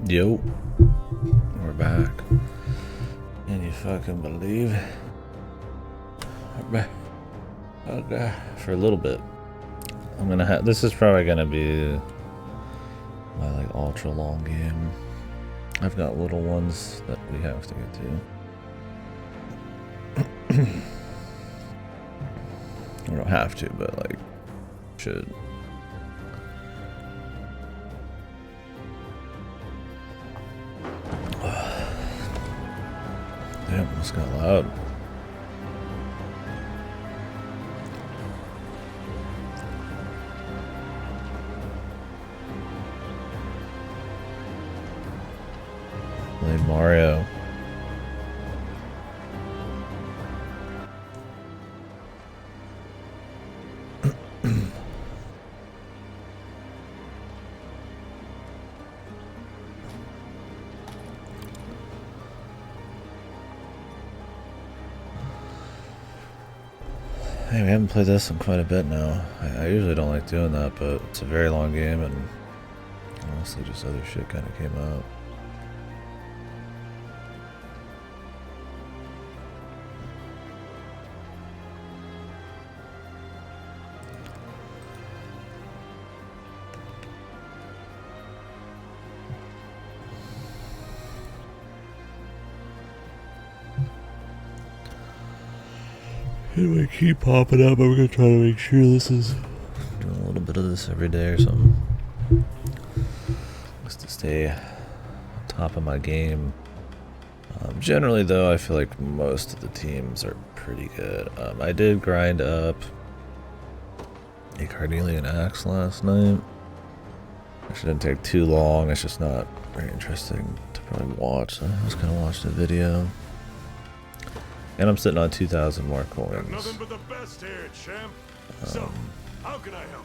Yo, we're back. Can you fucking believe? We're back. Okay, for a little bit. I'm gonna have. This is probably gonna be my like ultra long game. I've got little ones that we have to get to. We don't have to, but like should. Damn, this got loud. Play Mario. Hey, we haven't played this in quite a bit now. I usually don't like doing that, but it's a very long game, and honestly, just other shit kind of came out. Anyway, keep popping up. I'm gonna try to make sure this is doing a little bit of this every day or something. Just to stay on top of my game. Generally, though, I feel like most of the teams are pretty good. I did grind up a Carnelian Axe last night. Actually, didn't take too long. It's just not very interesting to probably watch. So I was gonna watch the video. And I'm sitting on 2,000 more coins. Nothing but the best here, champ. So, how can I help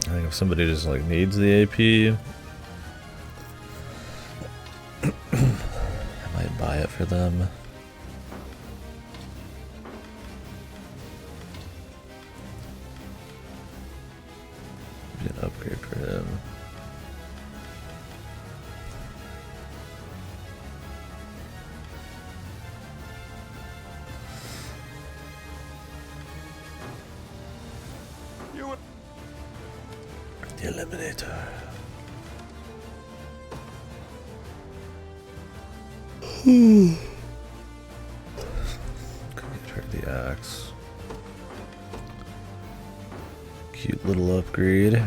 you? I think if somebody just like needs the AP, I might buy it for them. Maybe an upgrade for him. The Eliminator. Get her the axe. Cute little upgrade.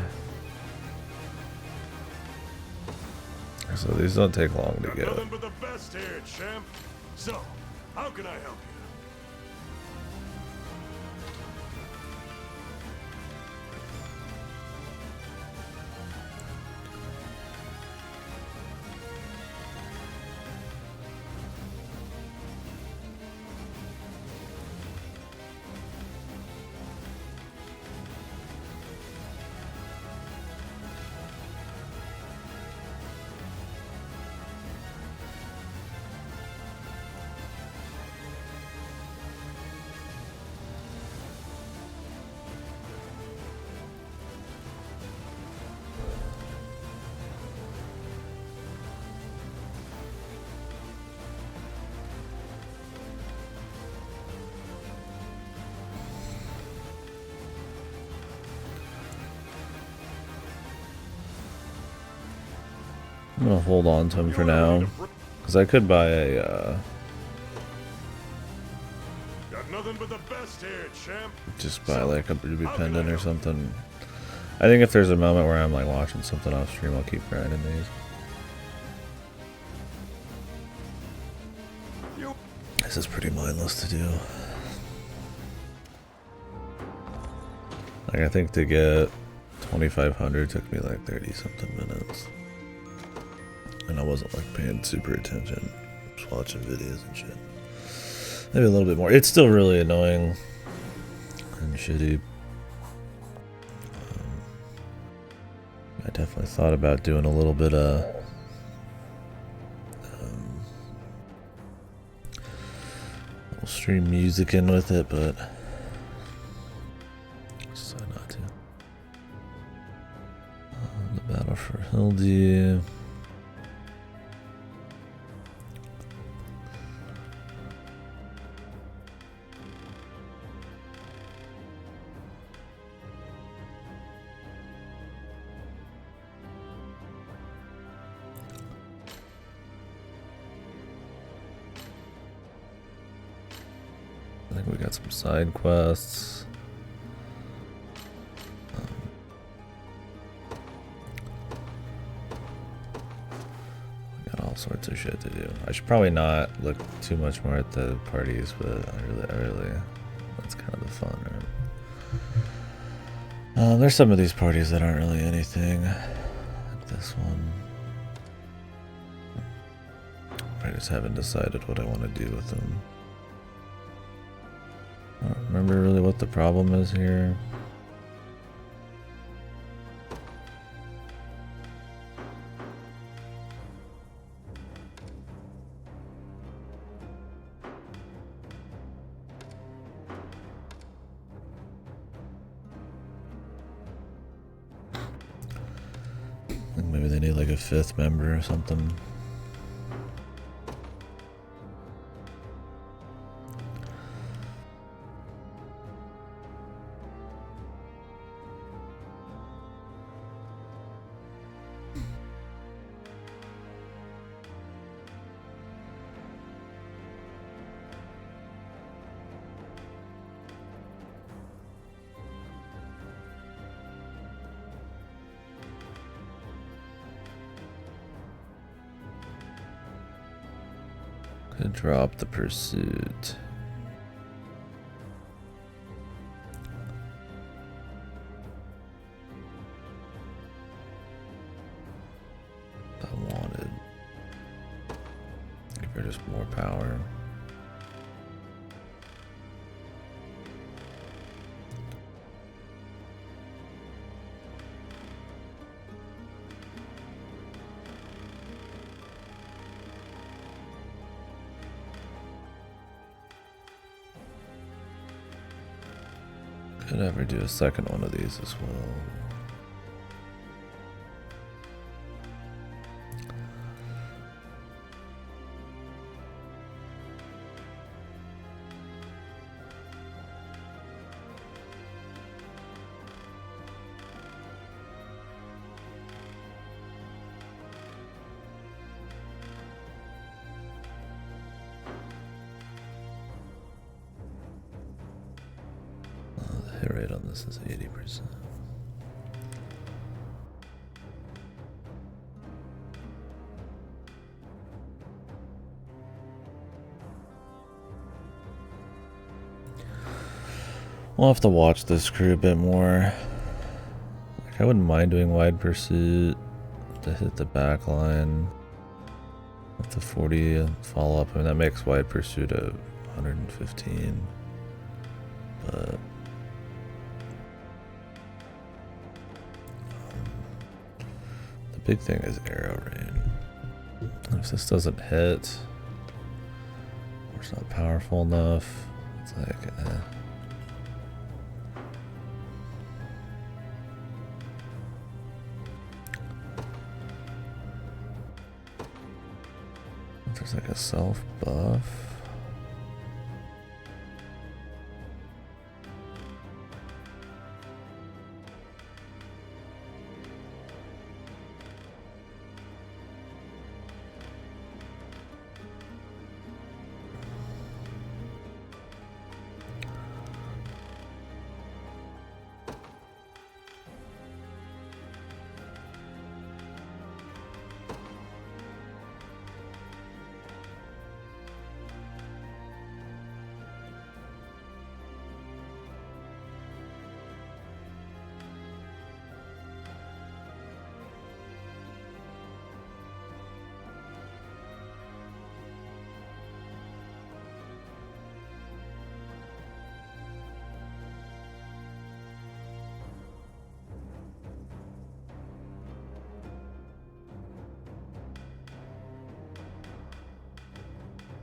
So these don't take long to get. Nothing but the best here, champ. So, how can I help you? I'm gonna hold on to him for now, because I could buy a Got nothing but the best here, champ. just buy like a ruby pendant or something. I think if there's a moment where I'm like watching something off stream, I'll keep grinding these. This is pretty mindless to do. Like I think to get 2,500 took me like 30 something minutes. And I wasn't like paying super attention, just watching videos and shit. Maybe a little bit more. It's still really annoying and shitty. I definitely thought about doing a little bit of little stream music in with it, but decided not to. The battle for Hill LD. I think we got some side quests. We got all sorts of shit to do. I should probably not look too much more at the parties, but I really, that's kind of the fun, right? There's some of these parties that aren't really anything. Like this one. I just haven't decided what I want to do with them. I don't remember really what the problem is here. I think maybe they need like a 5th member or something. Could drop the pursuit. I wanted. Give her just more power. Could ever do a second one of these as well. The hit rate on this is 80%. We'll have to watch this crew a bit more. Like, I wouldn't mind doing wide pursuit to hit the back line with the 40 follow up. I mean, that makes wide pursuit of 115, but the big thing is arrow rain. If this doesn't hit, or it's not powerful enough, it's like, There's like a self buff.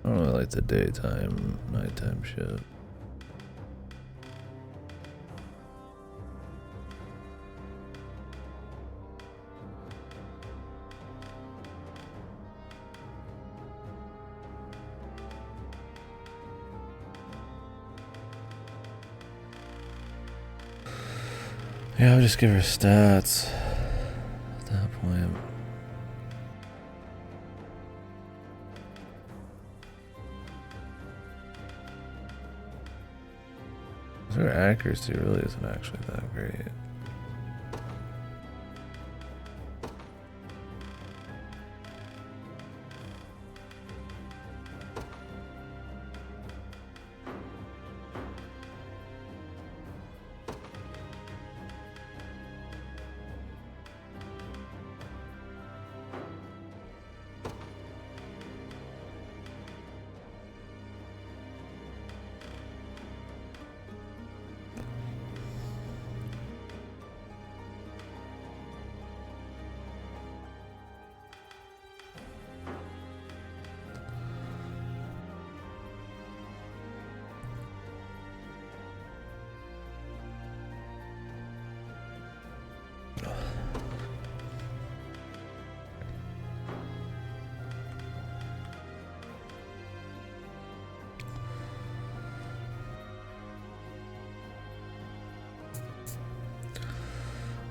I don't really like the daytime, nighttime shit. Yeah, I'll just give her stats at that point. Her accuracy really isn't actually that great.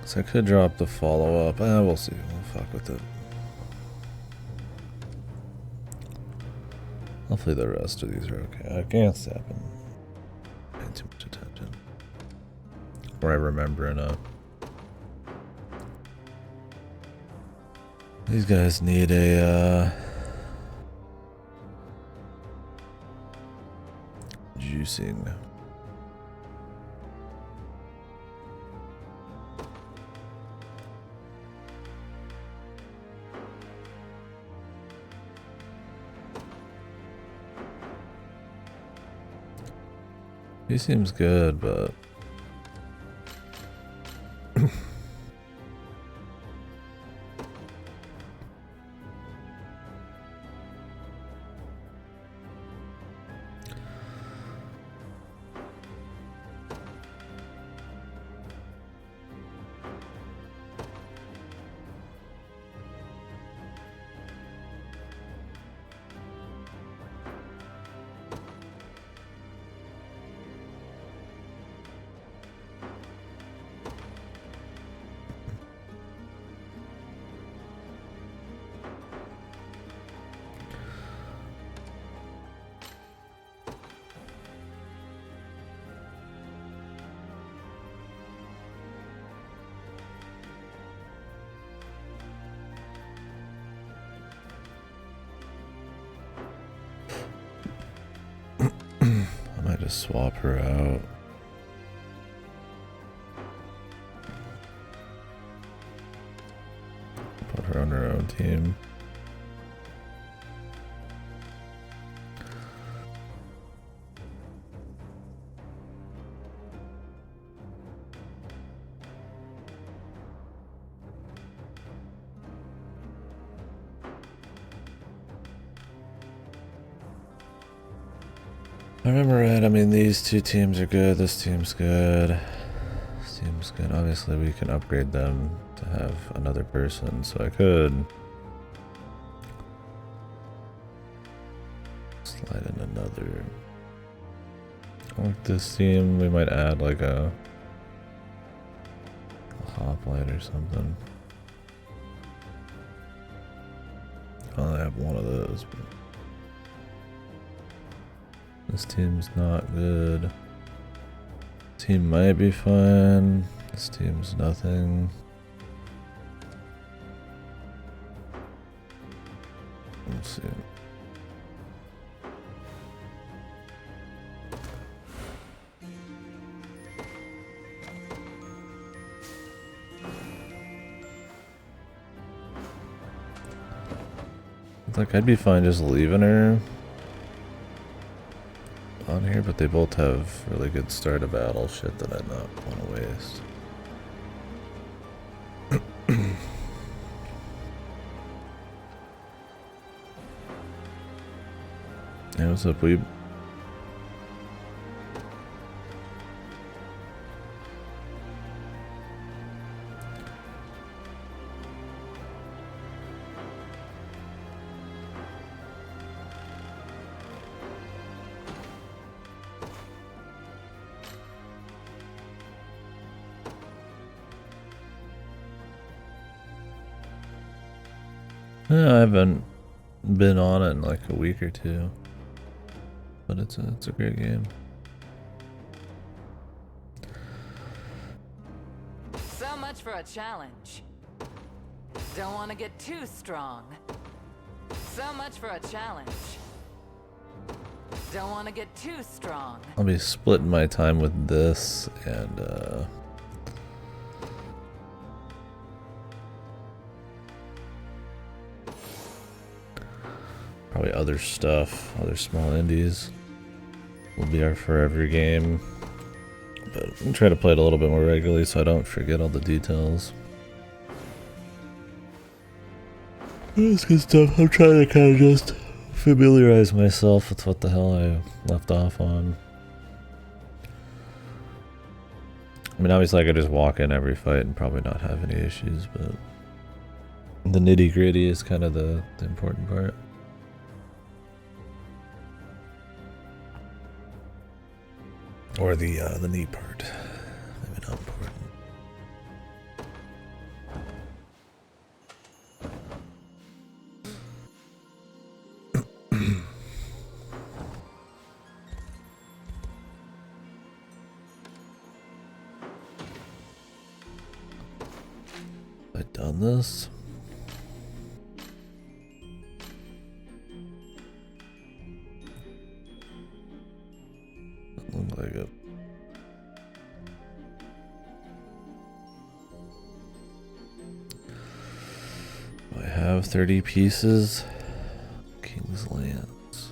So I could drop the follow-up. We'll see. We'll fuck with it. Hopefully the rest of these are okay. I can't stop and pay too much attention. Or I remember enough. These guys need a juicing. He seems good, but I might just swap her out. Put her on her own team. I remember right, I mean these two teams are good, this team's good. This team's good. Obviously we can upgrade them to have another person, so I could slide in another. Like this team, we might add like a hoplite or something. I only have one of those, but this team's not good. Team might be fine. This team's nothing. We'll see. Like, I'd be fine just leaving her on here, but they both have really good start of battle shit that I'd not want to waste. Hey, what's up, weeb? Yeah, I haven't been on it in like a week or two, but it's a great game. So much for a challenge. Don't want to get too strong. So much for a challenge. Don't want to get too strong. I'll be splitting my time with this and probably other stuff, other small indies will be our forever game. But I'm gonna try to play it a little bit more regularly so I don't forget all the details. That's good stuff. I'm trying to kind of just familiarize myself with what the hell I left off on. I mean, obviously I could just walk in every fight and probably not have any issues, but the nitty gritty is kind of the important part. Or the neat part. Maybe not important. Have I done this? Doesn't look like it. I have 30 pieces. King's Lance.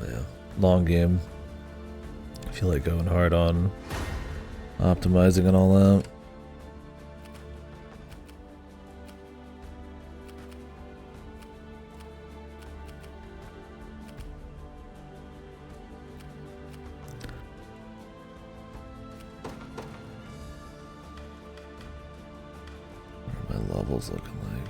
Yeah, long game. I feel like going hard on optimizing and all that. What are my levels looking like?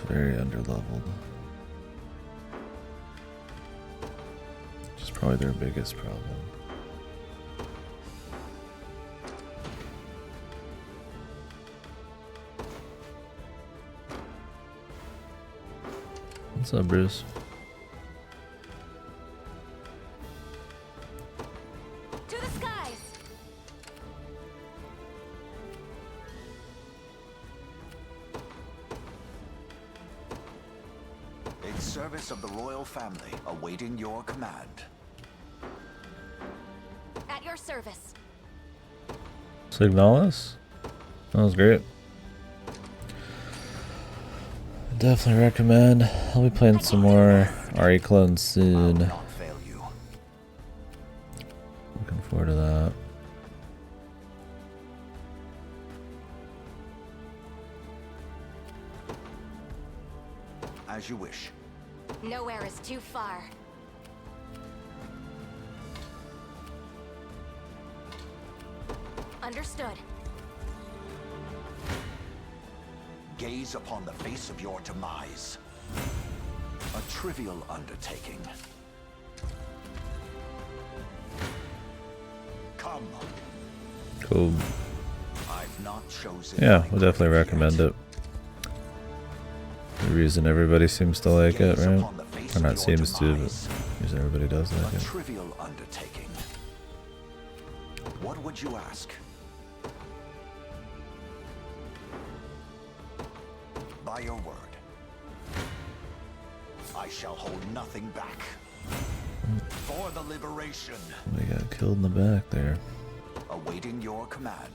Very underleveled. Which is probably their biggest problem. What's up, Bruce? To the skies! In service of the royal family, awaiting your command. At your service. Signalis? That was great. Definitely recommend. I'll be playing some more RE clones I will soon. not fail you. Looking forward to that. As you wish. Nowhere is too far. Understood. Gaze upon the face of your demise. A trivial undertaking. Come. Cool. I've not chosen. Yeah, my we'll definitely grave recommend yet. it. The reason everybody seems to like it, Gaze right? upon the face Or of not your seems to, but demise. the reason everybody does like A it. trivial undertaking. What would you ask? By your word, I shall hold nothing back. For the liberation, We got killed in the back there. awaiting your command.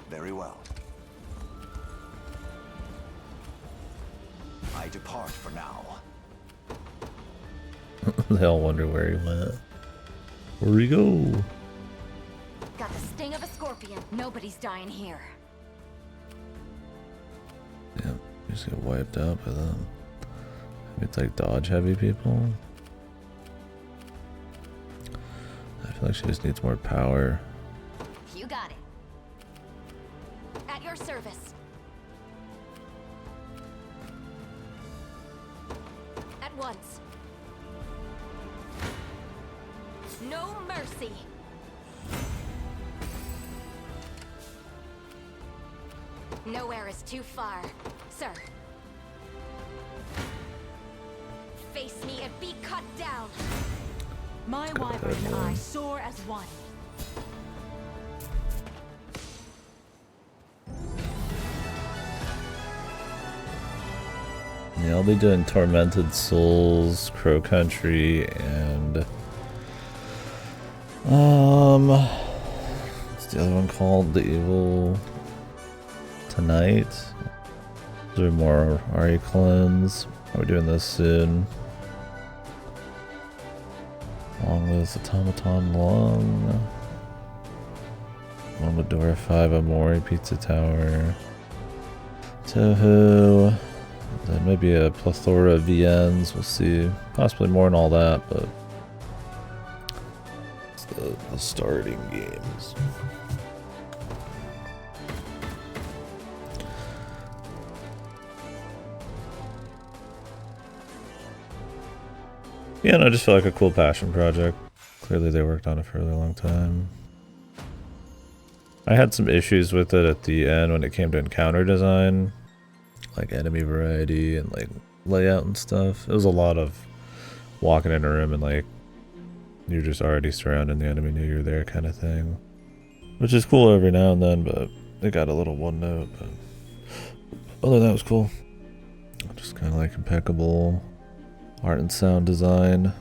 Very well. I depart for now. They all wonder where he went. Where'd he go? Got the sting of a scorpion. Nobody's dying here. Yeah, you just get wiped out by them. It's like dodge heavy people. I feel like she just needs more power. You got it. At your service. At once. No mercy. Nowhere is too far, sir. Face me and be cut down. My wyvern and I soar as one. Yeah, I'll be doing Tormented Souls, Crow Country, and what's the other one called? The Evil Tonight. Those are more RE clones. We're doing this soon. Along with Automaton Long. Momodora 5 Amori Pizza Tower. Toho. Then maybe a plethora of VNs. We'll see. Possibly more than all that, but it's the starting games. Yeah, no, I just feel like a cool passion project. Clearly they worked on it for a really long time. I had some issues with it at the end when it came to encounter design. Like enemy variety and like layout and stuff. It was a lot of walking in a room and like you're just already surrounding the enemy, knew you're there kind of thing. Which is cool every now and then, but it got a little one note. But other than that, it was cool. Just kind of like impeccable art and sound design.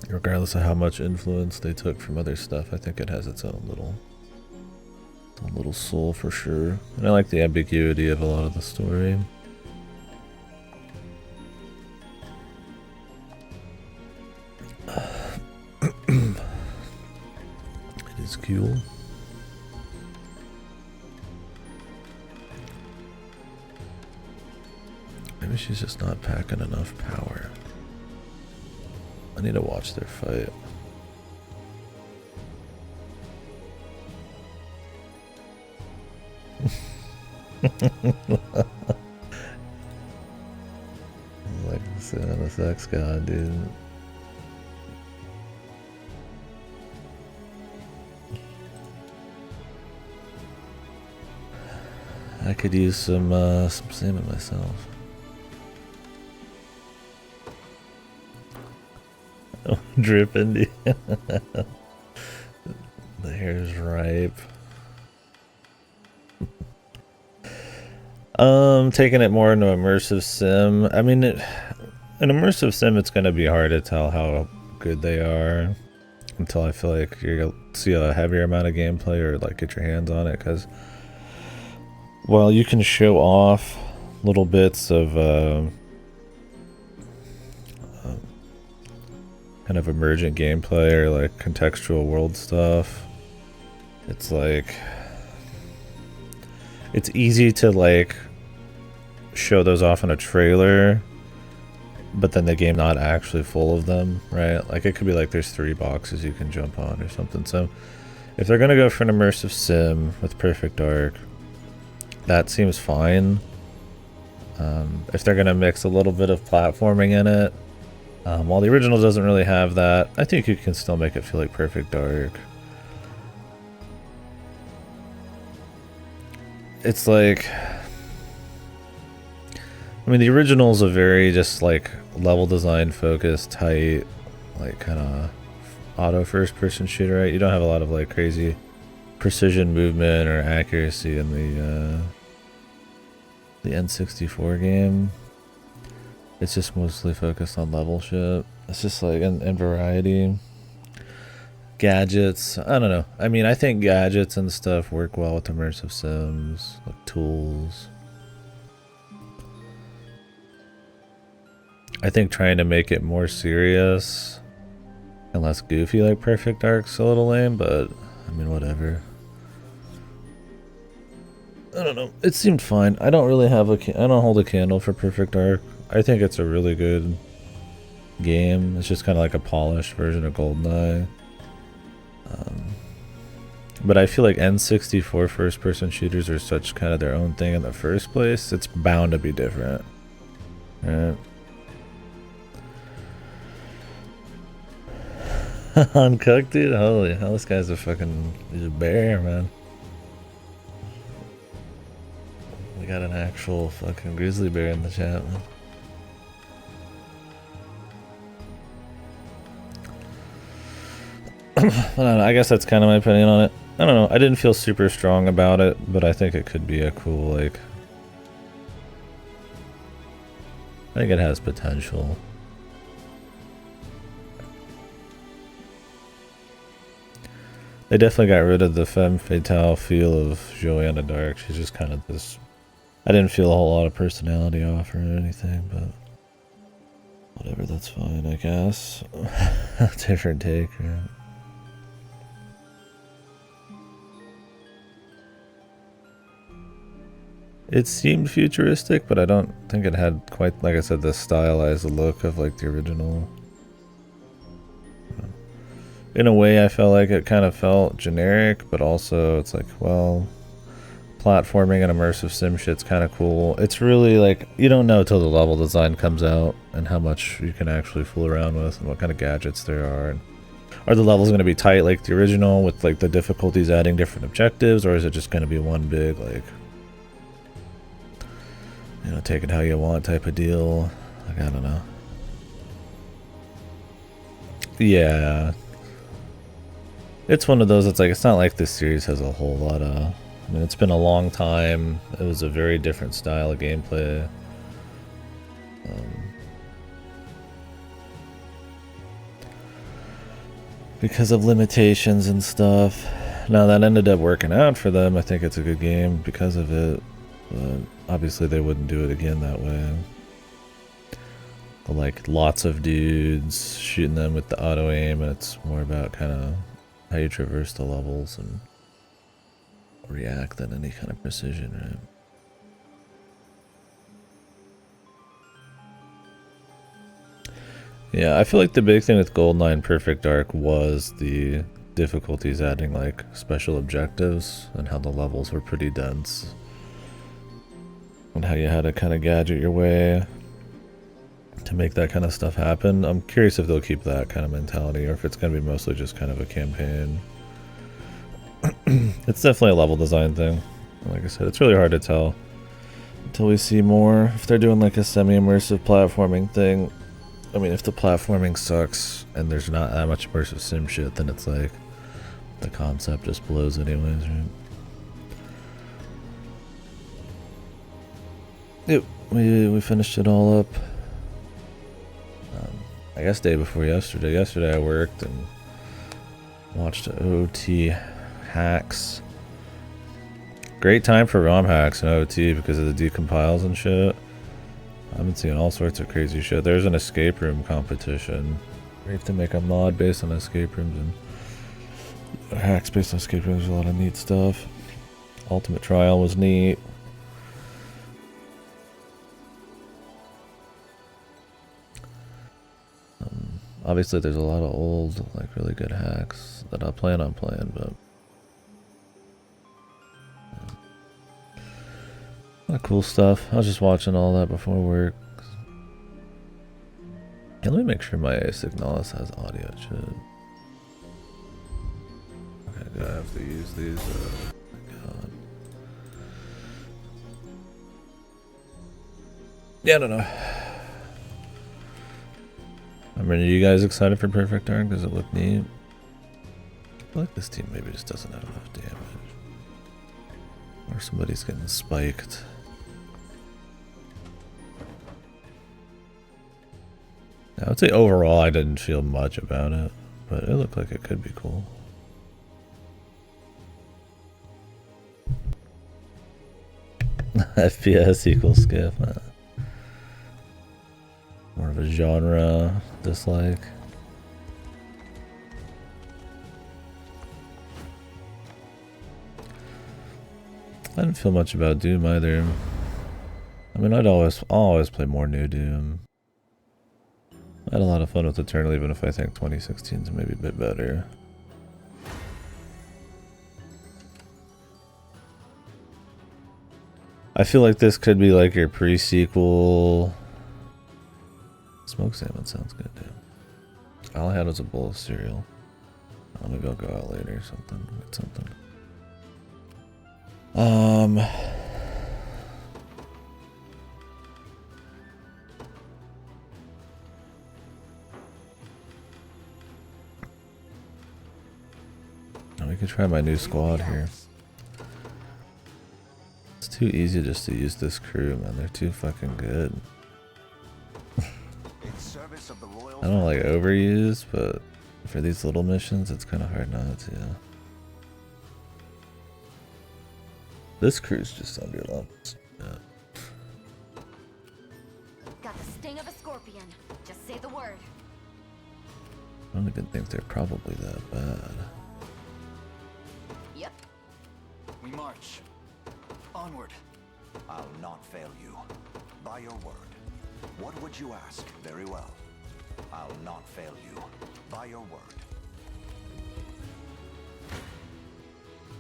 Regardless of how much influence they took from other stuff, I think it has its own little soul for sure. And I like the ambiguity of a lot of the story. It is cool. Maybe she's just not packing enough power. I need to watch their fight. Like the sex god, dude. I could use some salmon myself. Oh, dripping, dude. The hair's ripe. Taking it more into immersive sim. I mean, in immersive sim, it's gonna be hard to tell how good they are until I feel like you're gonna see a heavier amount of gameplay or like get your hands on it. Because while you can show off little bits of kind of emergent gameplay or like contextual world stuff, it's like it's easy to like show those off in a trailer, but then the game not actually full of them, right? Like it could be like there's 3 boxes you can jump on or something. So if they're gonna go for an immersive sim with Perfect Dark, that seems fine. If they're gonna mix a little bit of platforming in it, while the original doesn't really have that, I think you can still make it feel like Perfect Dark. It's like, I mean, the original is a very just like level design focused, tight, like kind of auto first person shooter, right? You don't have a lot of like crazy precision movement or accuracy in the N64 game. It's just mostly focused on level shit. It's just like in variety. Gadgets, I don't know. I mean, I think gadgets and stuff work well with immersive sims, like tools. I think trying to make it more serious and less goofy like Perfect Dark's a little lame, but I mean, whatever. I don't know. It seemed fine. I don't really have I don't hold a candle for Perfect Dark. I think it's a really good game. It's just kind of like a polished version of GoldenEye. But I feel like N64 first-person shooters are such kind of their own thing in the first place. It's bound to be different, right? Uncooked, dude. Holy hell, this guy's he's a bear, man. We got an actual fucking grizzly bear in the chat, man. I don't know, I guess that's kind of my opinion on it. I don't know, I didn't feel super strong about it, but I think it could be a cool, like... I think it has potential. They definitely got rid of the femme fatale feel of Joanna Dark. She's just kind of this... I didn't feel a whole lot of personality off her or anything, but... whatever, that's fine, I guess. Different take, right? It seemed futuristic, but I don't think it had quite, like I said, the stylized look of like the original. In a way, I felt like it kind of felt generic, but also it's like, well, platforming and immersive sim shit's kind of cool. It's really like, you don't know till the level design comes out and how much you can actually fool around with and what kind of gadgets there are. And are the levels going to be tight like the original with like the difficulties adding different objectives, or is it just going to be one big like... you know, take it how you want type of deal. Like, I don't know. Yeah. It's one of those, it's like, it's not like this series has a whole lot of... I mean, it's been a long time. It was a very different style of gameplay. Because of limitations and stuff. Now, that ended up working out for them. I think it's a good game because of it. But obviously they wouldn't do it again that way. Like lots of dudes shooting them with the auto aim, and it's more about kind of how you traverse the levels and react than any kind of precision, right? Yeah, I feel like the big thing with GoldenEye and Perfect Dark was the difficulties adding like special objectives and how the levels were pretty dense. And how you had to kind of gadget your way to make that kind of stuff happen. I'm curious if they'll keep that kind of mentality or if it's going to be mostly just kind of a campaign. It's definitely a level design thing. Like I said, it's really hard to tell until we see more. If they're doing like a semi-immersive platforming thing, I mean, if the platforming sucks and there's not that much immersive sim shit, then it's like the concept just blows anyways, right? Yep, we finished it all up. I guess day before yesterday. Yesterday I worked and watched OT hacks. Great time for ROM hacks and OT because of the decompiles and shit. I've been seeing all sorts of crazy shit. There's an escape room competition. We have to make a mod based on escape rooms and hacks based on escape rooms. There's a lot of neat stuff. Ultimate Trial was neat. Obviously there's a lot of old, like really good hacks that I plan on playing, but a lot of cool stuff. I was just watching all that before work. Hey, let me make sure my Signalis has audio. It should. Okay, do I have to use these? Oh my god. Yeah, I don't know. I mean, are you guys excited for Perfect Dark? Does it look neat? I feel like this team maybe just doesn't have enough damage. Or somebody's getting spiked. I would say overall I didn't feel much about it, but it looked like it could be cool. FPS equals skip. More of of a genre dislike. I didn't feel much about Doom either. I mean, I'll always play more new Doom. I had a lot of fun with Eternal, even if I think 2016 is maybe a bit better. I feel like this could be like your pre-sequel. Smoked salmon sounds good, dude. All I had was a bowl of cereal. Maybe I'll go out later or something. Get something. We could try my new squad here. It's too easy just to use this crew, man. They're too fucking good. I don't like overuse, but for these little missions, it's kind of hard not to. This crew's just underleveled. Yeah. Got the sting of a scorpion. Just say the word. I don't even think they're probably that bad. Yep. We march. Onward. I'll not fail you. By your word. What would you ask? Very well. I'll not fail you. By your word.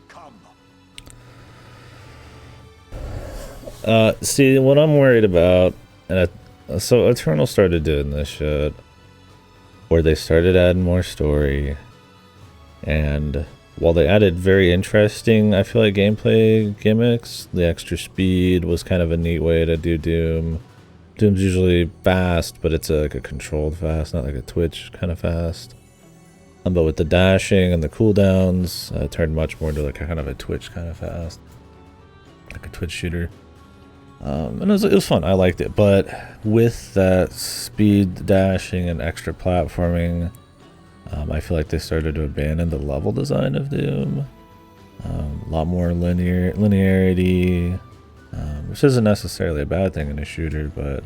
Come. See, what I'm worried about, and so Eternal started doing this shit, where they started adding more story, and while they added very interesting, I feel like, gameplay gimmicks, the extra speed was kind of a neat way to do Doom. Doom's usually fast, but it's like a controlled fast, not like a Twitch kind of fast. But with the dashing and the cooldowns, it turned much more into like a kind of a Twitch kind of fast, like a Twitch shooter. And it was fun. I liked it, but with that speed dashing and extra platforming, I feel like they started to abandon the level design of Doom. A lot more linearity, which isn't necessarily a bad thing in a shooter, but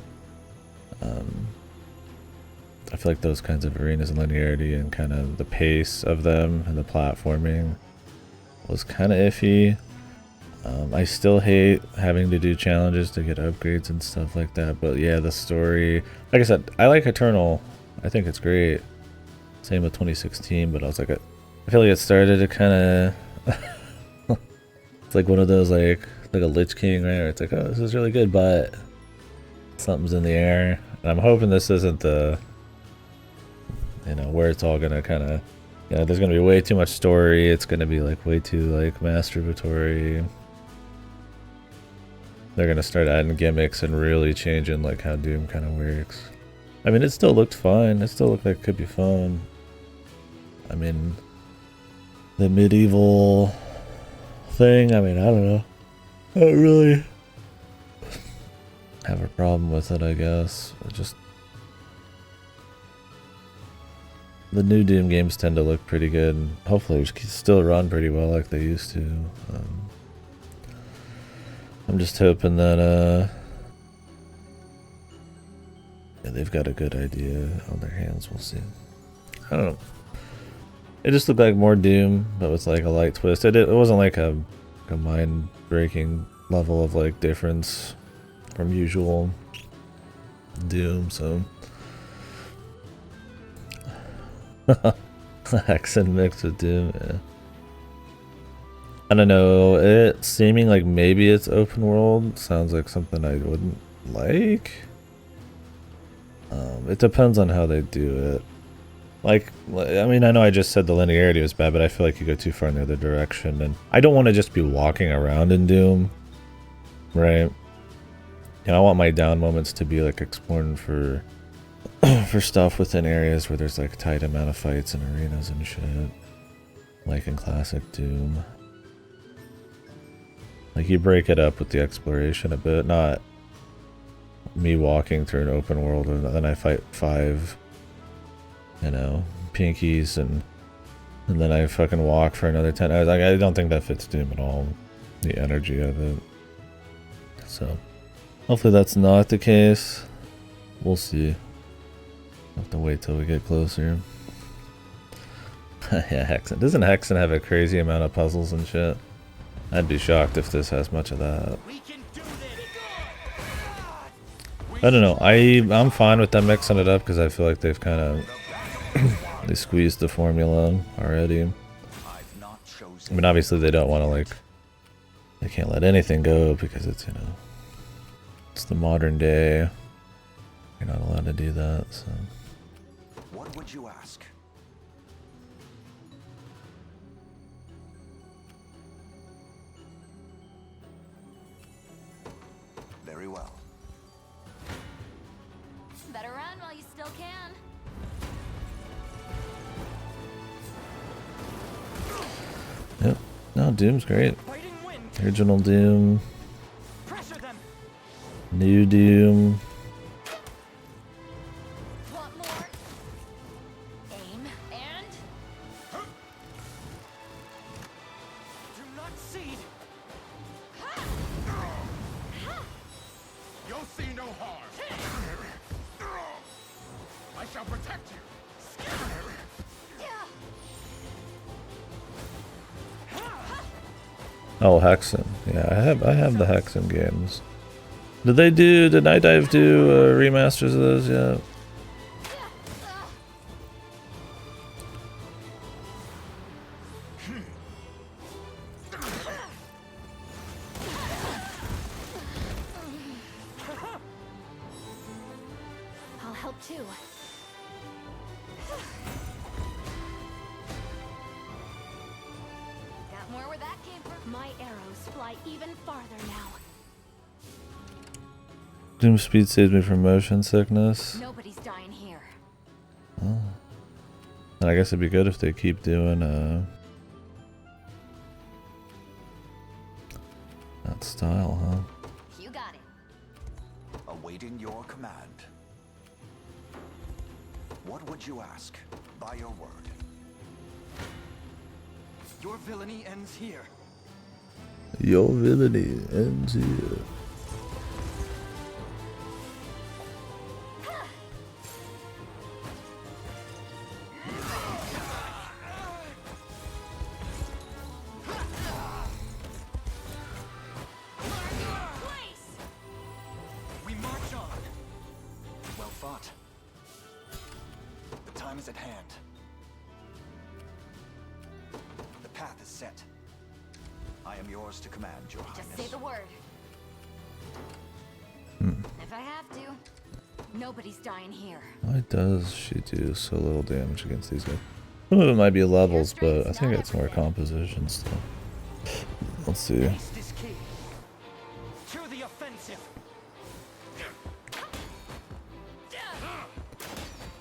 I feel like those kinds of arenas and linearity and kind of the pace of them and the platforming was kind of iffy. I still hate having to do challenges to get upgrades and stuff like that, but yeah, the story, like I said, I like Eternal. I think it's great. Same with 2016, but I was like, I feel like it started to kind of, it's like one of those like a Lich King, right? Where it's like, oh, this is really good, but something's in the air. And I'm hoping this isn't the, where it's all gonna kind of, there's gonna be way too much story. It's gonna be like way too like masturbatory. They're gonna start adding gimmicks and really changing like how Doom kind of works. I mean, it still looked fine. It still looked like it could be fun. I mean, the medieval thing, I mean, I don't know. I don't really have a problem with it, I guess. Just the new Doom games tend to look pretty good, and hopefully they still run pretty well like they used to. I'm just hoping that they've got a good idea on their hands. We'll see. I don't know. It just looked like more Doom, but with like a light twist. It wasn't like a mind-breaking level of like difference from usual Doom, so accent mixed with Doom, yeah. I don't know, it seeming like maybe it's open world sounds like something I wouldn't like. It depends on how they do it. Like, I mean, I know I just said the linearity was bad, but I feel like you go too far in the other direction, and I don't want to just be walking around in Doom, right? I want my down moments to be like exploring for stuff within areas where there's like a tight amount of fights and arenas and shit, like in classic Doom. Like, you break it up with the exploration a bit, not me walking through an open world and then I fight 5, pinkies and then I fucking walk for another 10 hours. Like, I don't think that fits Doom at all, the energy of it. So hopefully that's not the case. We'll see. Have to wait till we get closer. Yeah, Hexen. Doesn't Hexen have a crazy amount of puzzles and shit? I'd be shocked if this has much of that. I don't know. I'm fine with them mixing it up because I feel like they've kind of they squeezed the formula already. I mean, obviously they don't want to like they can't let anything go because it's it's the modern day. You're not allowed to do that. So. What would you ask? Very well. Better run while you still can. Yep. No, Doom's great. Original Doom. New Doom. Want more? Aim and Do not cede. You'll see no harm. I shall protect you. Oh, Hexen. Yeah, I have the Hexen games. Did Night Dive do remasters of those yet? I'll help too. Got more where that came from. My arrows fly even farther now. Doom speed saves me from motion sickness. Nobody's dying here. Oh. And I guess it'd be good if they keep doing that style, huh? You got it. Awaiting your command. What would you ask? By your word. Your villainy ends here. Your villainy ends here. We march on. Well fought. The time is at hand. The path is set. I am yours to command, Your Just Highness. say the word. If I have to. Nobody's dying here. Why does she do so little damage against these guys? Some of it might be levels, but I think it's more composition stuff. Let's see. Haste is key. To the offensive.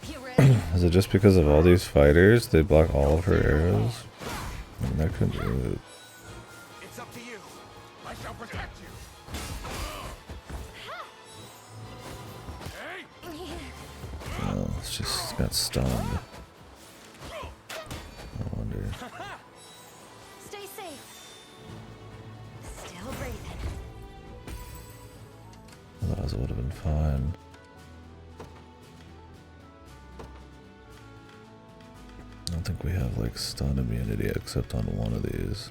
You ready? Is it just because of all these fighters? They block all of her arrows? I mean, that could be it. It's up to you. I shall protect you. Hey! Oh, it's just got stunned. I wonder. Stay safe. Still breathing. Otherwise, it would have been fine. I don't think we have like stun immunity except on one of these.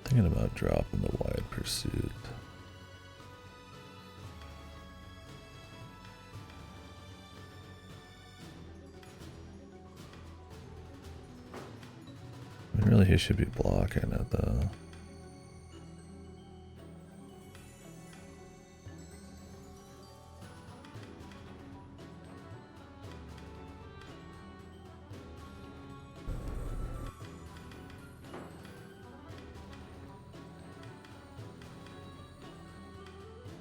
Thinking about dropping the wide pursuit. I mean, really, he should be blocking it though.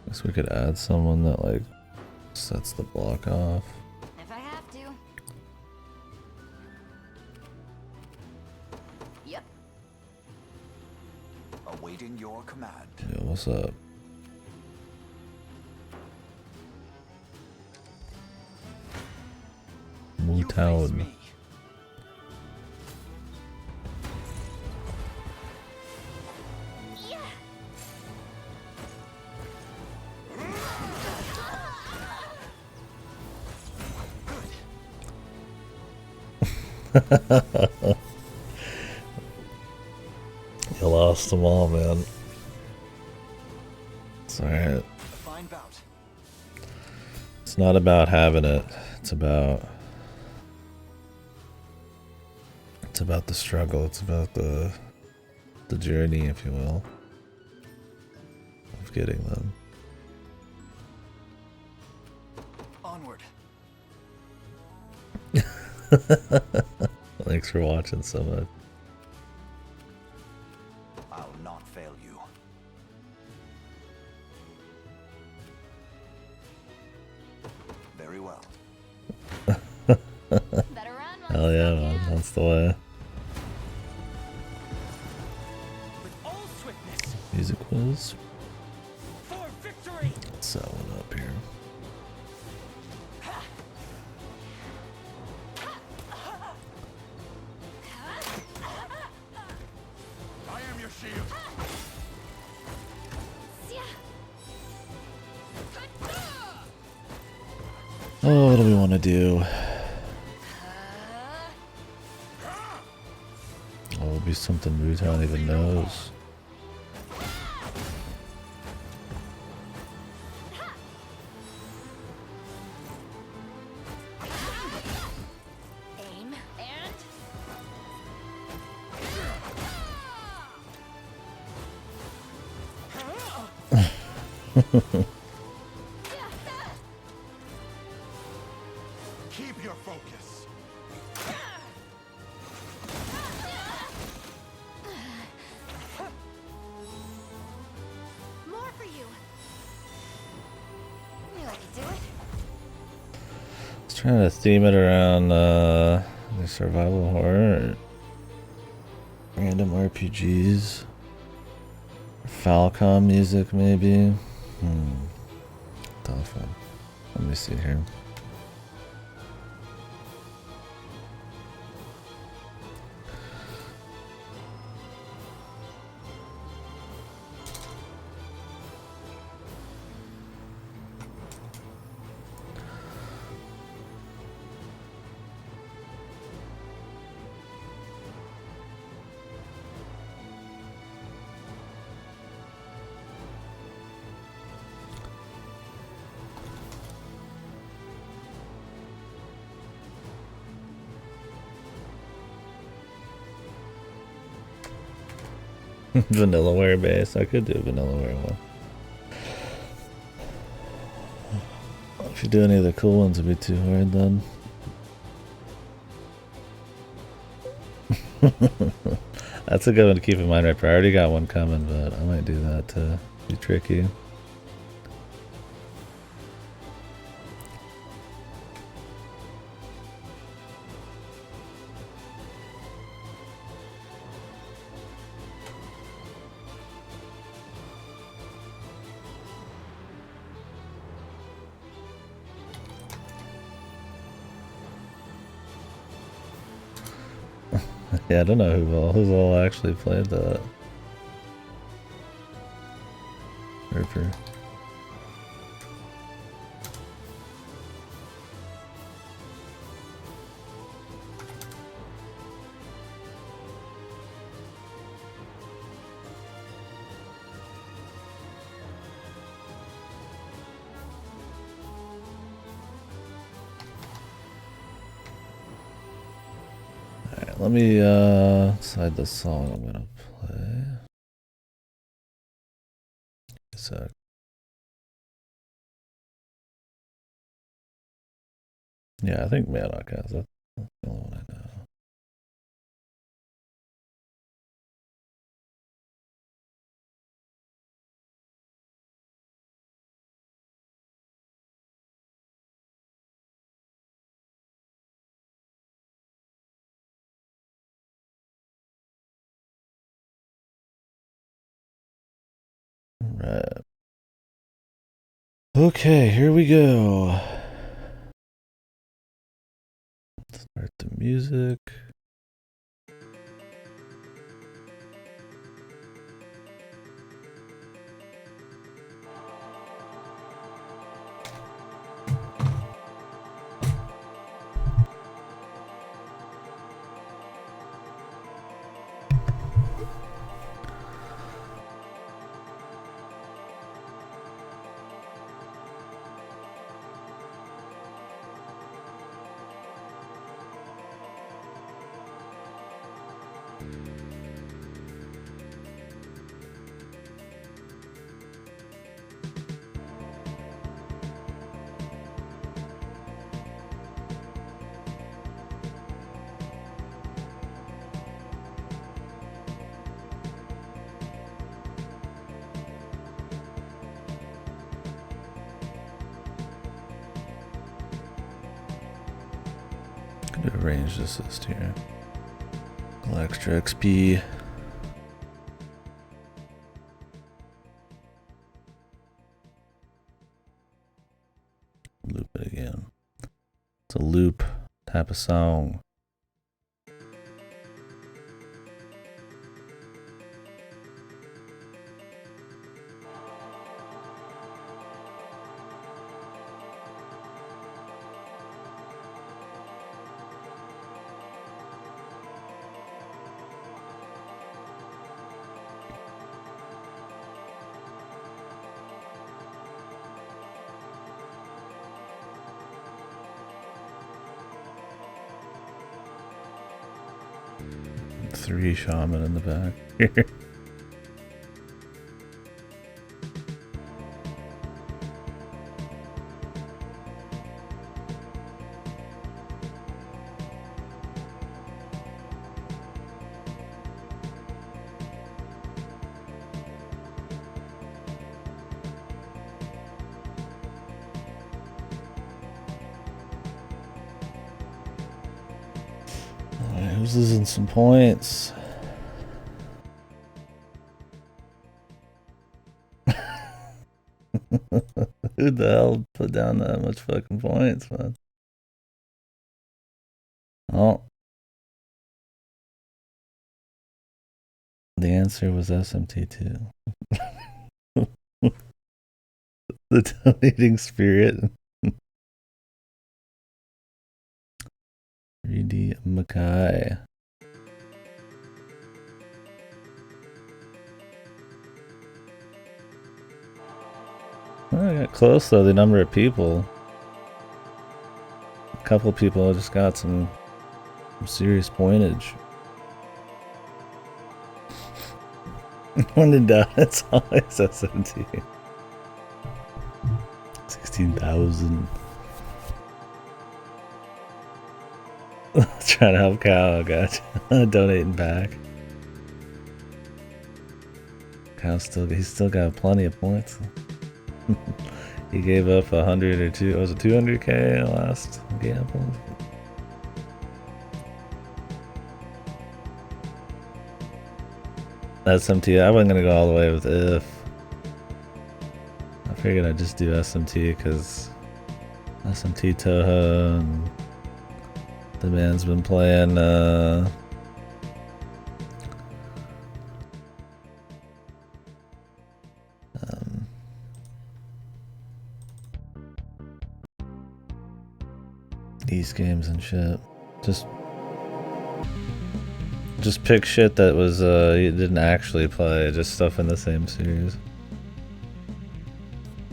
Guess we could add someone that like sets the block off. If I have to. Yep. Awaiting your command. Yo, what's up? You You face town. me. You lost them all, man. It's alright. A fine bout. It's not about having it. It's about the struggle. It's about the journey, if you will, of getting them. Onward. Thanks for watching so much. I'll not fail you. Very well. Better run, Hell yeah, man. That's the way. With all swiftness. Music quiz. For victory. Let's set one up here. I am your shield. Oh, what do we want to do? Oh, it'll be something Rutan even knows. Aim and Keep your focus. more for you. Knew I could do it. I was trying to theme it around the survival horror, or random RPGs, Falcom music maybe. Tough one. Let me see here. Vanillaware base. I could do a Vanillaware one. If you do any of the cool ones, it'd be too hard then. That's a good one to keep in mind, right? I already got one coming, but I might do that to be tricky. Yeah, I don't know who's all actually played that. Ripper. Alright, let me decide the song I'm gonna play. A sec. Yeah, I think Manok has it. That's the only one I know. Right. Okay, here we go. Start the music. Gonna arrange this list here. Extra XP. Loop it again. It's a loop type of song. Three shaman in the back here. Who's losing some points? Who the hell put down that much fucking points, man? Oh. The answer was SMT2. The donating spirit. 3D Mackay. Well, I got close though, the number of people. A couple of people just got some serious pointage. When in doubt, it's always SMT. 16,000. Trying to help Cal, gotcha. Donating back. Cal's he's still got plenty of points. He gave up 100 or two. Was it 200k last gamble? SMT. I wasn't gonna go all the way with if. I figured I'd just do SMT because SMT Toho and the man's been playing these games and shit. Just pick shit that was you didn't actually play, just stuff in the same series.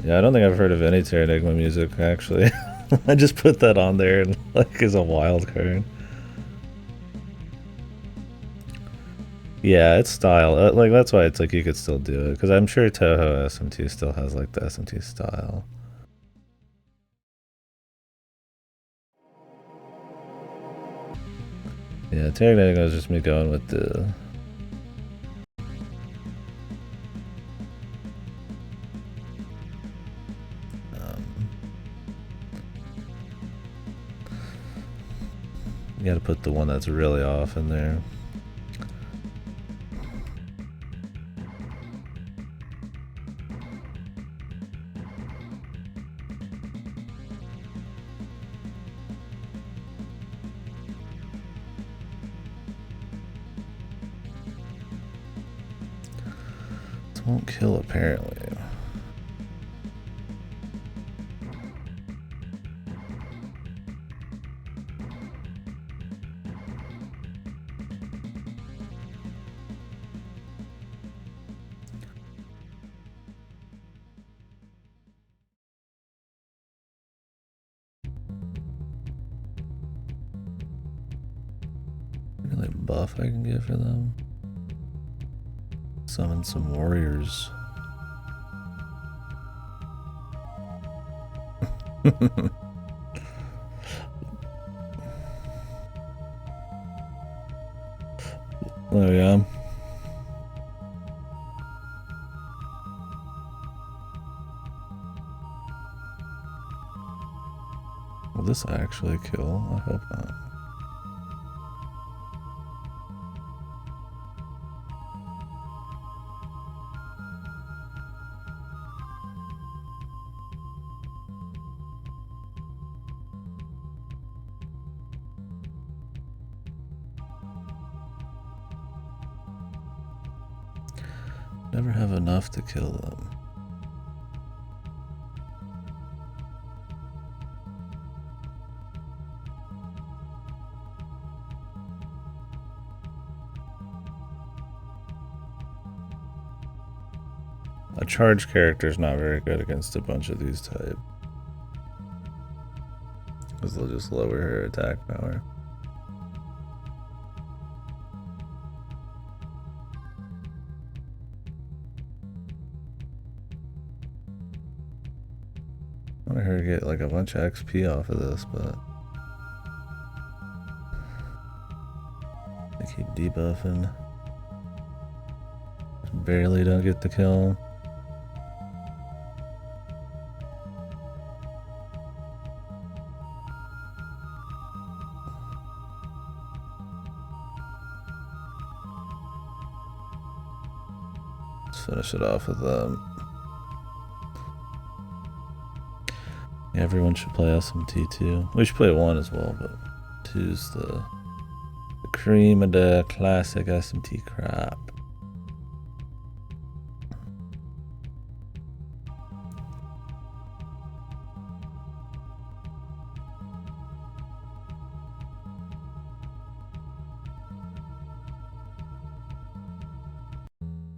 Yeah, I don't think I've heard of any Terranigma music actually. I just put that on there and like as a wild card. Yeah, it's style. Like that's why it's like you could still do it because I'm sure Toho SMT still has like the SMT style. Yeah, Terranigma is just me going with the. You gotta put the one that's really off in there. This won't kill apparently. Really buff I can get for them. Summon some warriors. There we go. Will this actually kill? I hope not. Never have enough to kill them. A charge character is not very good against a bunch of these type, because they'll just lower her attack power. I want her to get like a bunch of XP off of this, but they keep debuffing. Barely don't get the kill. Let's finish it off with them. Yeah, everyone should play SMT 2. We should play 1 as well, but 2's the cream of the classic SMT crap.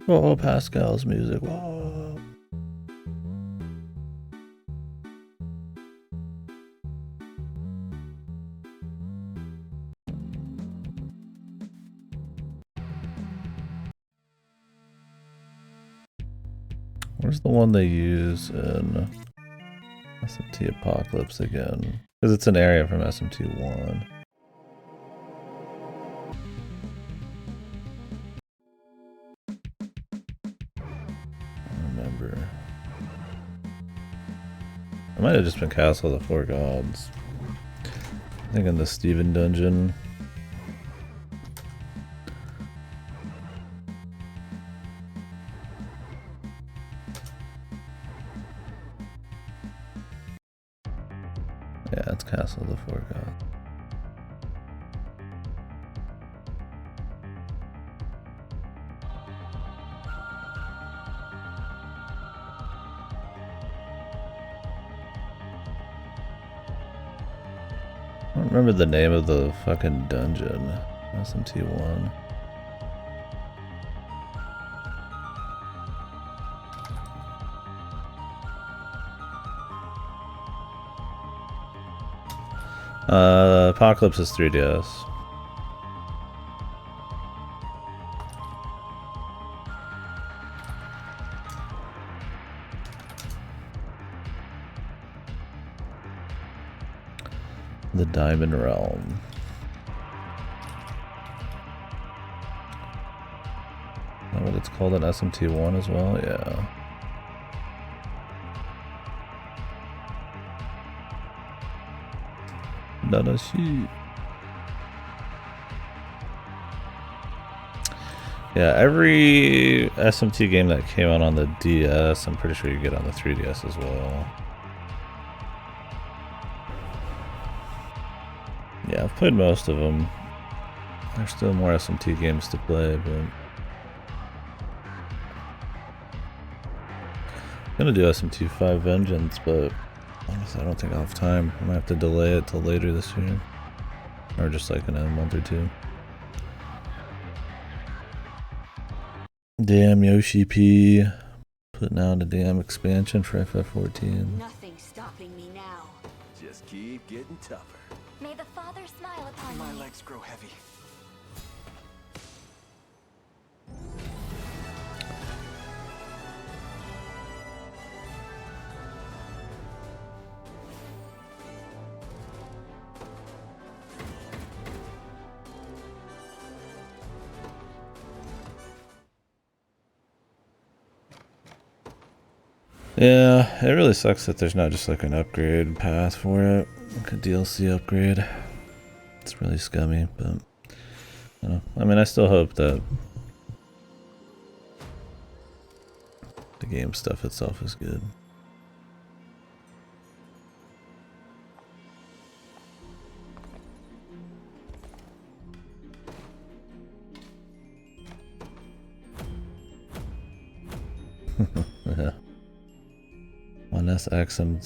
Oh, Pascal's music. Whoa. Where's the one they use in SMT Apocalypse again? Because it's an area from SMT 1. I remember. It might have just been Castle of the Four Gods. I think in the Steven dungeon. Yeah, it's Castle of the Four Gods. I don't remember the name of the fucking dungeon. SMT1. Apocalypse is 3DS. The Diamond Realm. Is that what it's called in SMT1 as well? Yeah. Nanashi. Yeah, every SMT game that came out on the DS, I'm pretty sure you get on the 3DS as well. Yeah, I've played most of them. There's still more SMT games to play, but Gonna do SMT5 Vengeance, but honestly, I don't think I'll have time. I might have to delay it till later this year. Or just like in a month or two. Damn Yoshi P. Putting out a damn expansion for FF14. Nothing's stopping me now. Just keep getting tougher. May the Father smile upon My me. legs grow heavy. Yeah, it really sucks that there's not just like an upgrade path for it. Like a DLC upgrade. It's really scummy, but I don't know. I mean, I still hope that the game stuff itself is good. Yeah.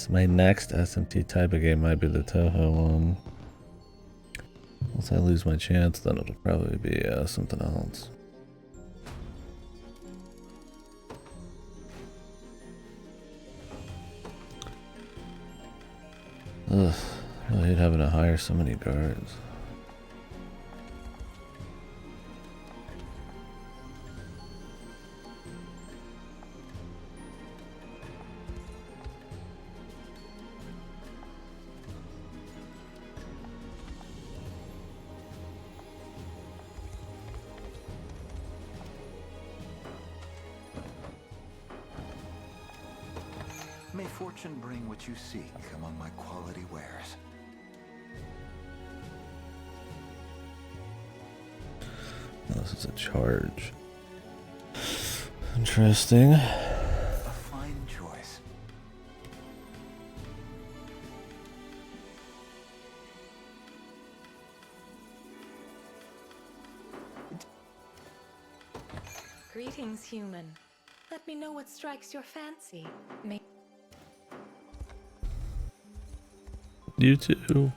My next SMT type of game might be the Toho one. Once I lose my chance, then it'll probably be something else. Ugh, I really hate having to hire so many guards. May fortune bring what you seek among my quality wares. This is a charge. Interesting. A fine choice. Greetings, human. Let me know what strikes your fancy. You too.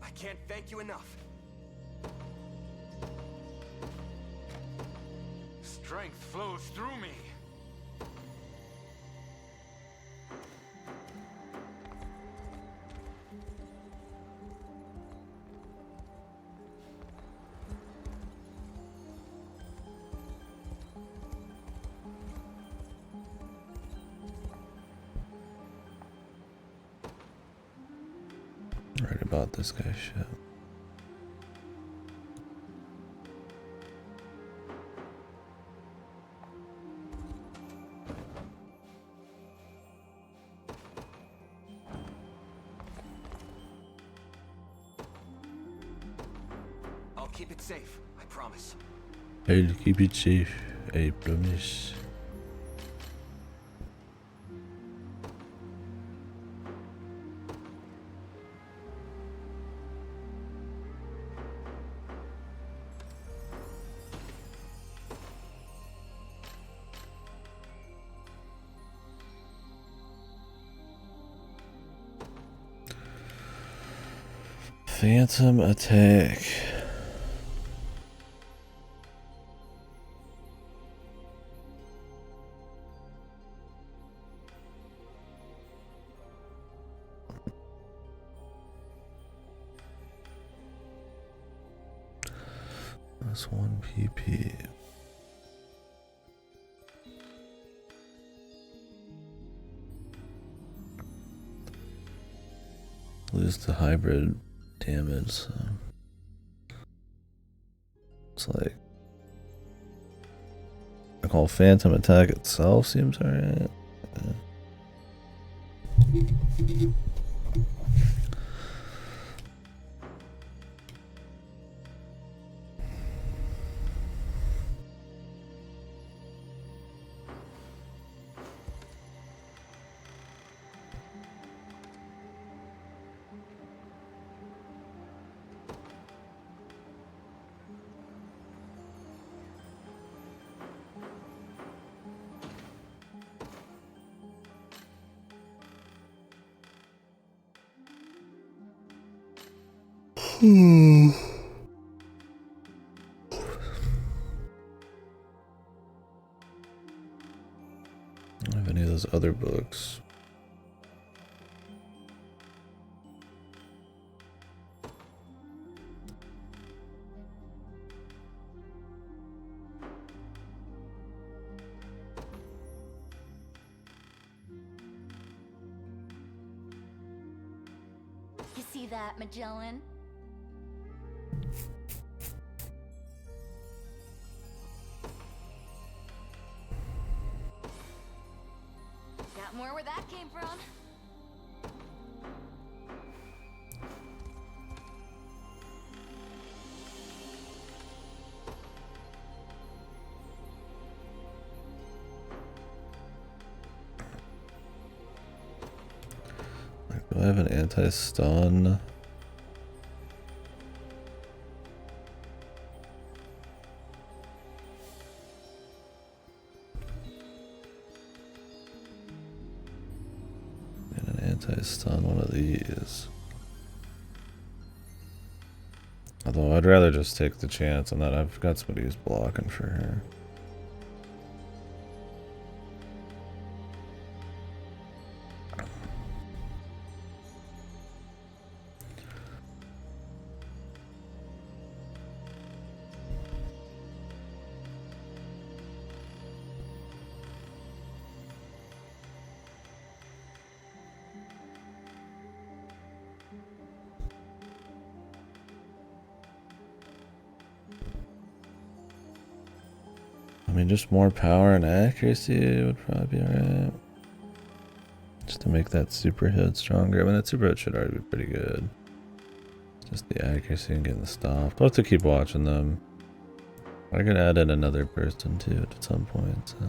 I can't thank you enough. Strength flows through me. Right about this guy's shit. I'll keep it safe, I promise. I'll keep it safe, I promise. Phantom attack. That's 1 PP. Lose the hybrid damage, so it's like I call phantom attack itself seems alright. Yeah. don't have any of those other books. You see that, Magellan? Got more where that came from? Do I have an anti-stun? And an anti-stun one of these. Although I'd rather just take the chance on that. I've got somebody who's blocking for her. I mean, just more power and accuracy would probably be alright. Just to make that super hit stronger. I mean, that super hit should already be pretty good. Just the accuracy and getting the stop. I'll have to keep watching them. I could add in another person too at some point, so.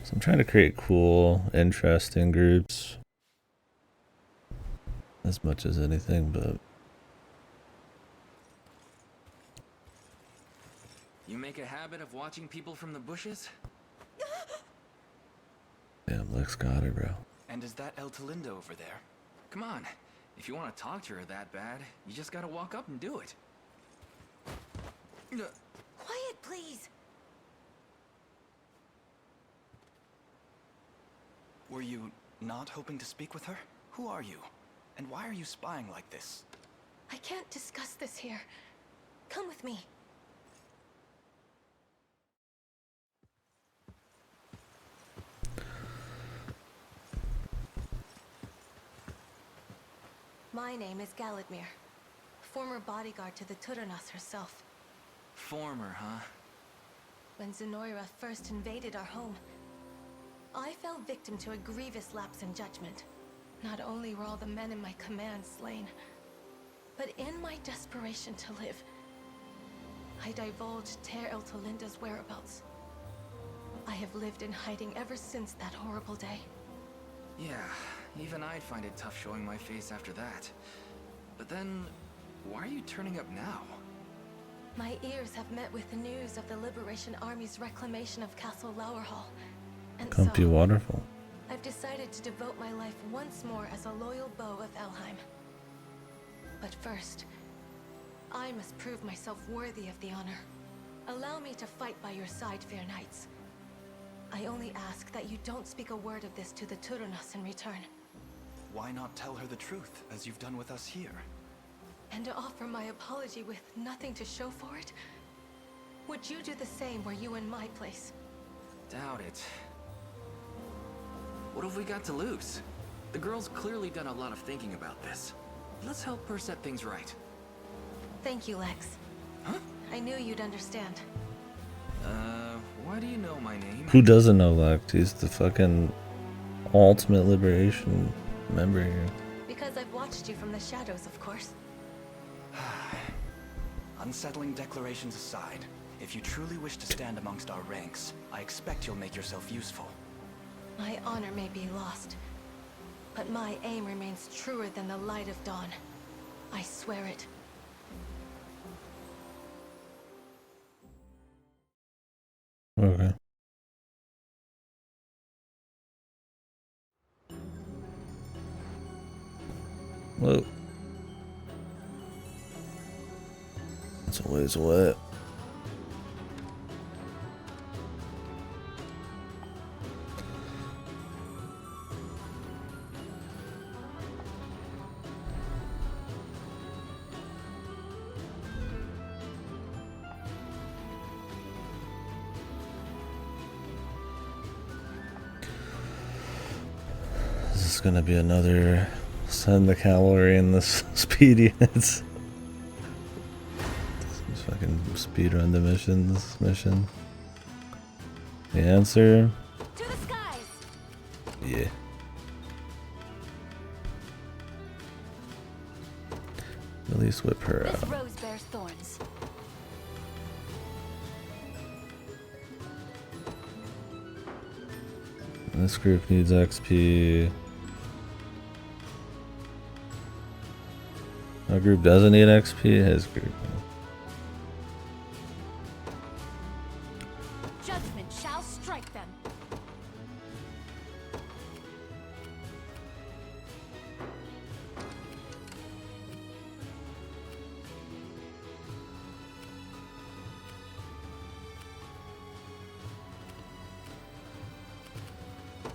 So I'm trying to create cool, interesting groups as much as anything, but You make a habit of watching people from the bushes? damn, Lex got her, bro. And is that El Talinda over there? Come on. If you want to talk to her that bad, you just gotta walk up and do it. Quiet, please. Were you not hoping to speak with her? Who are you? And why are you spying like this? I can't discuss this here. Come with me. My name is Galadmir, former bodyguard to the Tuturnas herself. Former, huh? When Zenoira first invaded our home, I fell victim to a grievous lapse in judgment. Not only were all the men in my command slain, but in my desperation to live, I divulged Ter El Talinda's whereabouts. I have lived in hiding ever since that horrible day. Yeah, even I'd find it tough showing my face after that. But then, why are you turning up now? My ears have met with the news of the Liberation Army's reclamation of Castle Lowerhall. And Comfy so, waterfall. I've decided to devote my life once more as a loyal beau of Elheim. But first, I must prove myself worthy of the honor. Allow me to fight by your side, fair knights. I only ask that you don't speak a word of this to the Tuturnas in return. Why not tell her the truth, as you've done with us here? And to offer my apology with nothing to show for it? Would you do the same were you in my place? Doubt it. What have we got to lose? The girl's clearly done a lot of thinking about this. Let's help her set things right. Thank you, Lex. Huh? I knew you'd understand. Why do you know my name? Who doesn't know Lex? He's the fucking ultimate liberation member here. Because I've watched you from the shadows, of course. Unsettling declarations aside, If you truly wish to stand amongst our ranks, I expect you'll make yourself useful. My honor may be lost, but my aim remains truer than the light of dawn. I swear it. Okay. Whoa. That's a ways away. This is gonna be another send the cavalry in this speed units. Just fucking speed run the mission. The answer? To the skies! Yeah. At least whip her This out. rose bears thorns. This group needs XP. Our group doesn't need XP, his group. Judgment shall strike them.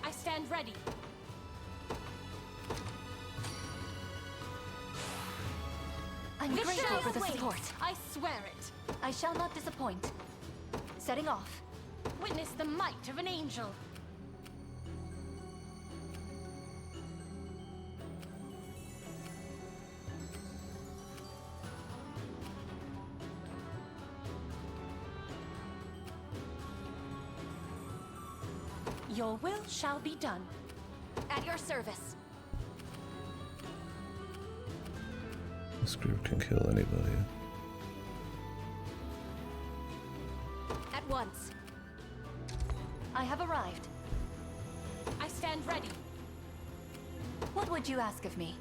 I stand ready. I'm This grateful shall for the wait. support. I swear it. I shall not disappoint. Setting off. Witness the might of an angel. Your will shall be done. At your service. This group can kill anybody. At once. I have arrived. I stand ready. What would you ask of me?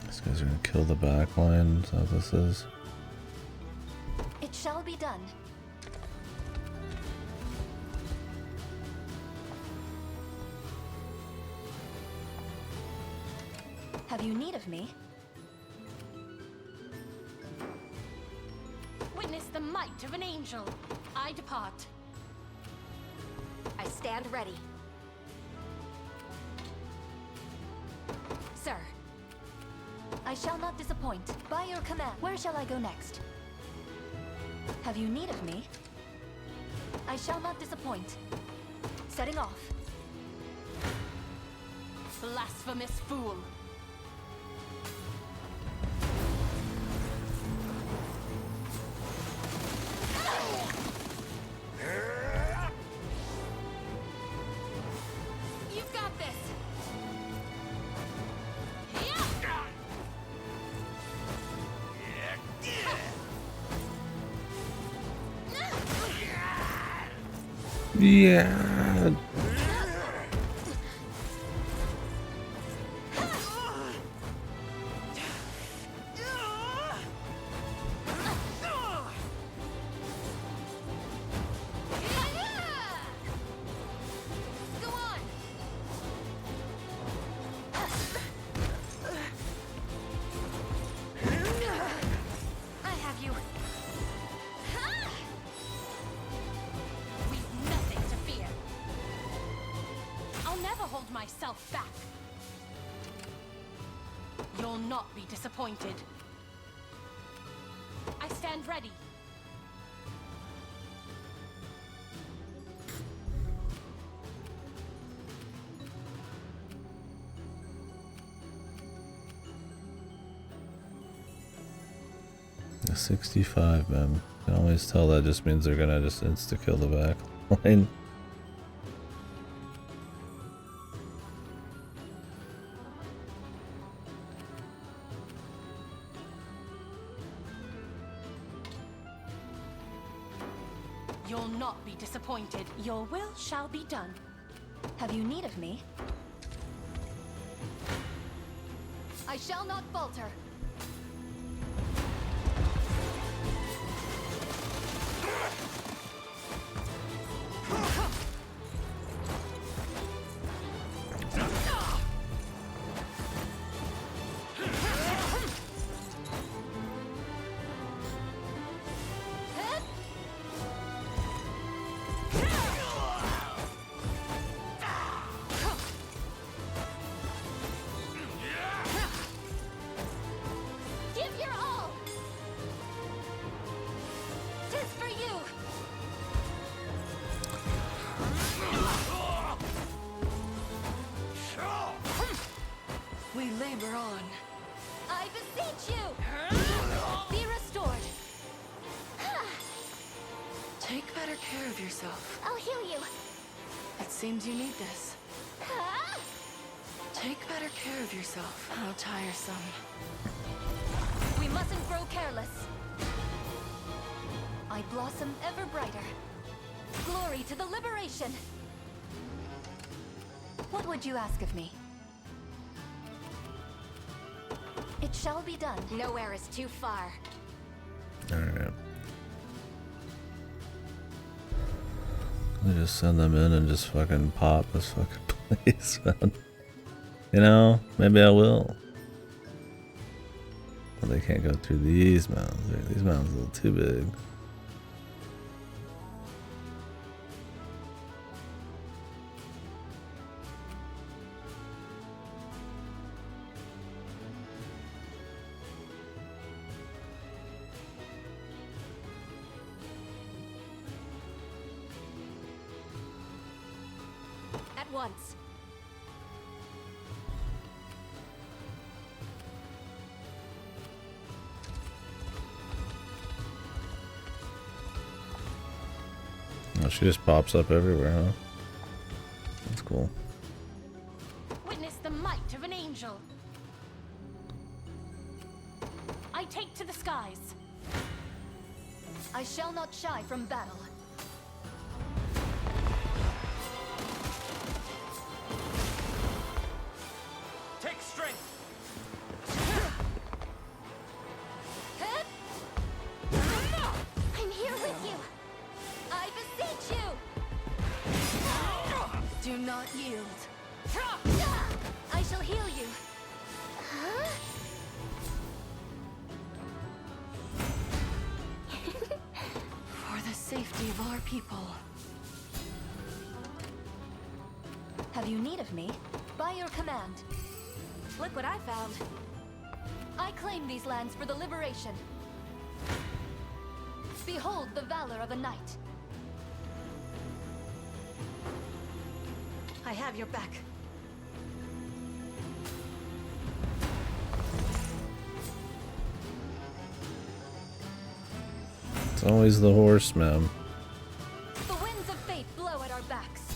These guys are gonna kill the back line, is that what this is? It shall be done. Have you need of me? Witness the might of an angel. I depart. I stand ready. Sir. I shall not disappoint. By your command. Where shall I go next? Have you need of me? I shall not disappoint. Setting off. Blasphemous fool. You've got this. Yeah. Go on. I have you. We've nothing to fear. I'll never hold myself back. You'll not be disappointed. I stand ready. The 65, man. You can always tell that just means they're gonna just insta-kill the back line. You'll not be disappointed. Your will shall be done. Have you need of me? I shall not falter. Give your all. 'Tis for you. We labor on. I beseech you. Be restored. Take better care of yourself. I'll heal you. It seems you need this. Ah! Take better care of yourself. How tiresome. We mustn't grow careless. I blossom ever brighter. Glory to the liberation. What would you ask of me? It shall be done. Nowhere is too far. Alright. I just send them in and just fucking pop this fucking place, man. You know, maybe I will. But they can't go through these mountains. These mountains are a little too big. At once. Oh, she just pops up everywhere, huh? That's cool. Witness the might of an angel. I take to the skies. I shall not shy from battle. Take strength. I'm here with you. I beseech you. Do not yield. I shall heal you. Huh? For the safety of our people. Have you need of me? By your command. Look what I found. I claim these lands for the liberation. Behold the valor of a knight. I have your back. It's always the horseman. The winds of fate blow at our backs.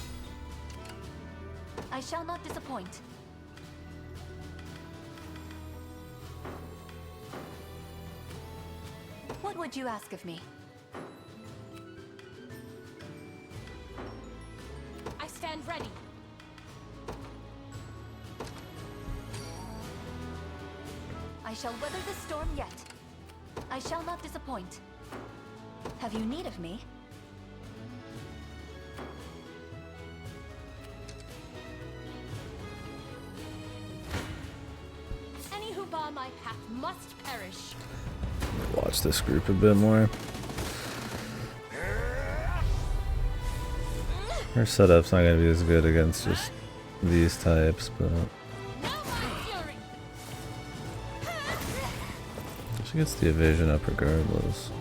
I shall not disappoint. What would you ask of me? I stand ready. I shall weather the storm yet. I shall not disappoint. Have you need of me? Any who bar my path must perish. Watch this group a bit more. Her setup's not gonna be as good against just these types, but No my fury. she gets the evasion up regardless.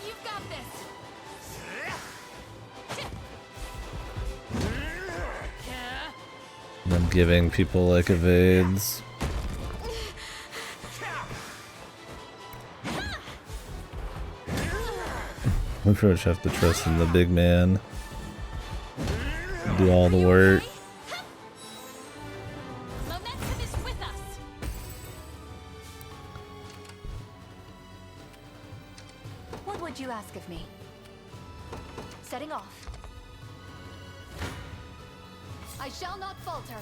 You've got this. And I'm giving people like evades. We pretty much have to trust in the big man. do all the work. Momentum is with us. What would you ask of me? Setting off. I shall not falter.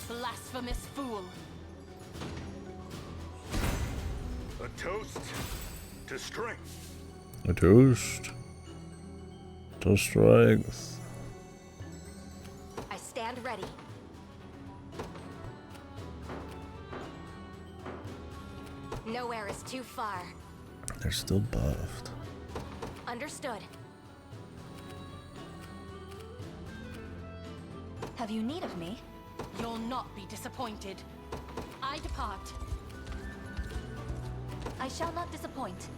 Blasphemous fool. A toast to strength. A toast to strength. I stand ready. Nowhere is too far. They're still buffed. Understood. Have you need of me? You'll not be disappointed. I depart. I shall not disappoint.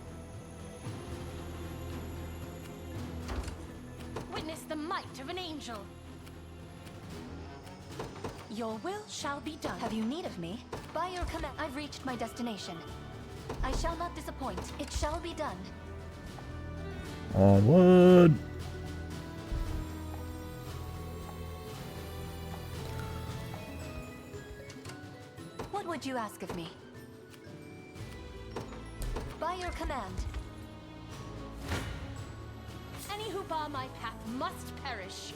Witness the might of an angel. Your will shall be done. Have you need of me? By your command, I've reached my destination. I shall not disappoint. It shall be done. Onward. What would you ask of me? By your command. Any who bar my path must perish.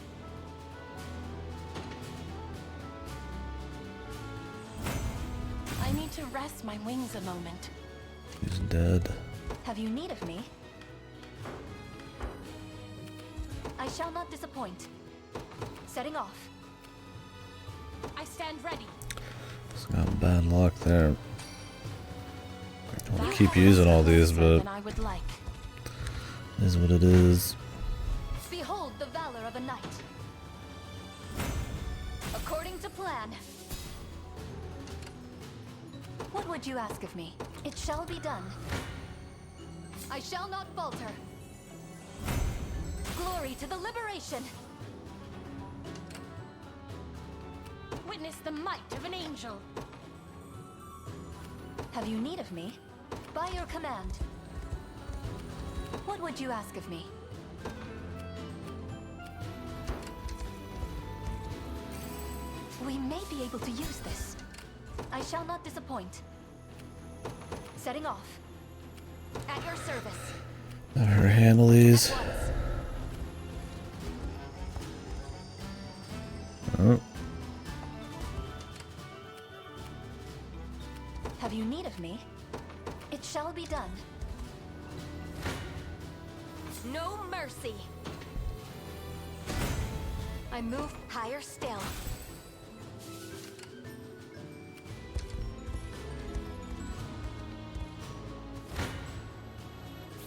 I need to rest my wings a moment. He's dead. Have you need of me? I shall not disappoint. Setting off. I stand ready. It's got bad luck there. I'll keep using all these, but Than I would like. it is what it is. Behold the valor of a knight. According to plan. What would you ask of me? It shall be done. I shall not falter. Glory to the liberation. Witness the might of an angel. Have you need of me? By your command. What would you ask of me? We may be able to use this. I shall not disappoint. Setting off. At your service. Never handle these. At once. Oh, Have you need of me? It shall be done. No mercy. I move higher still.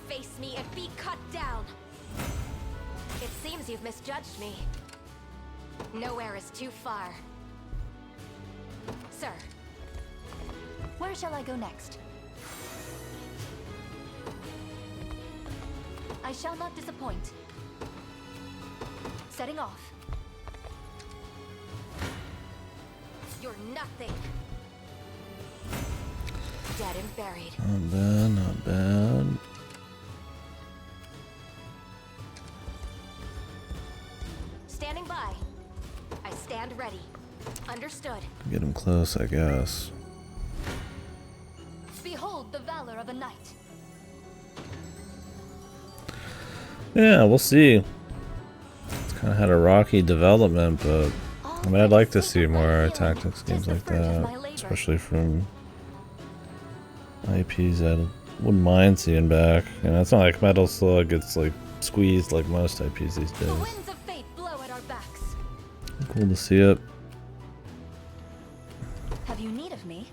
Face me and be cut down. It seems you've misjudged me. Nowhere is too far. Sir, where shall I go next? I shall not disappoint. Setting off. You're nothing. Dead and buried. not bad, not bad. Standing by. I stand ready. Understood. Get him close, I guess. Behold the valor of a knight. Yeah, we'll see. It's kind of had a rocky development, but I mean, I'd like to see more tactics games like that, especially from IPs I wouldn't mind seeing back. You know, it's not like Metal Slug gets like squeezed like most IPs these The days. winds of fate blow at our backs. Cool to see it. Have you need of me?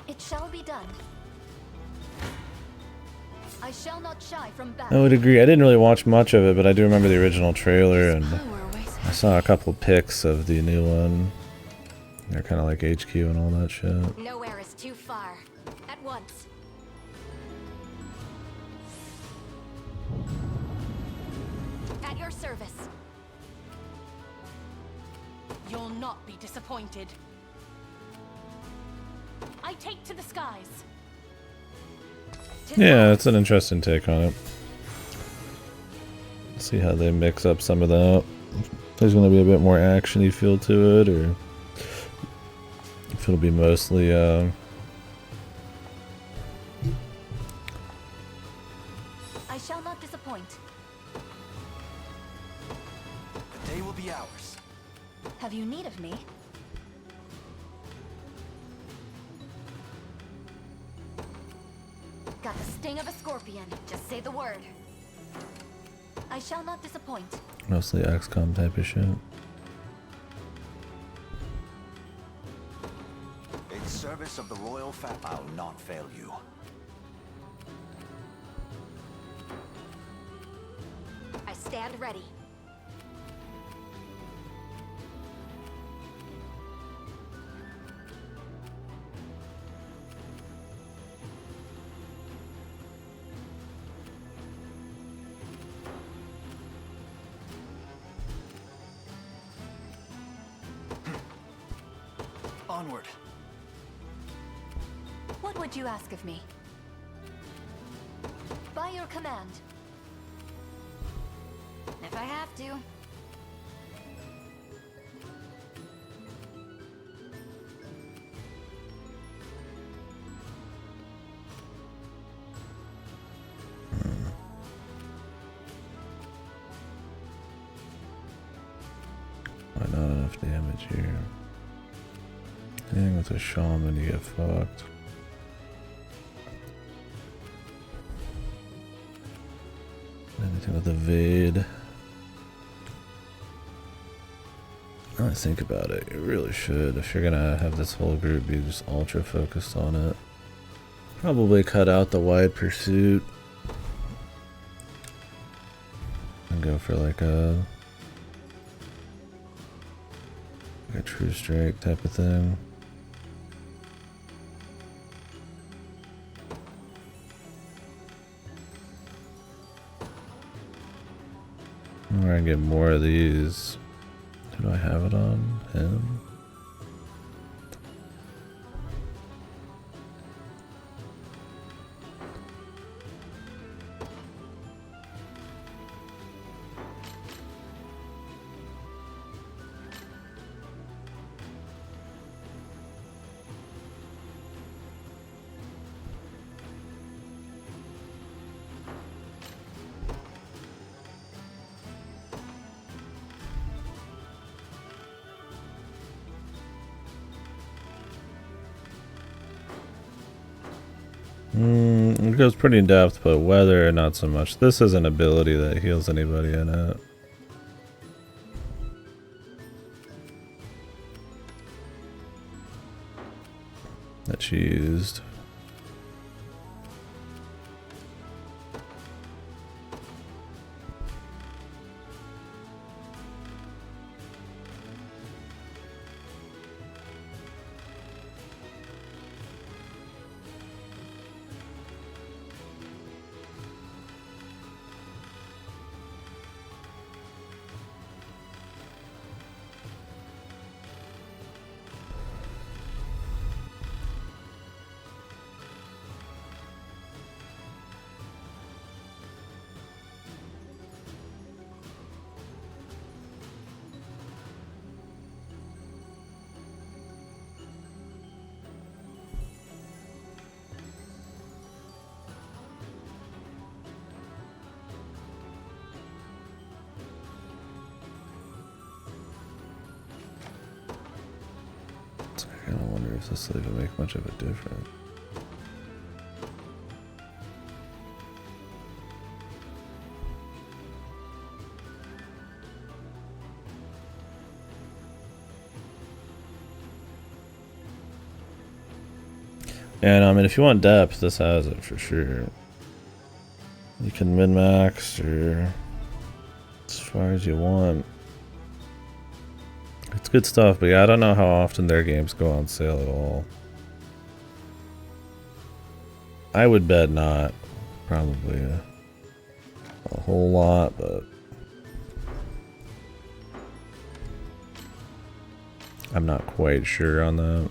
It shall be done. I shall not shy from I battle. would agree. I didn't really watch much of it, but I do remember the original trailer, and Power waste. I saw a couple pics of the new one. They're kind of like HQ and all that shit. Nowhere is too far. At once. At your service. You'll not be disappointed. I take to the skies. Yeah, it's an interesting take on it. See how they mix up some of that. There's going to be a bit more action-y feel to it, or if it'll be mostly I shall not disappoint. The day will be ours. Have you need of me? Got the sting of a scorpion. Just say the word. I shall not disappoint. mostly XCOM type of shit. In service of the royal I'll not fail you. I stand ready. Onward. What would you ask of me? By your command. If I have to. Why not enough damage here? Anything with a shaman, you get fucked. Anything with a Vade. Now I think about it, you really should. If you're gonna have this whole group be just ultra focused on it, probably cut out the wide pursuit and go for like a true strike type of thing. We're gonna get more of these. Who do I have it on? Him? It goes pretty in depth, but weather not so much. This is an ability that heals anybody in it. That she used. I kinda wonder if this will even make much of a difference. And I mean, if you want depth, this has it for sure. You can min-max or as far as you want. It's good stuff, but yeah, I don't know how often their games go on sale at all. I would bet not. Probably a whole lot, but I'm not quite sure on that.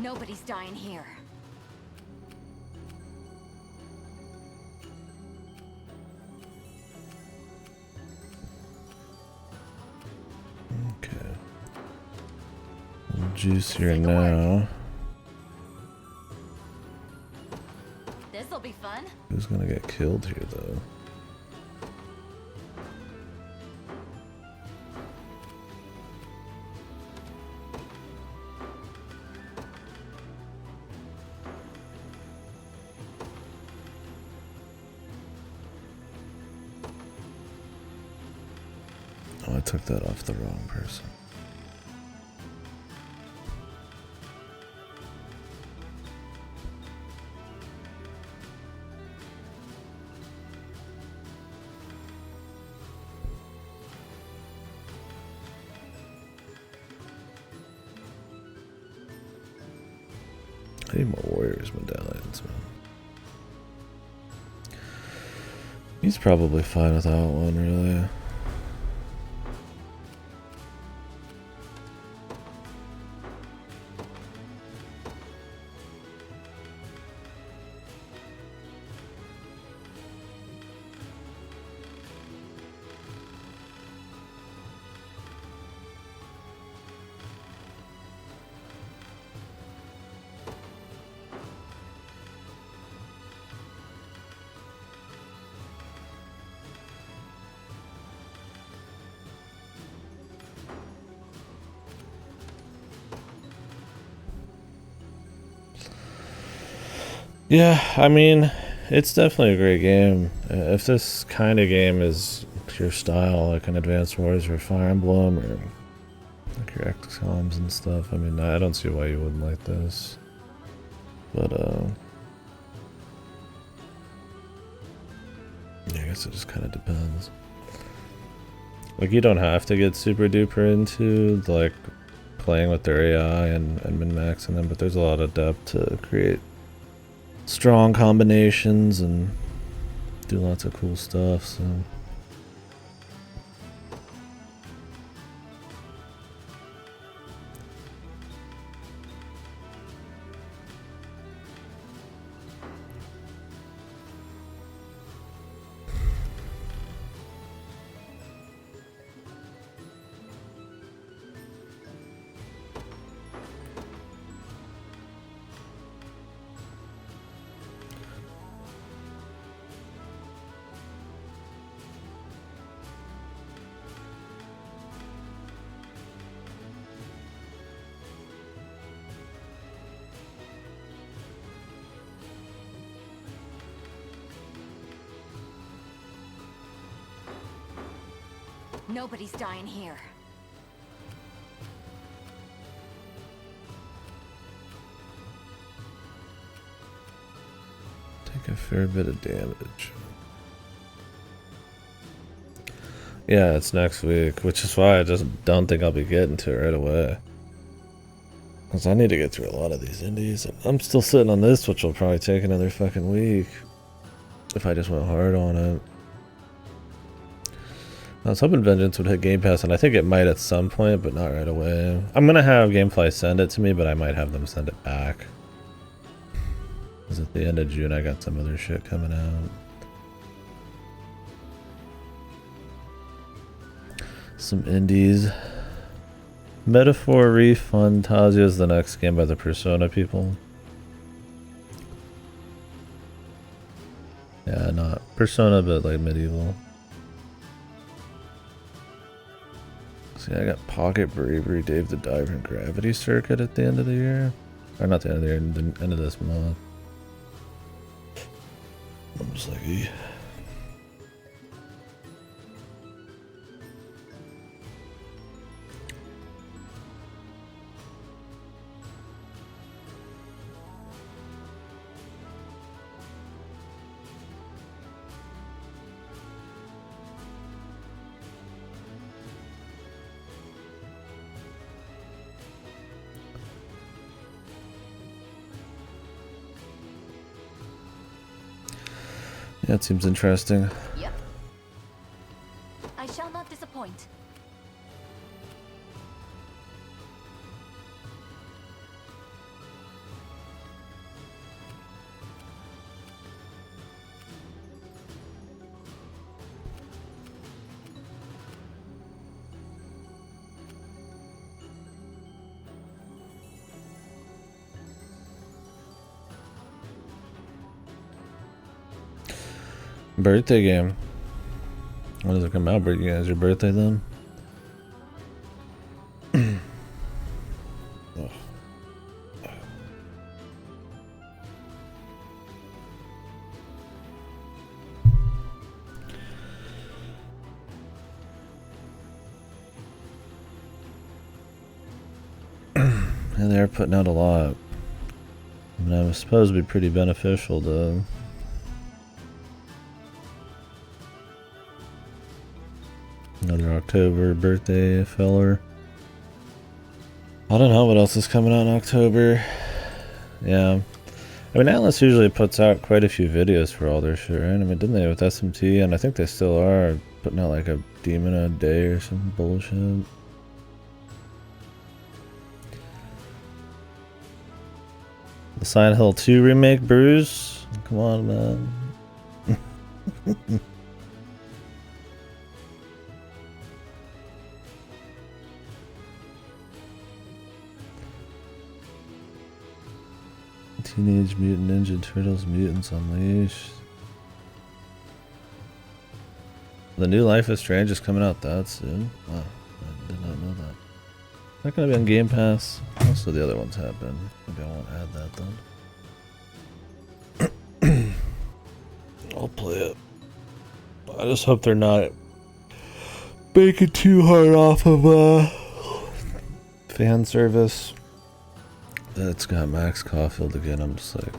Nobody's dying here. Okay. A little juicier now. This'll be fun. Who's gonna get killed here, though? Oh, I took that off the wrong person. I need more Warriors medallions, man. He's probably fine without one, really. Yeah, I mean, it's definitely a great game. If this kind of game is your style, like an Advanced Wars or Fire Emblem or like your XComs and stuff, I mean, I don't see why you wouldn't like this. But, yeah, I guess it just kind of depends. Like, you don't have to get super duper into, like, playing with their AI and min-maxing them, but there's a lot of depth to create strong combinations and do lots of cool stuff, so Nobody's dying here. take a fair bit of damage. Yeah, it's next week, which is why I just don't think I'll be getting to it right away. Because I need to get through a lot of these indies. I'm still sitting on this, which will probably take another fucking week if I just went hard on it. I was hoping Vengeance would hit Game Pass, and I think it might at some point, but not right away. I'm gonna have Gamefly send it to me, but I might have them send it back. Because at the end of June, I got some other shit coming out. Some indies. Metaphor Refuntasia is the next game by the Persona people. Yeah, not Persona, but like medieval. See, I got Pocket Bravery, Dave the Diver, and Gravity Circuit at the end of the year. Or not the end of the year, the end of this month. I'm just like, eh. Yeah, it seems interesting. Yep. I shall not disappoint. Birthday game. When does it come out? You guys, your birthday then? Oh. And they're putting out a lot. I mean, I was supposed to be pretty beneficial though. Another October birthday feller. I don't know what else is coming out in October. Yeah. I mean, Atlas usually puts out quite a few videos for all their shit, right? I mean, didn't they with SMT? And I think they still are putting out like a demon a day or some bullshit. The Silent Hill 2 remake, Bruce? Come on, man. Teenage Mutant Ninja Turtles Mutants Unleashed. The new Life is Strange is coming out that soon. Wow, I did not know that. Is that gonna be on Game Pass? Most of the other ones have been. Maybe I won't add that then. I'll play it. I just hope they're not making too hard off of fan service. It's got Max Caulfield again. I'm just like,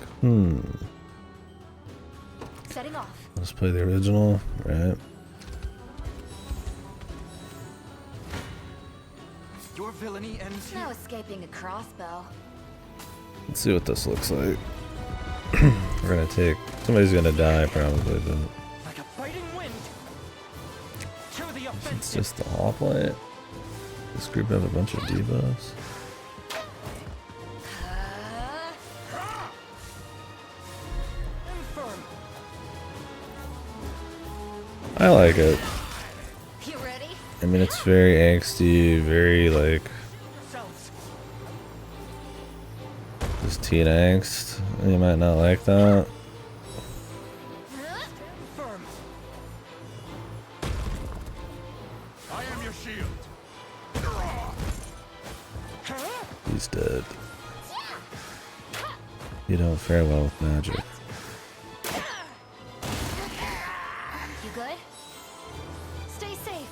Setting off. Let's play the original, right? Your villainy ends No here. escaping a crossbow. Let's see what this looks like. We're gonna take. Somebody's gonna die probably, but Like a fighting wind. To the it's offensive. just the hoplite. This group have a bunch of debuffs. Infirm. I like it. You ready? I mean, it's very angsty, very like Yourselves. just teen angst. You might not like that. Stand firm. I am your shield. He's dead. You don't fare well with magic. You good? Stay safe.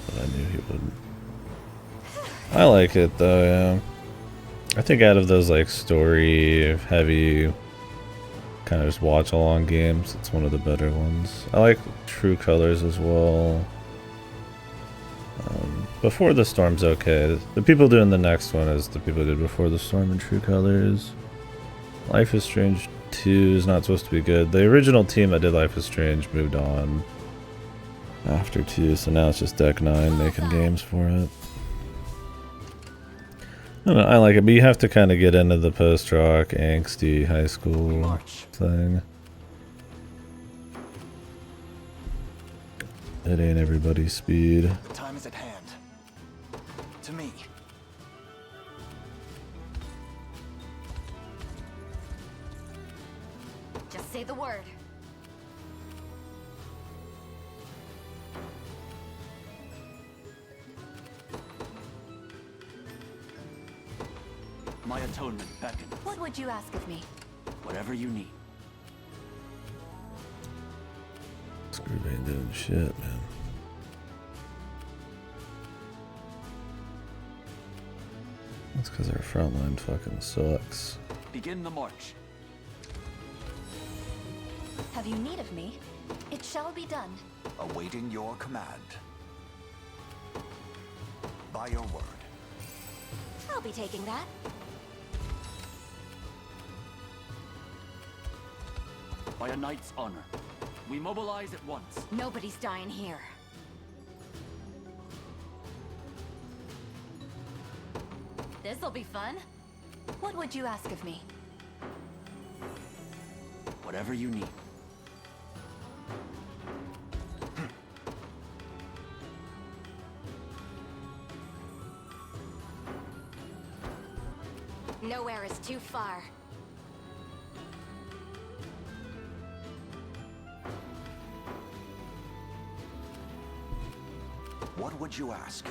But I knew he wouldn't. I like it though, yeah. I think out of those like story heavy kind of just watch along games, it's one of the better ones. I like True Colors as well. Before the Storm's okay. The people doing the next one is the people who did Before the Storm and True Colors. Life is Strange 2 is not supposed to be good. The original team that did Life is Strange moved on after 2, so now it's just Deck 9 making games for it. I don't know, I like it, but you have to kind of get into the post-rock, angsty, high school March. thing. It ain't everybody's speed. The time is at hand. To me. Just say the word. My atonement beckons. What would you ask of me? Whatever you need. Screw ain't doing shit, man. That's because our front line fucking sucks. Begin the march. Have you need of me? It shall be done. Awaiting your command. By your word. I'll be taking that. By a knight's honor. We mobilize at once. Nobody's dying here. This'll be fun. What would you ask of me? Whatever you need. Nowhere is too far. What would you ask?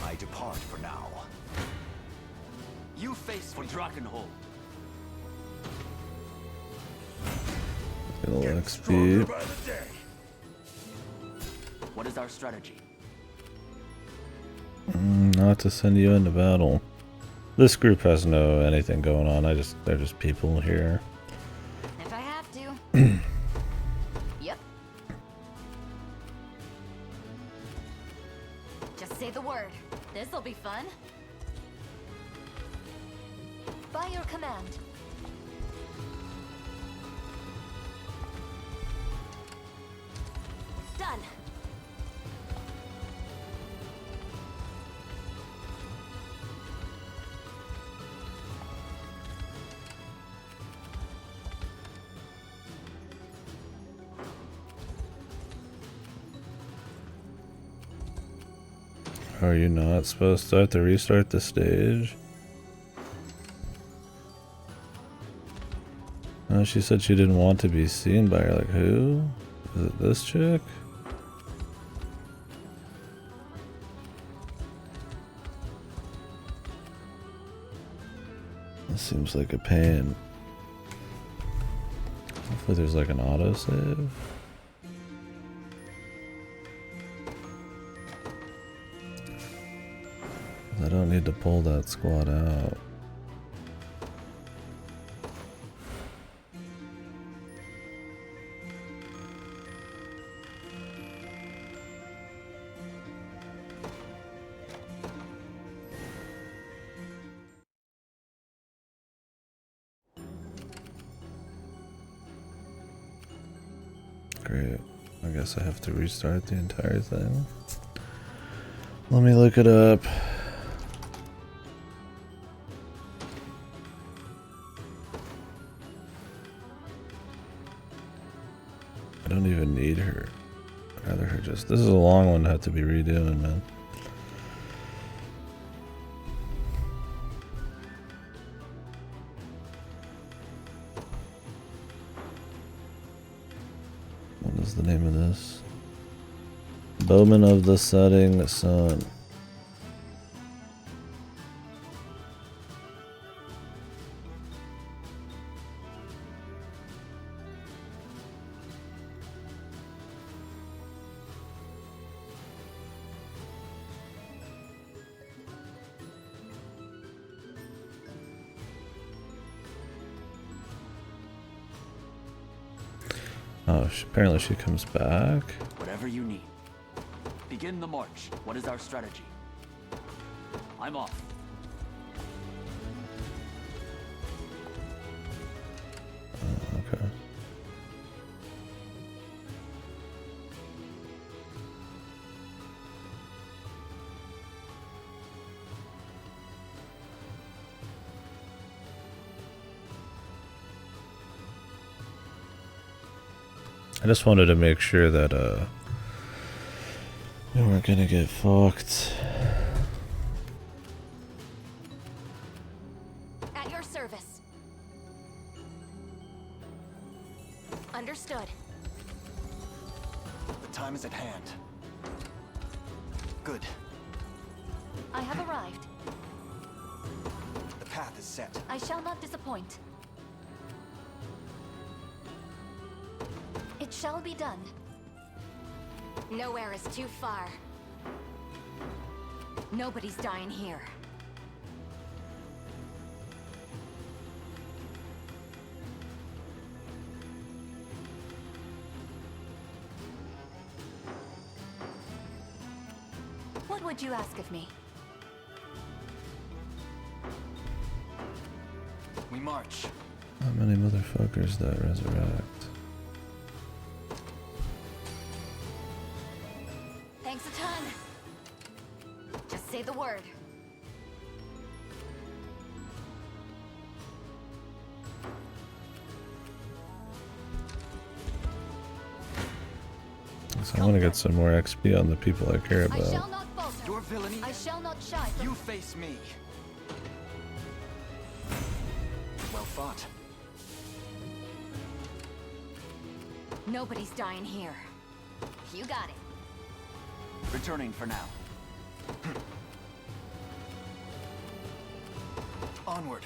I depart for now. You face for Drakenhold. Get a little Stronger XP. by the day. What is our strategy? Not to send you into battle. This group has no anything going on. They're just people here. If I have to. Yep. Just say the word. This'll be fun. By your command. Done. Are you not supposed to have to restart the stage? No, she said she didn't want to be seen by her. Like, who? Is it this chick? This seems like a pain. Hopefully there's like an autosave. I don't need to pull that squad out. Great. I guess I have to restart the entire thing. Let me look it up. I don't even need her. I'd rather her just... This is a long one to have to be redoing, man. What is the name of this? Bowman of the Setting Sun. Oh, apparently she comes back. Whatever you need. Begin the march. What is our strategy? I'm off. Okay. I just wanted to make sure that we weren't gonna get fucked. At your service. Understood. The time is at hand. Good. I have arrived. The path is set. I shall not disappoint. It shall be done. Nowhere is too far. Nobody's dying here. What would you ask of me? We march. How many motherfuckers that resurrect? Thanks a ton. Just say the word. So I want to get some more XP on the people I care I shall about. not falter. Your villainy. I shall not shy from You face me. Well fought. Nobody's dying here. You got it. Returning for now. Onward.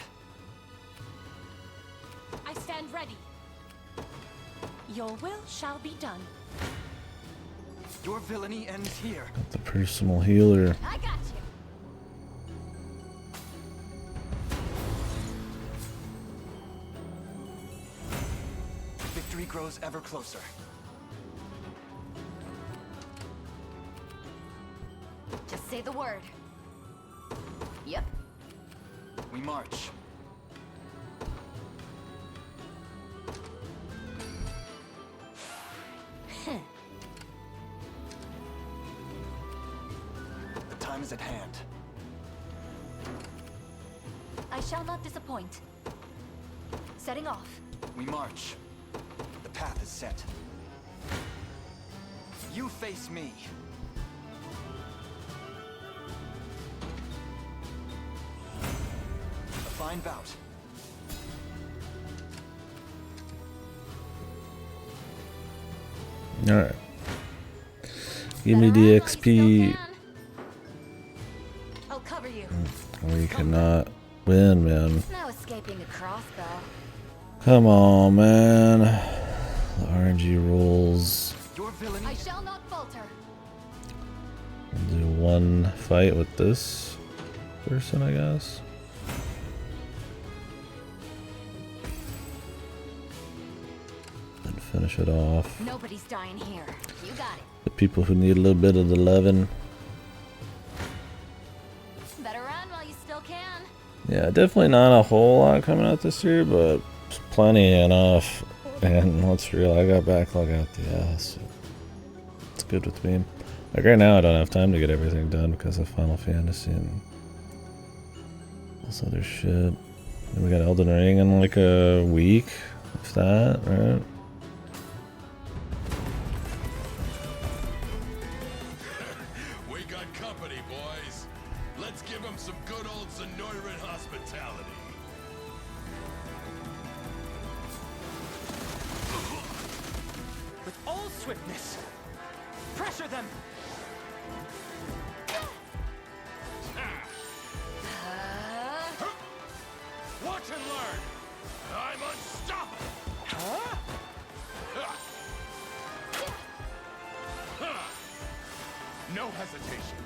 I stand ready. Your will shall be done. Your villainy ends here. The personal healer. I got you. Victory grows ever closer. Just say the word. Yep. We march. The time is at hand. I shall not disappoint. Setting off. We march. The path is set. You face me. A fine bout. Alright. Give me the XP. I'll cover you. We cannot win, man. No escaping a crossbow. Come on, man. The RNG rules. Your villainy. I shall not falter. We'll do one fight with this person, I guess. And finish it off. Nobody's dying here. You got it. The people who need a little bit of the loving. Better run while you still can. Yeah, definitely not a whole lot coming out this year, but plenty enough. And let's real, I got backlog out the ass. So it's good with me. Like right now, I don't have time to get everything done because of Final Fantasy and all this other shit. And we got Elden Ring in like a week, if that, right? We got company, boys. Let's give them some good old Zenoiran hospitality. With all swiftness. Pressure them. Watch and learn. I'm unstoppable. No hesitation.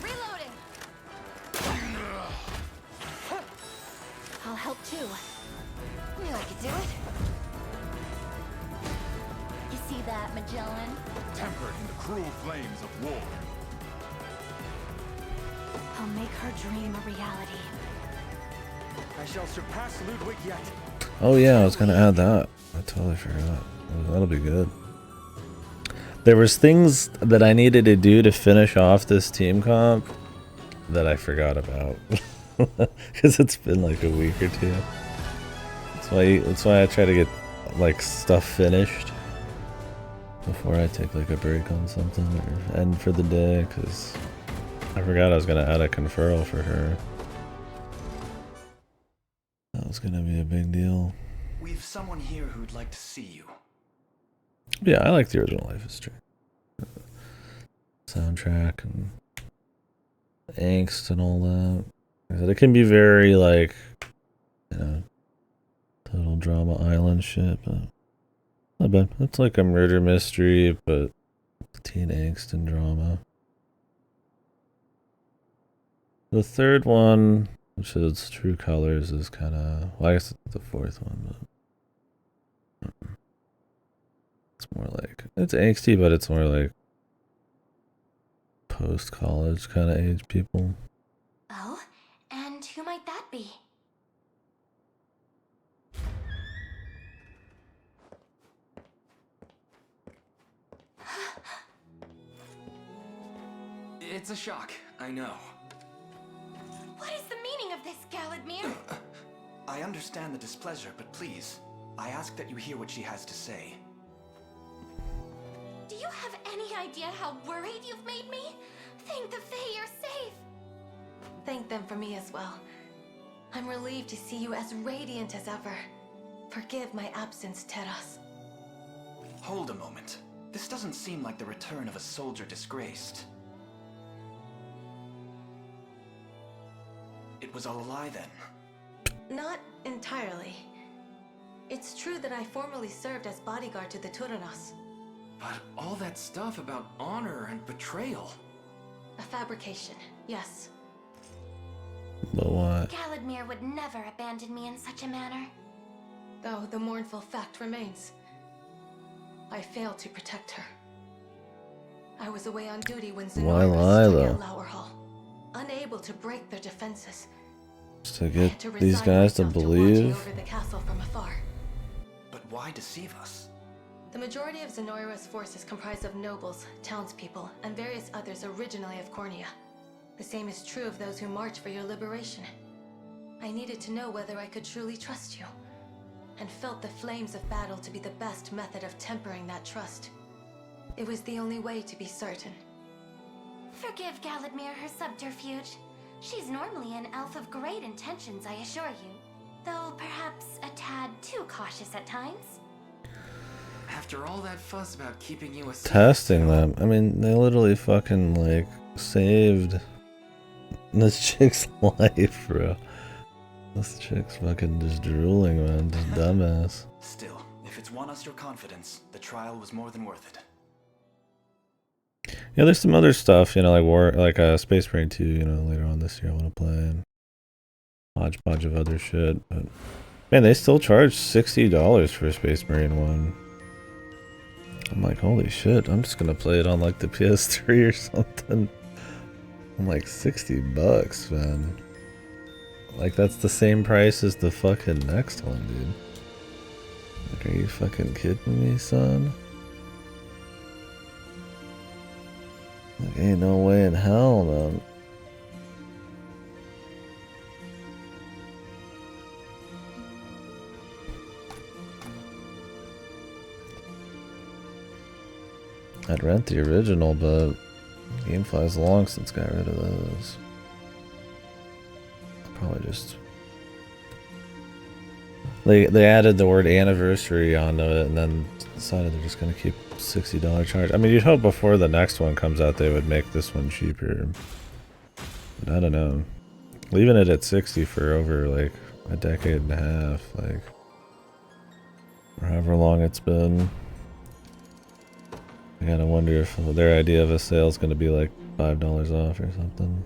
Reloading. I'll help too. Knew I could do it. You see that, Magellan? Tempered in the cruel flames of war. I'll make her dream a reality. I shall surpass Ludwig yet. Oh yeah, I was gonna add that. I totally forgot. That'll be good. There was things that I needed to do to finish off this team comp that I forgot about. Because it's been like a week or two. That's why I try to get like stuff finished before I take like a break on something or end for the day, because I forgot I was gonna add a conferral for her. That was gonna be a big deal. We've someone here who'd like to see you. Yeah, I like the original Life is Strange soundtrack and angst and all that. It can be very like, you know, total drama island shit, but not bad. It's like a murder mystery, but teen angst and drama. The third one, which is True Colors, is kind of, well, I guess it's the fourth one, but it's more like, it's angsty, but it's more like post-college kind of age people. Oh, and who might that be? It's a shock, I know. What is the meaning of this, Galadmir? I understand the displeasure, but please, I ask that you hear what she has to say. Do you have any idea how worried you've made me? Thank the Fae you're safe. Thank them for me as well. I'm relieved to see you as radiant as ever. Forgive my absence, Teras. Hold a moment. This doesn't seem like the return of a soldier disgraced. It was all a lie then. Not entirely. It's true that I formerly served as bodyguard to the Turanos. But all that stuff about honor and betrayal. A fabrication, yes. But what? Galadmir would never abandon me in such a manner. Though the mournful fact remains. I failed to protect her. I was away on duty when Why Zenora lie, stuck though? at Lower Hall, unable to break their defenses. Just to I get had to these resign guys to myself watching believe? over the castle from afar. But why deceive us? The majority of Zenoira's forces comprise of nobles, townspeople, and various others originally of Cornea. The same is true of those who march for your liberation. I needed to know whether I could truly trust you, and felt the flames of battle to be the best method of tempering that trust. It was the only way to be certain. Forgive Galadmir her subterfuge. She's normally an elf of great intentions, I assure you. Though perhaps a tad too cautious at times. After all that fuss about keeping you a secret, Testing them. I mean, they literally fucking like saved this chick's life, bro. This chick's fucking just drooling, man. Just dumbass. Still, if it's won us your confidence, the trial was more than worth it. Yeah, there's some other stuff, you know, like Space Marine 2, you know, later on this year I want to play, and hodgepodge of other shit. But man, they still charge $60 for a Space Marine 1. I'm like, holy shit, I'm just gonna play it on like the PS3 or something. I'm like, $60, man. Like, that's the same price as the fucking next one, dude. Like, are you fucking kidding me, son? Like, ain't no way in hell, man. I'd rent the original, but Gamefly's long since got rid of those. I'll probably just... They added the word anniversary onto it and then decided they're just going to keep $60 charge. I mean, you'd hope before the next one comes out they would make this one cheaper. But I don't know. Leaving it at 60 for over like a decade and a half, like, or however long it's been. I gotta wonder if their idea of a sale is going to be like $5 off or something.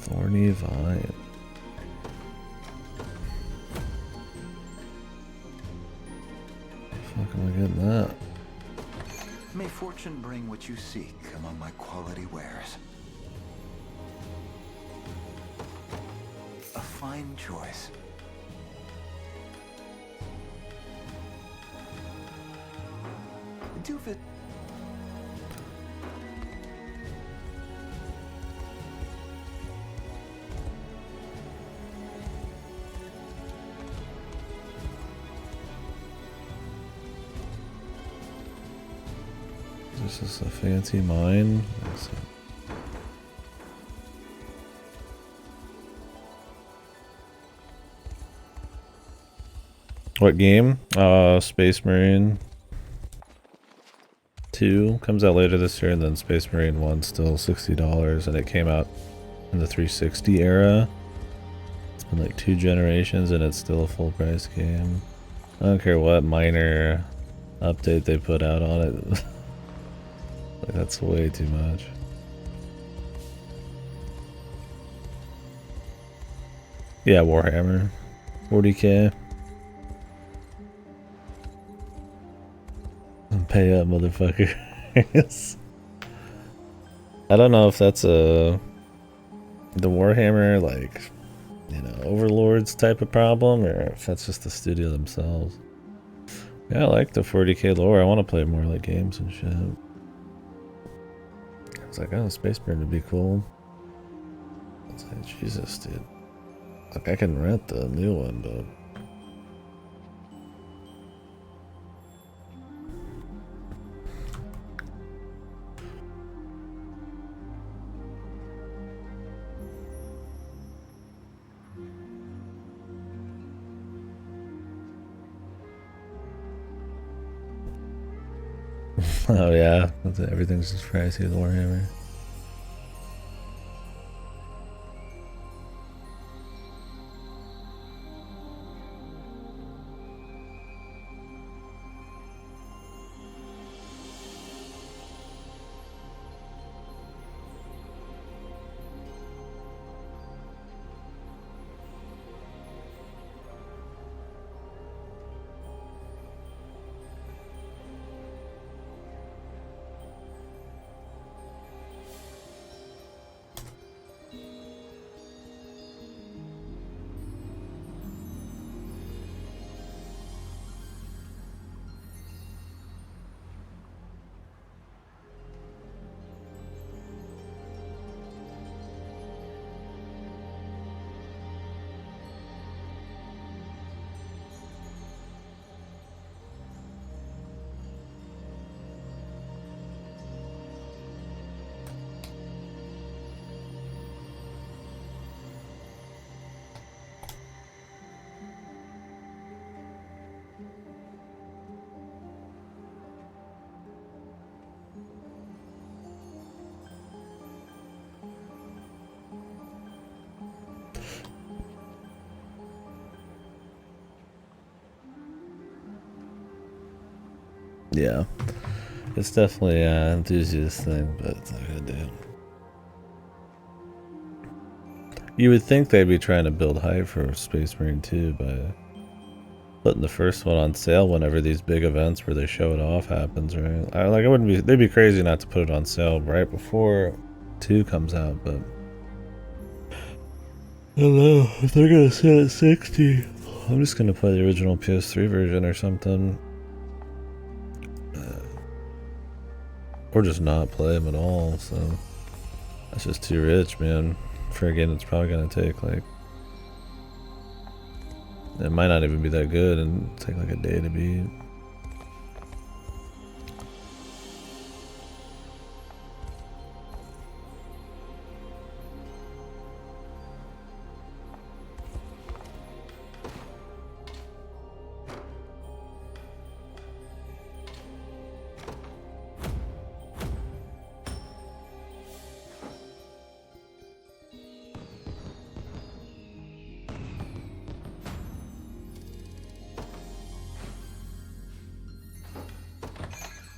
Thorny Vine. Fuck am I getting that? May fortune bring what you seek among my quality wares. A fine choice. Do fit. Is this a fancy mine? What game? Space Marine 2 comes out later this year, and then Space Marine 1 still $60, and it came out in the 360 era. It's been like 2 generations, and it's still a full price game. I don't care what minor update they put out on it. Like, that's way too much. Yeah, Warhammer 40K. Pay up, motherfuckers. I don't know if that's the Warhammer, like, you know, Overlords type of problem, or if that's just the studio themselves. Yeah, I like the 40k lore. I want to play more like games and shit. It's like, oh, Space Marine would be cool. It's like, Jesus, dude. Like, I can rent the new one, but... Oh yeah, everything's just pricey with Warhammer. Yeah, it's definitely an enthusiast thing, but it's not gonna do. You would think they'd be trying to build hype for Space Marine 2 by putting the first one on sale whenever these big events where they show it off happens, right? I wouldn't be. They'd be crazy not to put it on sale right before 2 comes out, but I don't know if they're gonna sell at 60. I'm just gonna play the original PS3 version or something. Or just not play them at all, so that's just too rich, man. For a game that's probably gonna take like, it might not even be that good and take like a day to beat.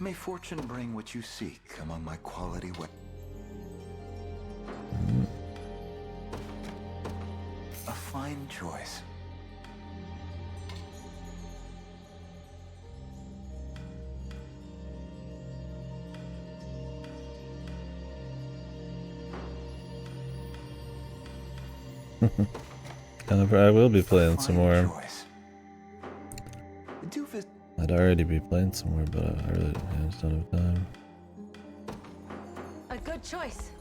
May fortune bring what you seek among my quality A fine choice. I will be playing some more. Choice. I'd already be playing some more, but I really just don't have time. A good choice.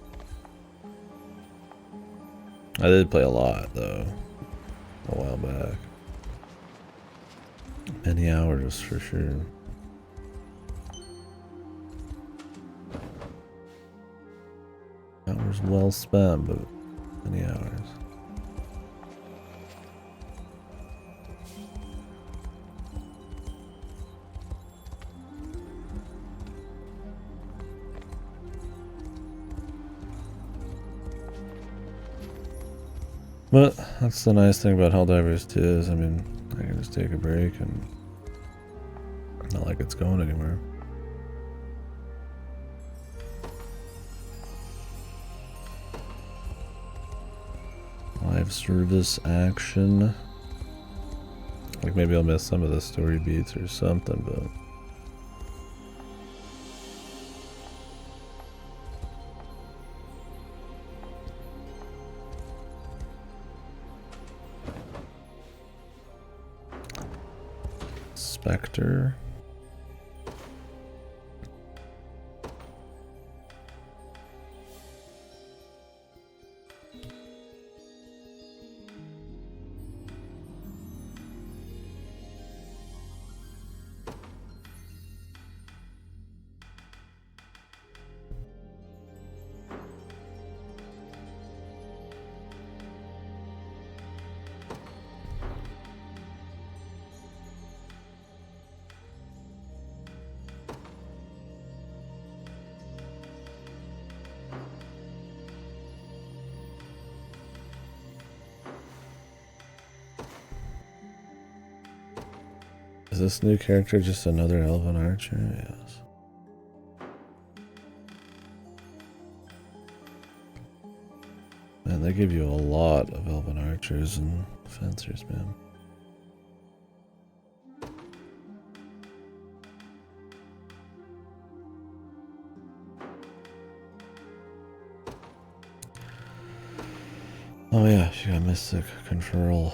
I did play a lot though, a while back. Many hours for sure. Hours well spent, but many hours. But that's the nice thing about Helldivers 2 is, I mean, I can just take a break and not like it's going anywhere. Live service action. Like maybe I'll miss some of the story beats or something, but Spectre. Is this new character just another elven archer? Yes. Man, they give you a lot of elven archers and fencers, man. Oh yeah, she got Mystic Control.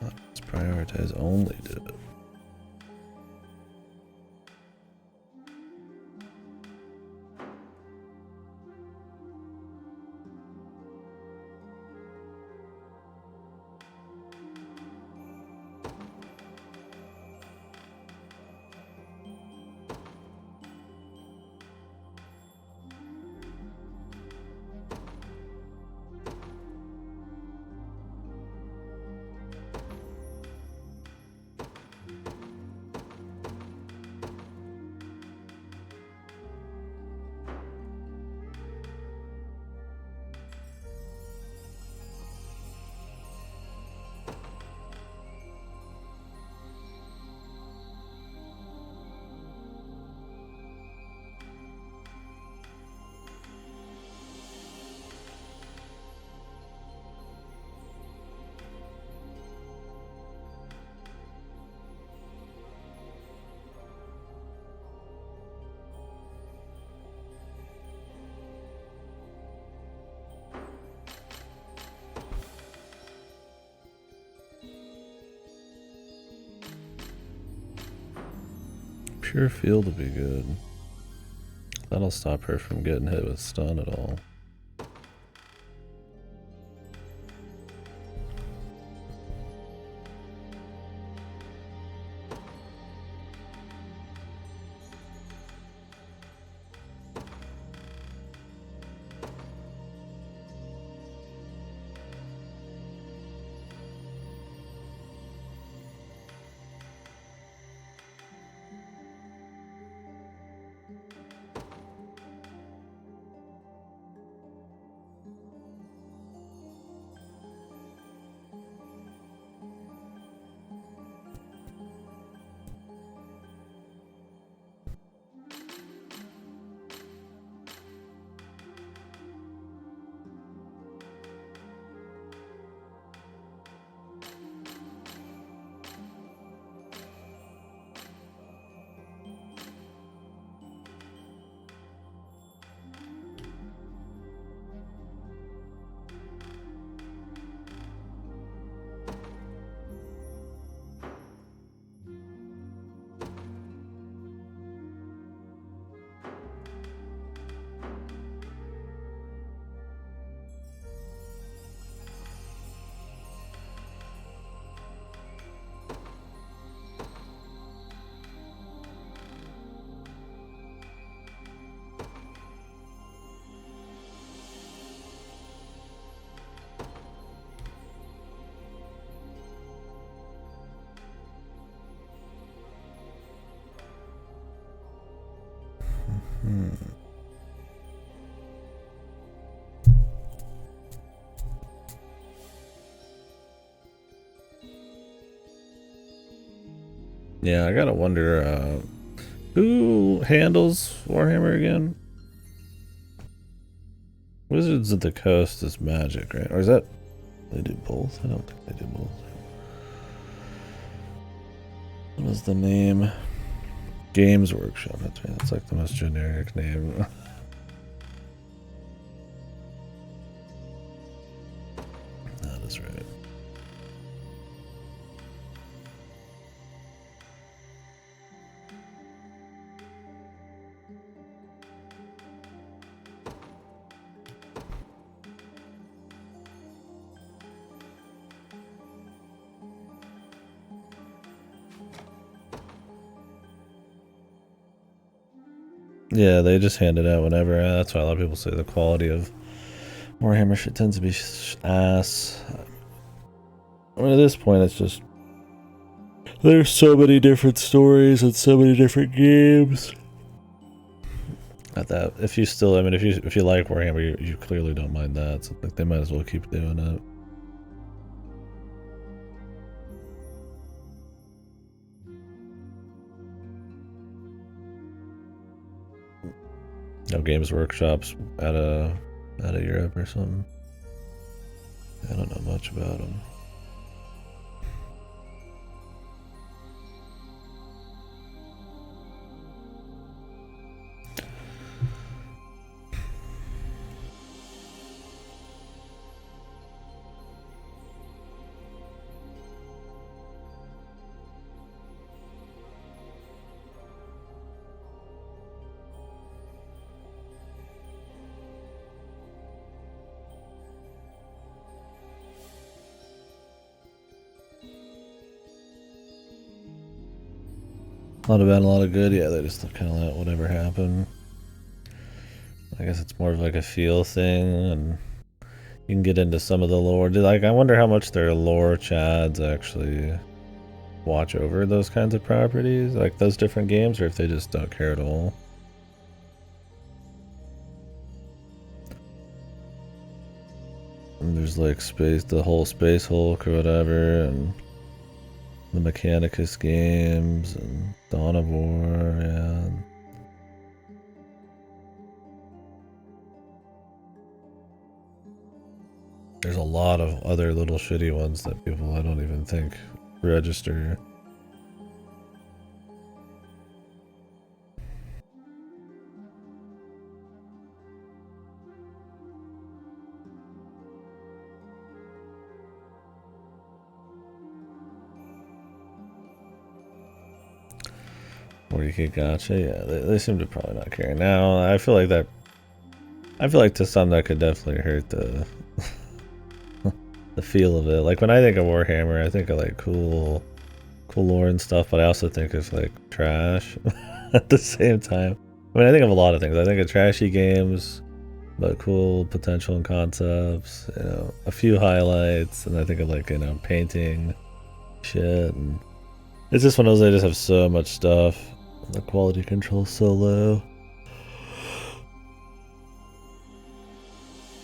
Let's prioritize only do it. Pure Field would be good. That'll stop her from getting hit with stun at all. Yeah, I gotta wonder who handles Warhammer again? Wizards of the Coast is Magic, right? Or is that they do both? I don't think they do both. What was the name? Games Workshop. That's right. That's like the most generic name. That is right. Yeah, they just hand it out whenever. That's why a lot of people say the quality of Warhammer shit tends to be ass. I mean, at this point, it's just there's so many different stories and so many different games. At that, if you still, I mean, if you like Warhammer, you clearly don't mind that. So like, they might as well keep doing it. No Games Workshops out of Europe or something. I don't know much about them. A lot of bad, a lot of good. Yeah, they just kind of let whatever happen. I guess it's more of like a feel thing, and you can get into some of the lore. Like, I wonder how much their lore chads actually watch over those kinds of properties, like those different games, or if they just don't care at all. And there's like the whole Space Hulk or whatever, and the Mechanicus games, and Dawn of War, yeah. There's a lot of other little shitty ones that people I don't even think register. Where you get gotcha, yeah, they seem to probably not care. Now, I feel like to some that could definitely hurt the the feel of it. Like when I think of Warhammer, I think of like cool lore and stuff, but I also think of like trash at the same time. I mean, I think of a lot of things. I think of trashy games, but cool potential and concepts, you know, a few highlights, and I think of like, you know, painting shit, and it's just one of those, they just have so much stuff. The quality control is so low.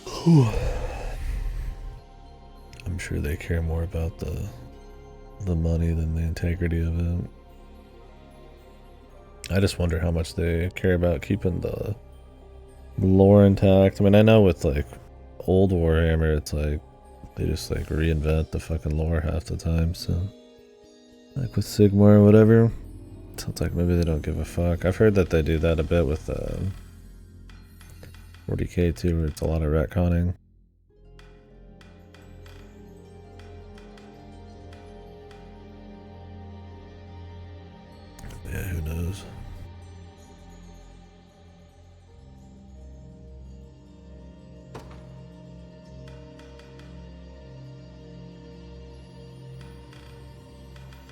Whew. I'm sure they care more about the money than the integrity of it. I just wonder how much they care about keeping the lore intact. I mean, I know with like old Warhammer, it's like they just like reinvent the fucking lore half the time. So like with Sigmar or whatever, sounds like maybe they don't give a fuck. I've heard that they do that a bit with 40k too, where it's a lot of retconning. Yeah, who knows?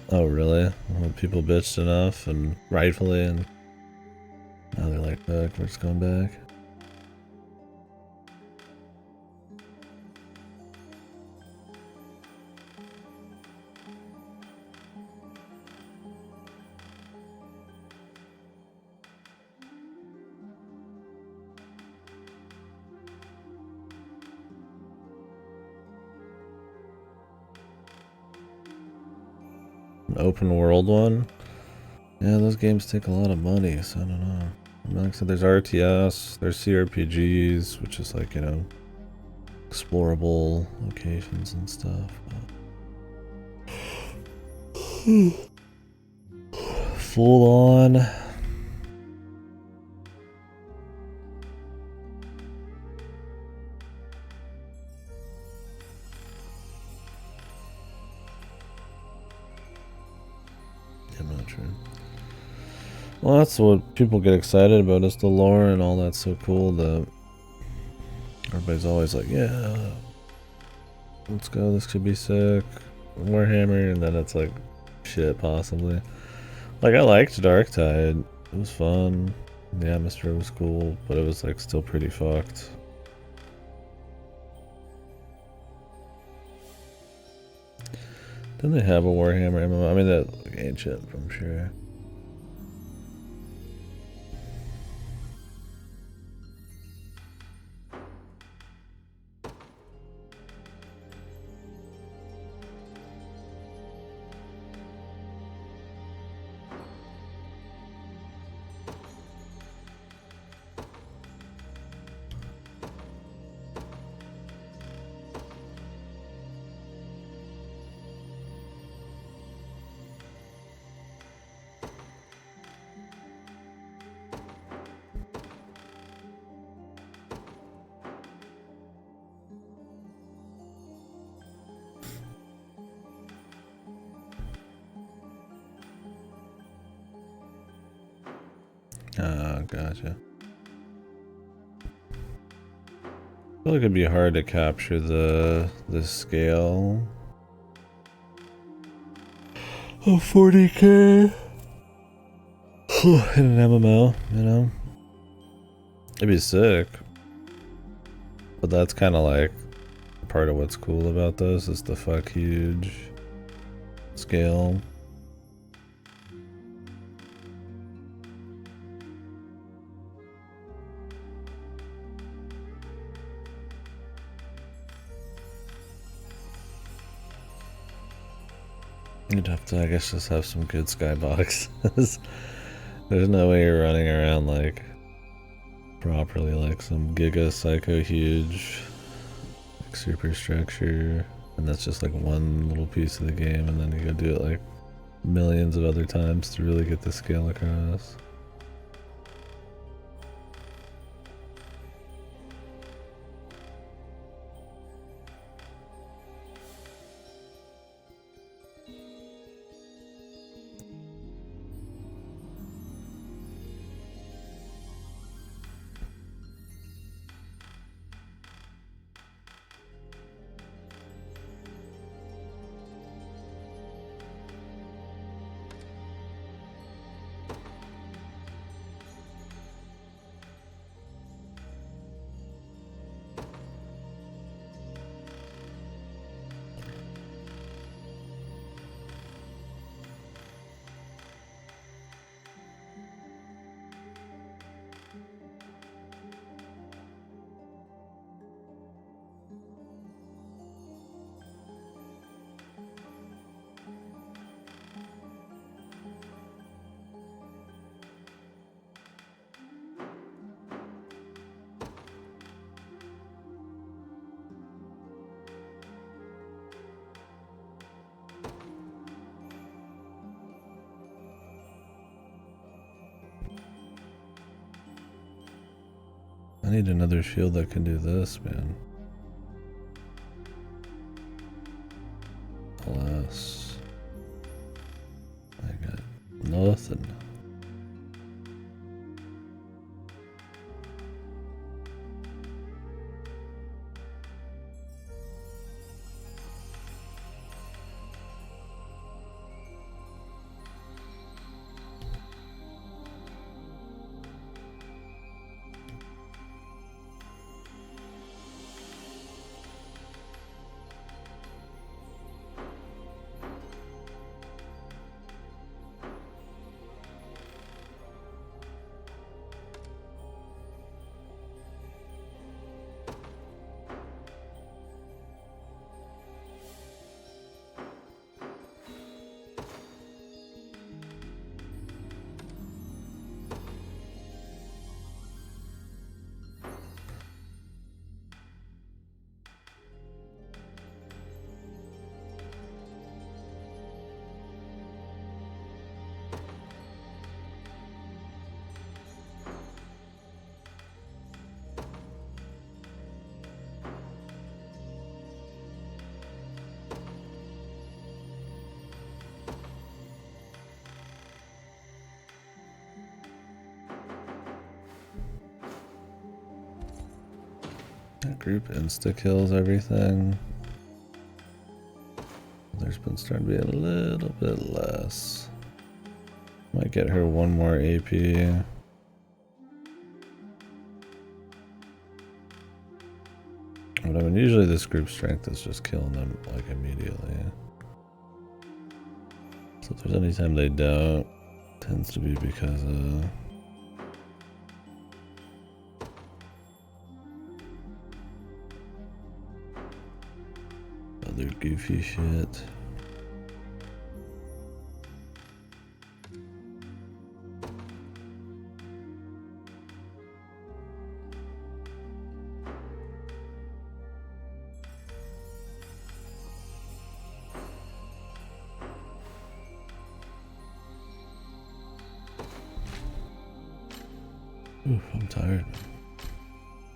Oh, really? Well, people bitched enough, and rightfully, and now they're like, fuck, we're just going back. An open world one? Yeah, those games take a lot of money, so I don't know. I mean, like I said, there's RTS, there's CRPGs, which is like, you know, explorable locations and stuff. Full on. I'm not sure. Well, that's what people get excited about, is the lore and all that's so cool that everybody's always like, yeah, let's go, this could be sick. Warhammer, and then it's like, shit, possibly. Like, I liked Dark Tide. It was fun. The atmosphere was cool, but it was like still pretty fucked. Didn't they have a Warhammer MMO? I mean, that like, ancient, I'm sure. Ah, gotcha. I feel like it'd be hard to capture the scale of 40K in an MMO, you know? It'd be sick. But that's kind of like part of what's cool about those, is the fuck huge scale. You'd have to, I guess, just have some good skyboxes. There's no way you're running around like properly like some giga psycho huge like superstructure, and that's just like one little piece of the game, and then you gotta do it like millions of other times to really get the scale across. I need another shield that can do this, man. Alas, I got nothing. That group insta-kills everything. There's been starting to be a little bit less. Might get her one more AP. But I mean, usually this group strength is just killing them like immediately. So if there's any time they don't, it tends to be because of other goofy shit. Oof, I'm tired.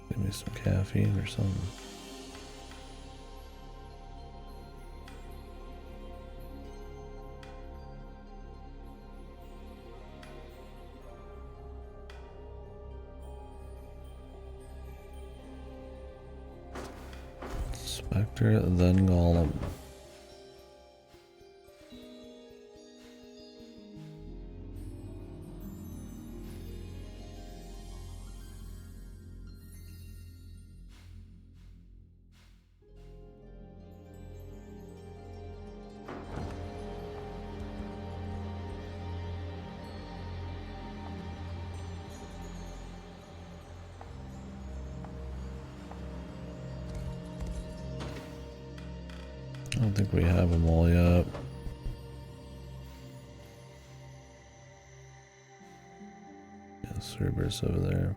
Give me some caffeine or something. Spectre, then Golem. I don't think we have them all yet. Yeah, Cerberus over there.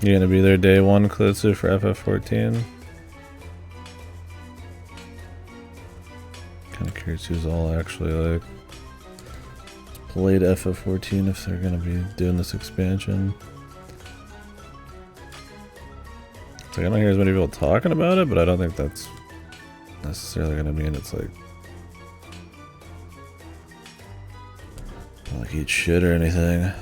You gonna be there day one, Klitsu, for FF14? Kinda curious who's all actually like played FF14 if they're gonna be doing this expansion. It's like I don't hear as many people talking about it, but I don't think that's necessarily gonna mean it's like eat shit or anything.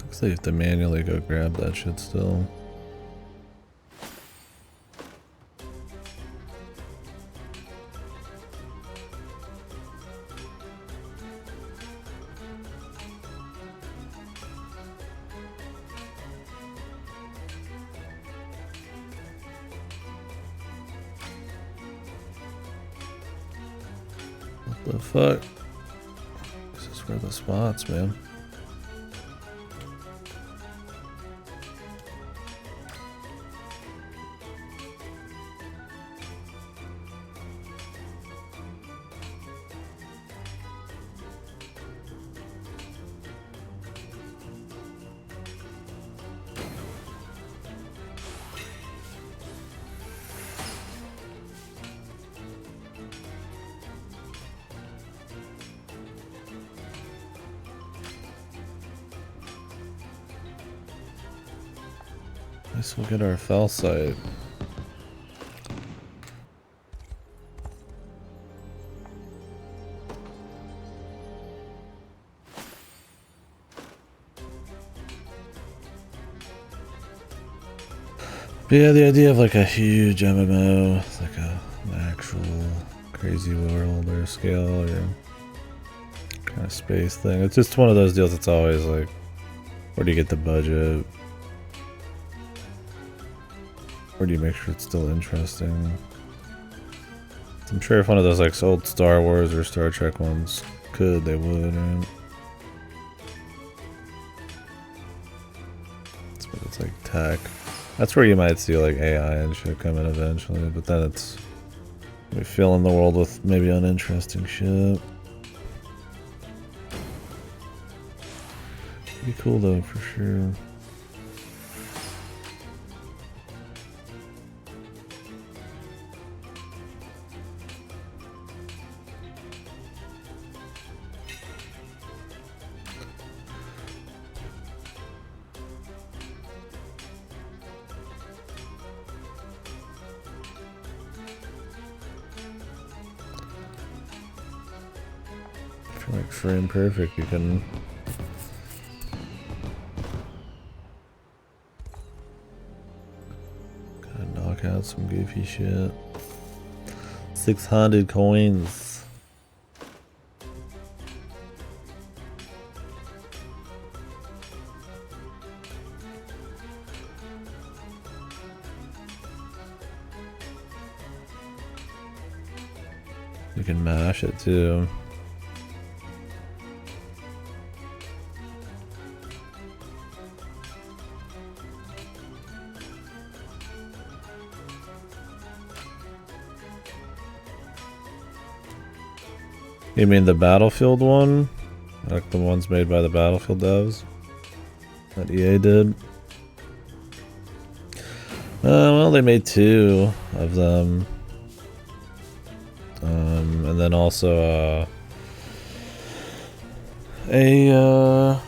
Looks like you have to manually go grab that shit still. What the fuck? This is where the spots, man. At least we'll get our fell site. But yeah, the idea of like a huge MMO, like an actual crazy world or scale or kind of space thing. It's just one of those deals that's always like, where do you get the budget? Where do you make sure it's still interesting? I'm sure if one of those like old Star Wars or Star Trek ones could, they would, right? It's like tech. That's where you might see like AI and shit come in eventually, but then it's we fill in the world with maybe uninteresting shit. Be cool though, for sure. Like frame perfect, you can kind of knock out some goofy shit. 600 coins. You can mash it too. You mean the Battlefield one? Like the ones made by the Battlefield devs? That EA did? Well, they made 2 of them. And then also a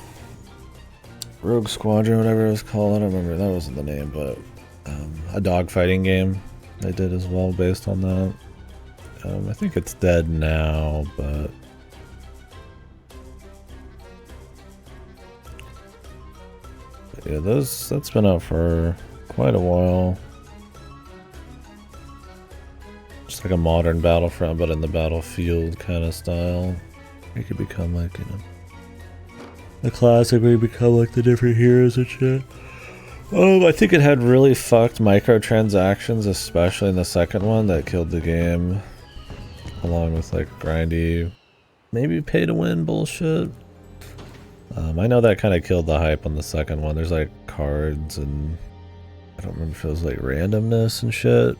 Rogue Squadron, whatever it was called. I don't remember. That wasn't the name, but a dogfighting game they did as well based on that. I think it's dead now, but yeah, that's been out for quite a while. Just like a modern Battlefront, but in the Battlefield kind of style. You could become like, you know, a classic where you become like the different heroes and shit. I think it had really fucked microtransactions, especially in the second one, that killed the game. Along with like grindy, maybe pay to win bullshit. I know that kind of killed the hype on the second one. There's like cards and I don't remember if it was like randomness and shit.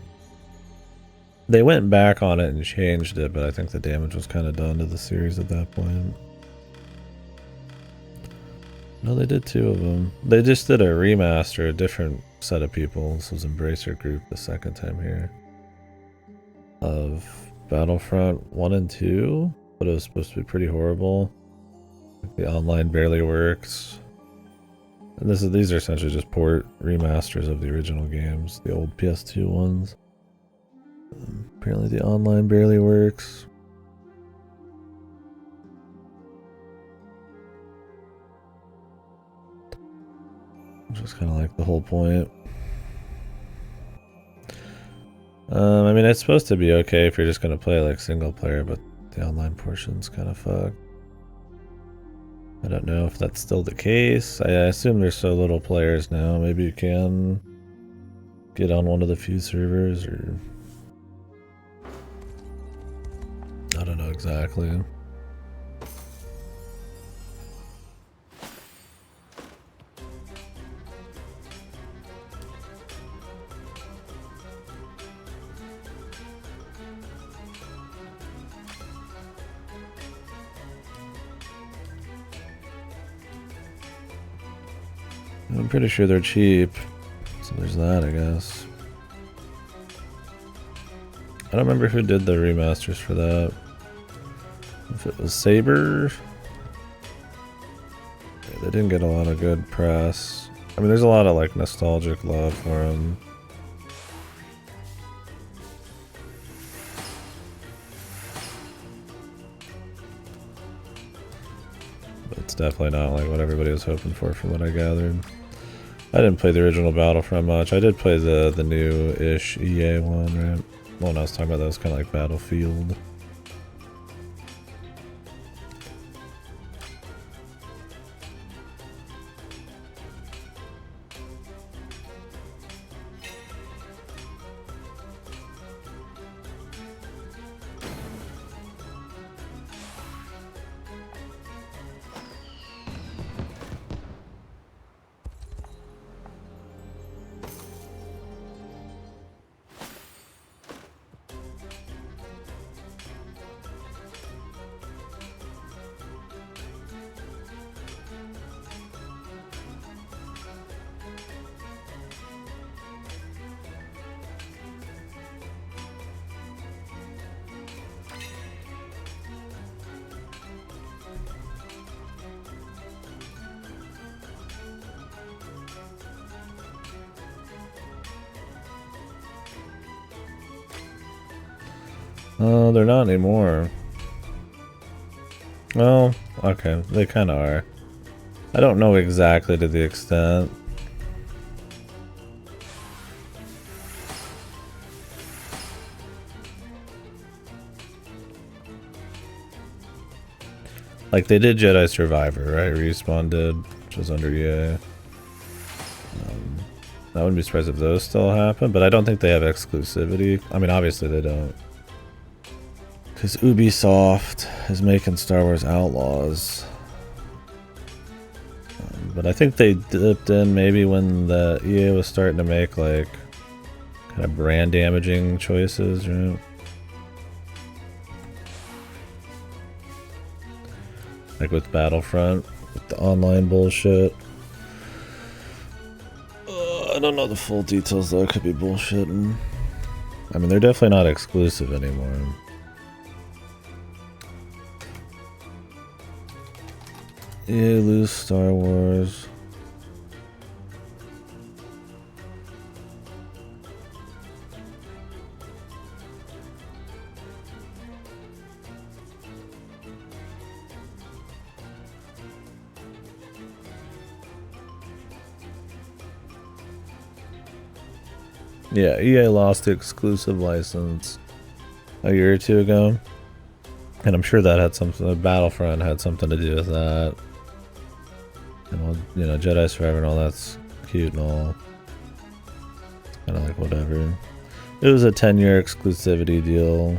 They went back on it and changed it, but I think the damage was kind of done to the series at that point. No, they did 2 of them. They just did a remaster, a different set of people. This was Embracer Group the second time here. Of Battlefront 1 and 2, but it was supposed to be pretty horrible. The online barely works. And these are essentially just port remasters of the original games, the old PS2 ones. Apparently the online barely works. Which is kind of like the whole point. I mean, it's supposed to be okay if you're just gonna play like single player, but the online portion's kind of fucked. I don't know if that's still the case. I assume there's so little players now. Maybe you can get on one of the few servers, or I don't know exactly. I'm pretty sure they're cheap, so there's that, I guess. I don't remember who did the remasters for that. If it was Saber. Yeah, they didn't get a lot of good press. I mean, there's a lot of like nostalgic love for them. But it's definitely not like what everybody was hoping for, from what I gathered. I didn't play the original Battlefront much. I did play the new-ish EA one, right? The one I was talking about, that was kind of like Battlefield. They're not anymore. Well, okay, they kind of are. I don't know exactly to the extent. Like, they did Jedi Survivor, right? Respawn did, which was under EA. I wouldn't be surprised if those still happen, but I don't think they have exclusivity. I mean, obviously they don't. Because Ubisoft is making Star Wars Outlaws. But I think they dipped in maybe when the EA was starting to make, like, kind of brand damaging choices, right? Like with Battlefront, with the online bullshit. I don't know the full details though, it could be bullshitting. I mean, they're definitely not exclusive anymore. EA lose Star Wars. Yeah, EA lost the exclusive license a year or two ago. And I'm sure that had something, Battlefront had something to do with that. And, well, you know, Jedi Survivor and all that's cute and all. It's kind of like whatever. It was a 10-year exclusivity deal.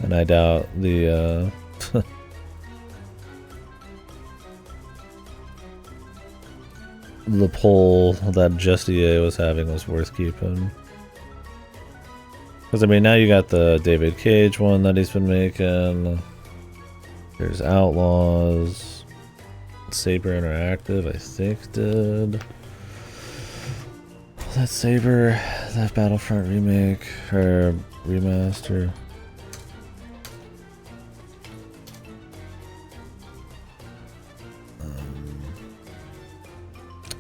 And I doubt the, the poll that just EA was having was worth keeping. Because, I mean, now you got the David Cage one that he's been making. There's Outlaws. Saber Interactive, I think, did. Was that Saber, that Battlefront remake, or remaster?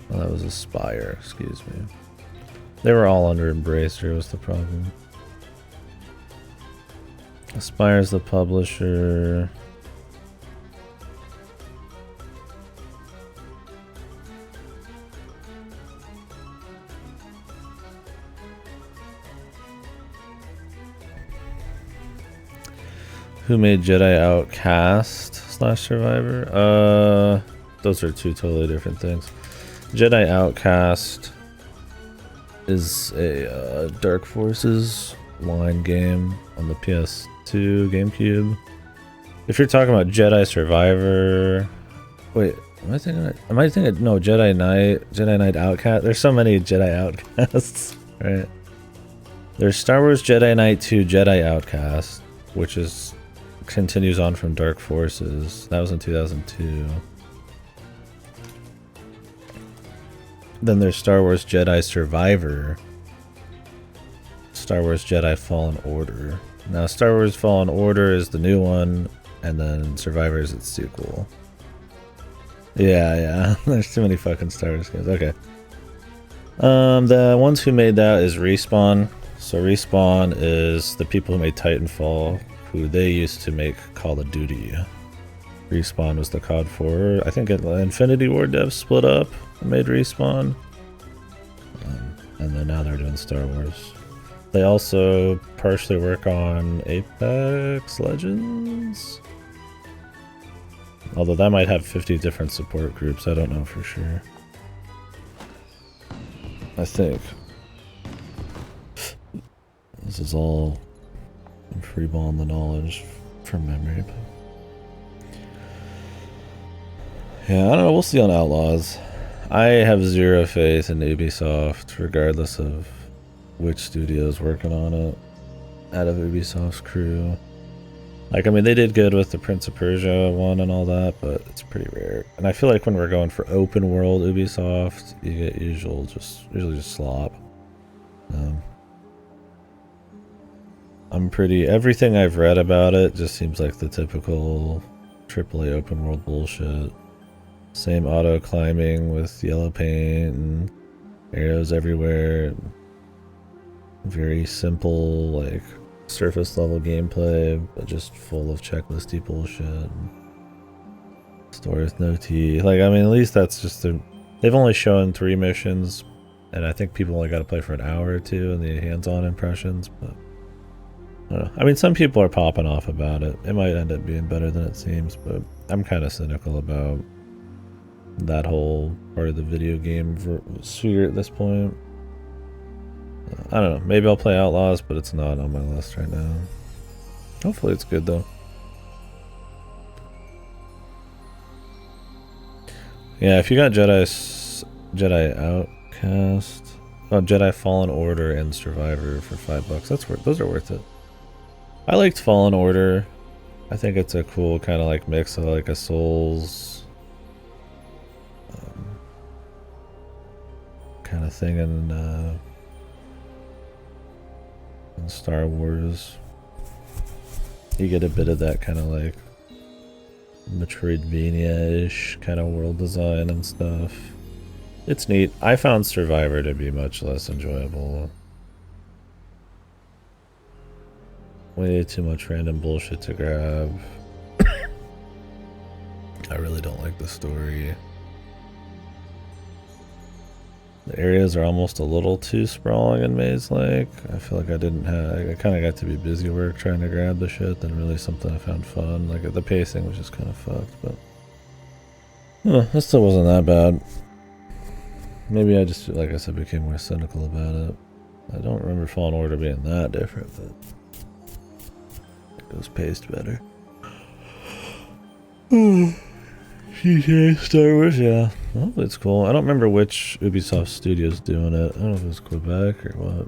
Well, that was Aspire, excuse me. They were all under Embracer, was the problem. Aspire's the publisher. Who made Jedi Outcast / Survivor? Those are two totally different things. Jedi Outcast is a Dark Forces line game on the PS2 GameCube. If you're talking about Jedi Survivor, wait, am I thinking? No, Jedi Knight Outcast. There's so many Jedi Outcasts, right? There's Star Wars Jedi Knight 2 Jedi Outcast, which continues on from Dark Forces. That was in 2002. Then there's Star Wars Jedi Survivor. Star Wars Jedi Fallen Order. Now Star Wars Fallen Order is the new one, and then Survivor is its sequel. Yeah. There's too many fucking Star Wars games. Okay. The ones who made that is Respawn. So Respawn is the people who made Titanfall, who they used to make Call of Duty. Respawn was the COD 4. I think Infinity Ward devs split up and made Respawn. And then now they're doing Star Wars. They also partially work on Apex Legends. Although that might have 50 different support groups, I don't know for sure. I think. This is all freeballing the knowledge from memory. But yeah, I don't know, we'll see on Outlaws. I have zero faith in Ubisoft, regardless of which studio is working on it out of Ubisoft's crew. Like, I mean, they did good with the Prince of Persia one and all that, but it's pretty rare. And I feel like when we're going for open world Ubisoft, you get usually just slop. Everything I've read about it just seems like the typical AAA open world bullshit. Same auto climbing with yellow paint and arrows everywhere. Very simple, like, surface level gameplay, but just full of checklisty bullshit. Story with no teeth. Like, I mean, at least that's just they've only shown 3 missions, and I think people only got to play for an hour or 2 in the hands-on impressions, but I don't know. I mean, some people are popping off about it. It might end up being better than it seems, but I'm kind of cynical about that whole part of the video game sphere at this point. I don't know. Maybe I'll play Outlaws, but it's not on my list right now. Hopefully it's good, though. Yeah, if you got Jedi Outcast, Jedi Fallen Order and Survivor for $5, those are worth it. I liked Fallen Order. I think it's a cool kind of like mix of like a Souls kind of thing in Star Wars. You get a bit of that kind of like Metroidvania-ish kind of world design and stuff. It's neat. I found Survivor to be much less enjoyable. Way too much random bullshit to grab. I really don't like the story. The areas are almost a little too sprawling and maze-like. I feel like I kind of got to be busy work trying to grab the shit than really something I found fun. Like, the pacing was just kind of fucked, but that still wasn't that bad. Maybe I just, like I said, became more cynical about it. I don't remember Fallen Order being that different, but it was paced better. Star Wars, yeah. Well, it's cool. I don't remember which Ubisoft studio's doing it. I don't know if it was Quebec or what.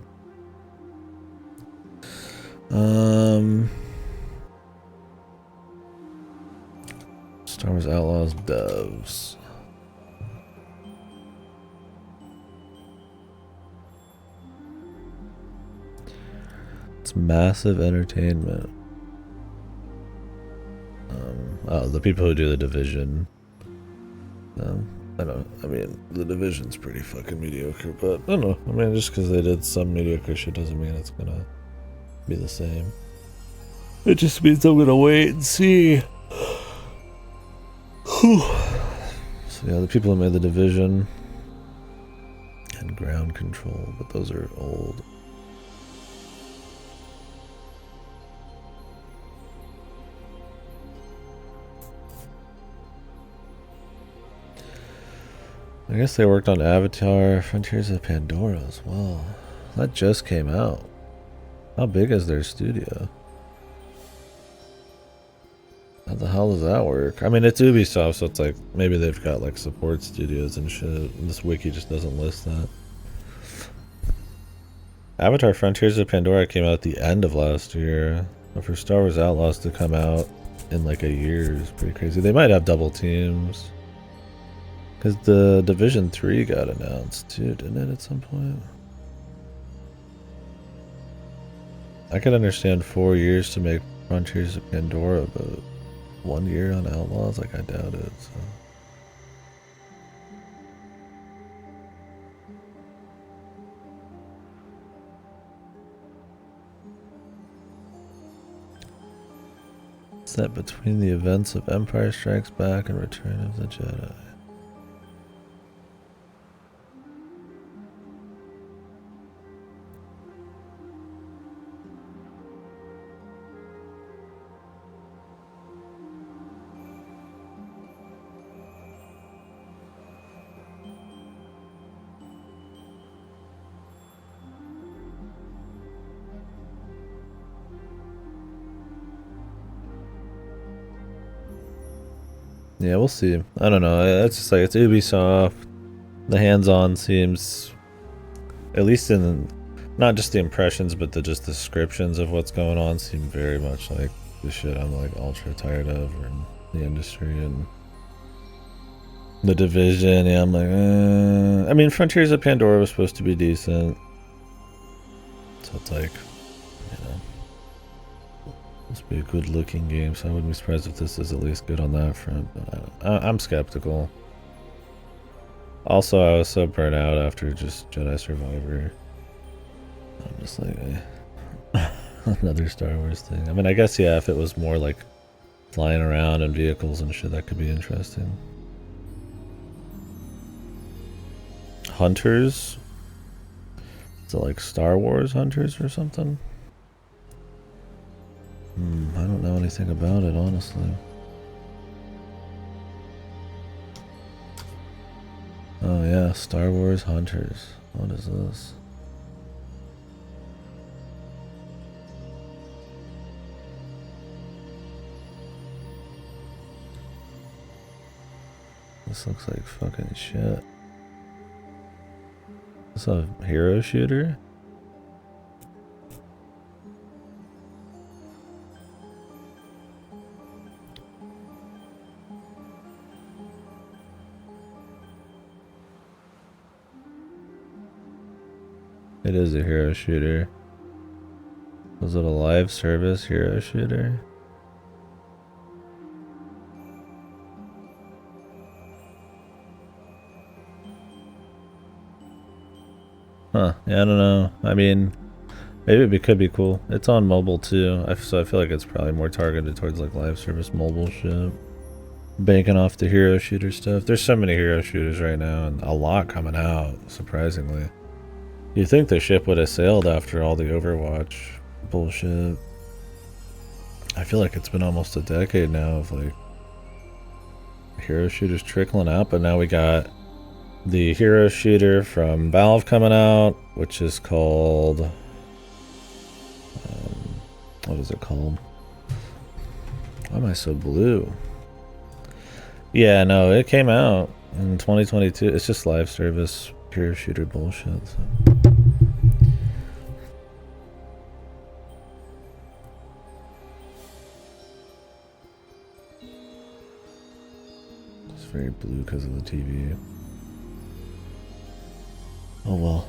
Star Wars Outlaws devs. It's Massive Entertainment. Oh, the people who do The Division. I mean, The Division's pretty fucking mediocre, but I don't know. I mean, just because they did some mediocre shit doesn't mean it's gonna be the same. It just means I'm gonna wait and see. Whew. So yeah, the people who made The Division and Ground Control, but those are old. I guess they worked on Avatar, Frontiers of Pandora as well. That just came out. How big is their studio? How the hell does that work? I mean, it's Ubisoft, so it's like, maybe they've got like support studios and shit. And this wiki just doesn't list that. Avatar, Frontiers of Pandora came out at the end of last year. But for Star Wars Outlaws to come out in like a year is pretty crazy. They might have double teams. Because the Division 3 got announced too, didn't it, at some point? I could understand 4 years to make Frontiers of Pandora, but 1 year on Outlaws? Like, I doubt it, so. set between the events of Empire Strikes Back and Return of the Jedi. Yeah, we'll see. I don't know. It's just like, it's Ubisoft. The hands-on seems, at least in not just the impressions, but the just descriptions of what's going on, seem very much like the shit I'm like ultra tired of in the industry. And the Division, yeah, I'm like, I mean, Frontiers of Pandora was supposed to be decent, so it's like, you know, must be a good looking game, so I wouldn't be surprised if this is at least good on that front, but I'm skeptical. Also, I was so burnt out after just Jedi Survivor. I'm just like, another Star Wars thing. I mean, I guess, yeah, if it was more like flying around in vehicles and shit, that could be interesting. Hunters? Is it like Star Wars Hunters or something? I don't know anything about it, honestly. Oh yeah, Star Wars Hunters. What is this? This looks like fucking shit. Is this a hero shooter? It is a hero shooter. Was it a live service hero shooter? Huh, yeah, I don't know. I mean, maybe it could be cool. It's on mobile too, so I feel like it's probably more targeted towards like live service mobile shit. Banking off the hero shooter stuff. There's so many hero shooters right now, and a lot coming out, surprisingly. You'd think the ship would have sailed after all the Overwatch bullshit. I feel like it's been almost a decade now of like hero shooters trickling out, but now we got the hero shooter from Valve coming out, which is called what is it called? Why am I so blue? Yeah, no, it came out in 2022. It's just live service hero shooter bullshit. So. It's very blue because of the TV. Oh well.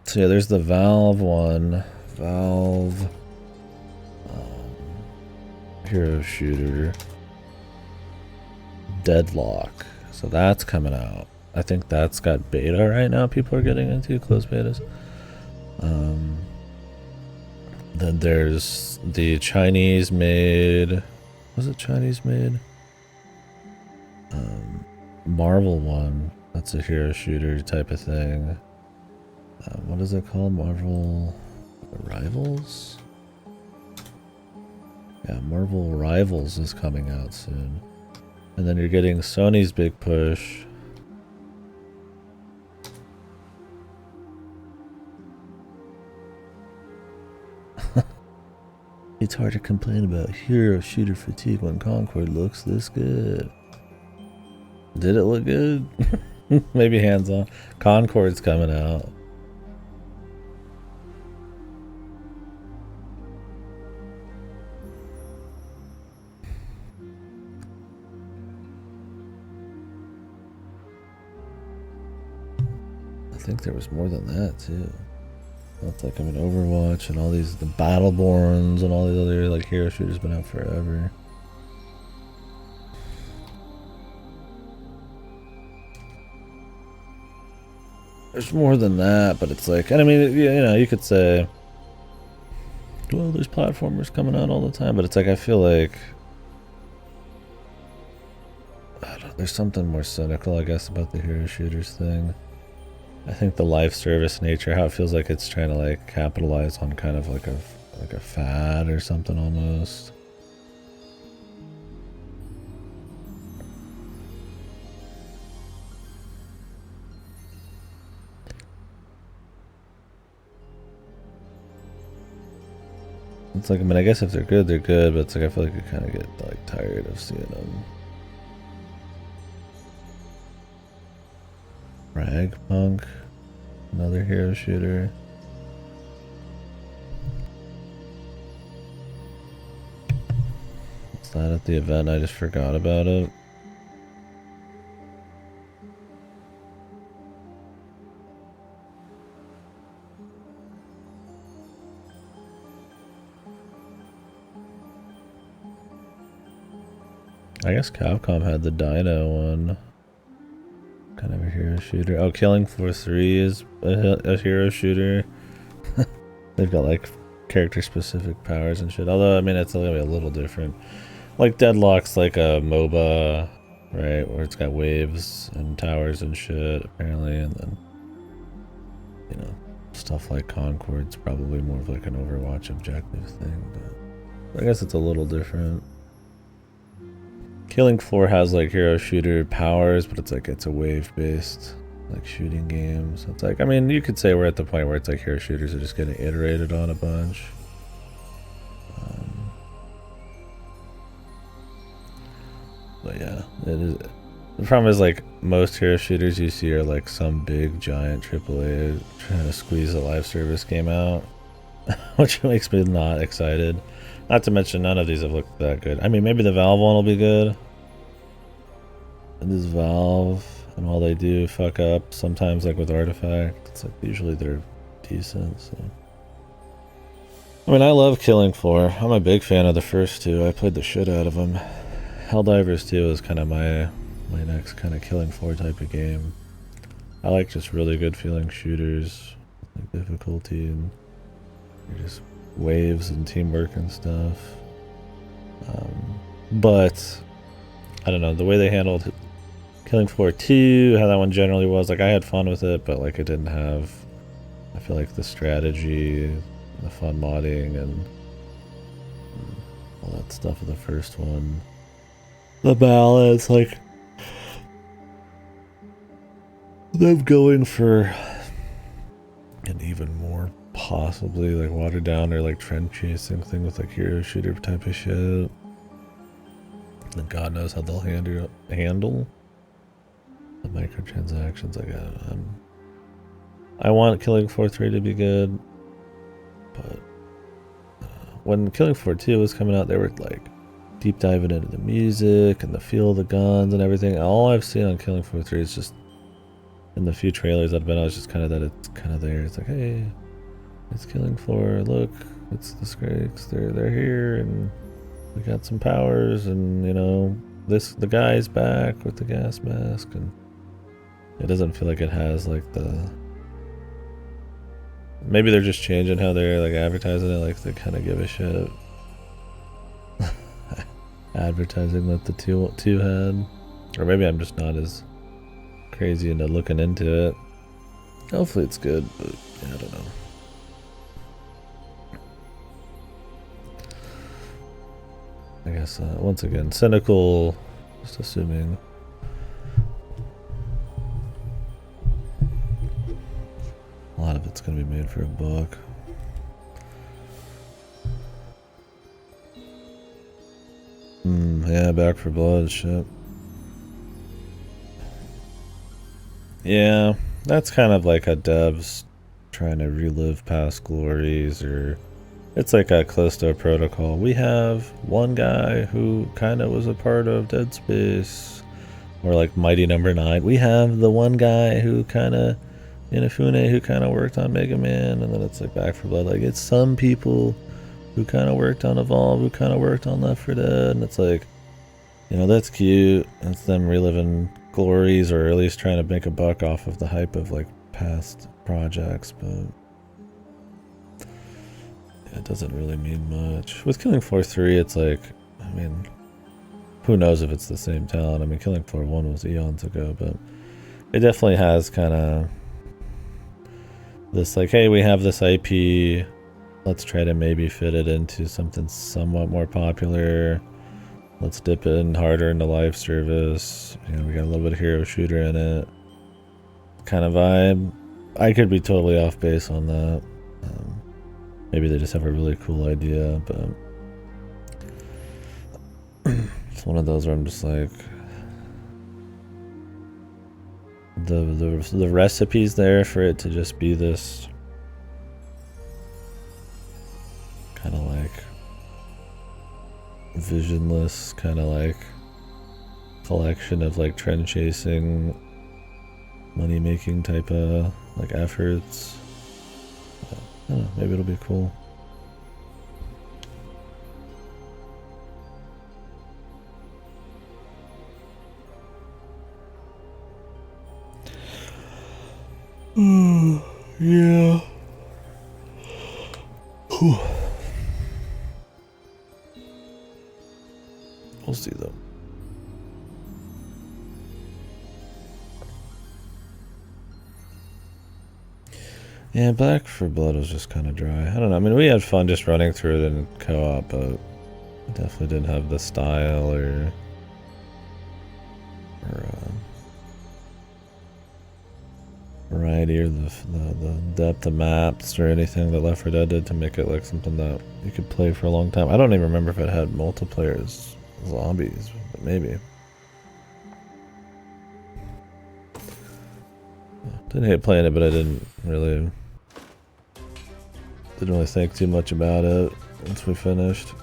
So yeah, there's the Valve one. Valve hero shooter. Deadlock. So that's coming out. I think that's got beta right now. People are getting into closed betas. Then there's the Chinese made. Was it Chinese made? Marvel one. That's a hero shooter type of thing. What is it called? Marvel Rivals? Yeah, Marvel Rivals is coming out soon. And then you're getting Sony's big push. It's hard to complain about hero shooter fatigue when Concord looks this good. Did it look good? Maybe hands on. Concord's coming out. I think there was more than that too. That's like, I mean, Overwatch and all these, the Battleborns and all these other like hero shooters been out forever. There's more than that, but it's like, and I mean, you know, you could say well, there's platformers coming out all the time, but it's like I feel like there's something more cynical, I guess, about the hero shooters thing. I think the life service nature, how it feels like it's trying to like capitalize on kind of like a fad or something almost. It's like, I mean, I guess if they're good, but it's like I feel like I kind of get like tired of seeing them. Ragpunk, another hero shooter. What's that at the event? I just forgot about it. I guess Capcom had the Dino one. Kind of a hero shooter. Oh, Killing Floor 3 is a hero shooter. They've got like character specific powers and shit. Although, I mean, it's gonna be a little different. Like Deadlock's like a MOBA, right? Where it's got waves and towers and shit, apparently. And then, you know, stuff like Concord's probably more of like an Overwatch objective thing. But I guess it's a little different. Killing Floor has like hero shooter powers, but it's like it's a wave based like shooting game. So it's like, I mean, you could say we're at the point where it's like hero shooters are just getting iterated on a bunch. But yeah, it is. The problem is like most hero shooters you see are like some big giant AAA trying to squeeze a live service game out, which makes me not excited. Not to mention none of these have looked that good. I mean, maybe the Valve one will be good. It is Valve, and while they do fuck up sometimes, like with Artifact, it's like usually they're decent. So, I mean, I love Killing Floor. I'm a big fan of the first two. I played the shit out of them. Helldivers 2 is kind of my next kind of Killing Floor type of game. I like just really good feeling shooters, like difficulty and just waves and teamwork and stuff. But I don't know, the way they handled Killing Floor 2, how that one generally was, like I had fun with it, but like it didn't have, I feel like the strategy, the fun modding and all that stuff of the first one. The balance, like them going for an even more possibly like watered down or like trend chasing thing with like hero shooter type of shit. And God knows how they'll handle the microtransactions. Like I want Killing Floor 3 to be good, but when Killing Floor 2 was coming out, they were like deep diving into the music and the feel of the guns and everything. All I've seen on Killing Floor 3 is just in the few trailers I've been on, it's just kind of that it's kind of there. It's like, hey, it's Killing Floor. Look, it's the Skrakes. They're here, and we got some powers, and you know, the guy's back with the gas mask, and it doesn't feel like it has like the. Maybe they're just changing how they're like advertising it. Like they kind of give a shit. Advertising that the two had, or maybe I'm just not as crazy into looking into it. Hopefully it's good, but yeah, I don't know. I guess once again, cynical, just assuming. A lot of it's gonna be made for a buck. Yeah, Back for Blood, shit. Yeah, that's kind of like a devs trying to relive past glories, or it's like a close to a protocol. We have one guy who kind of was a part of Dead Space, or like Mighty Number 9. We have the one guy who kind of, Inafune, who kind of worked on Mega Man, and then it's like Back for Blood. Like it's some people who kind of worked on Evolve, who kind of worked on Left 4 Dead, and it's like, you know, that's cute. It's them reliving glories, or at least trying to make a buck off of the hype of like past projects. But It doesn't really mean much. With Killing Floor 3, it's like, I mean, who knows if it's the same talent. I mean, Killing Floor 1 was eons ago, but it definitely has kind of this, like, hey, we have this IP, let's try to maybe fit it into something somewhat more popular. Let's dip in harder into live service. You know, we got a little bit of hero shooter in it. Kind of vibe. I could be totally off base on that. Maybe they just have a really cool idea, but it's one of those where I'm just like, the recipe's there for it to just be this kind of like visionless kind of like collection of like trend chasing, money making type of like efforts. I don't know, maybe it'll be cool. Yeah. Whew. We'll see though. Yeah, Back 4 Blood was just kind of dry. I don't know. I mean, we had fun just running through it in co-op, but it definitely didn't have the style or variety or the depth of maps or anything that Left 4 Dead did to make it like something that you could play for a long time. I don't even remember if it had multiplayer zombies, but maybe. Didn't hate playing it, but I didn't really think too much about it once we finished.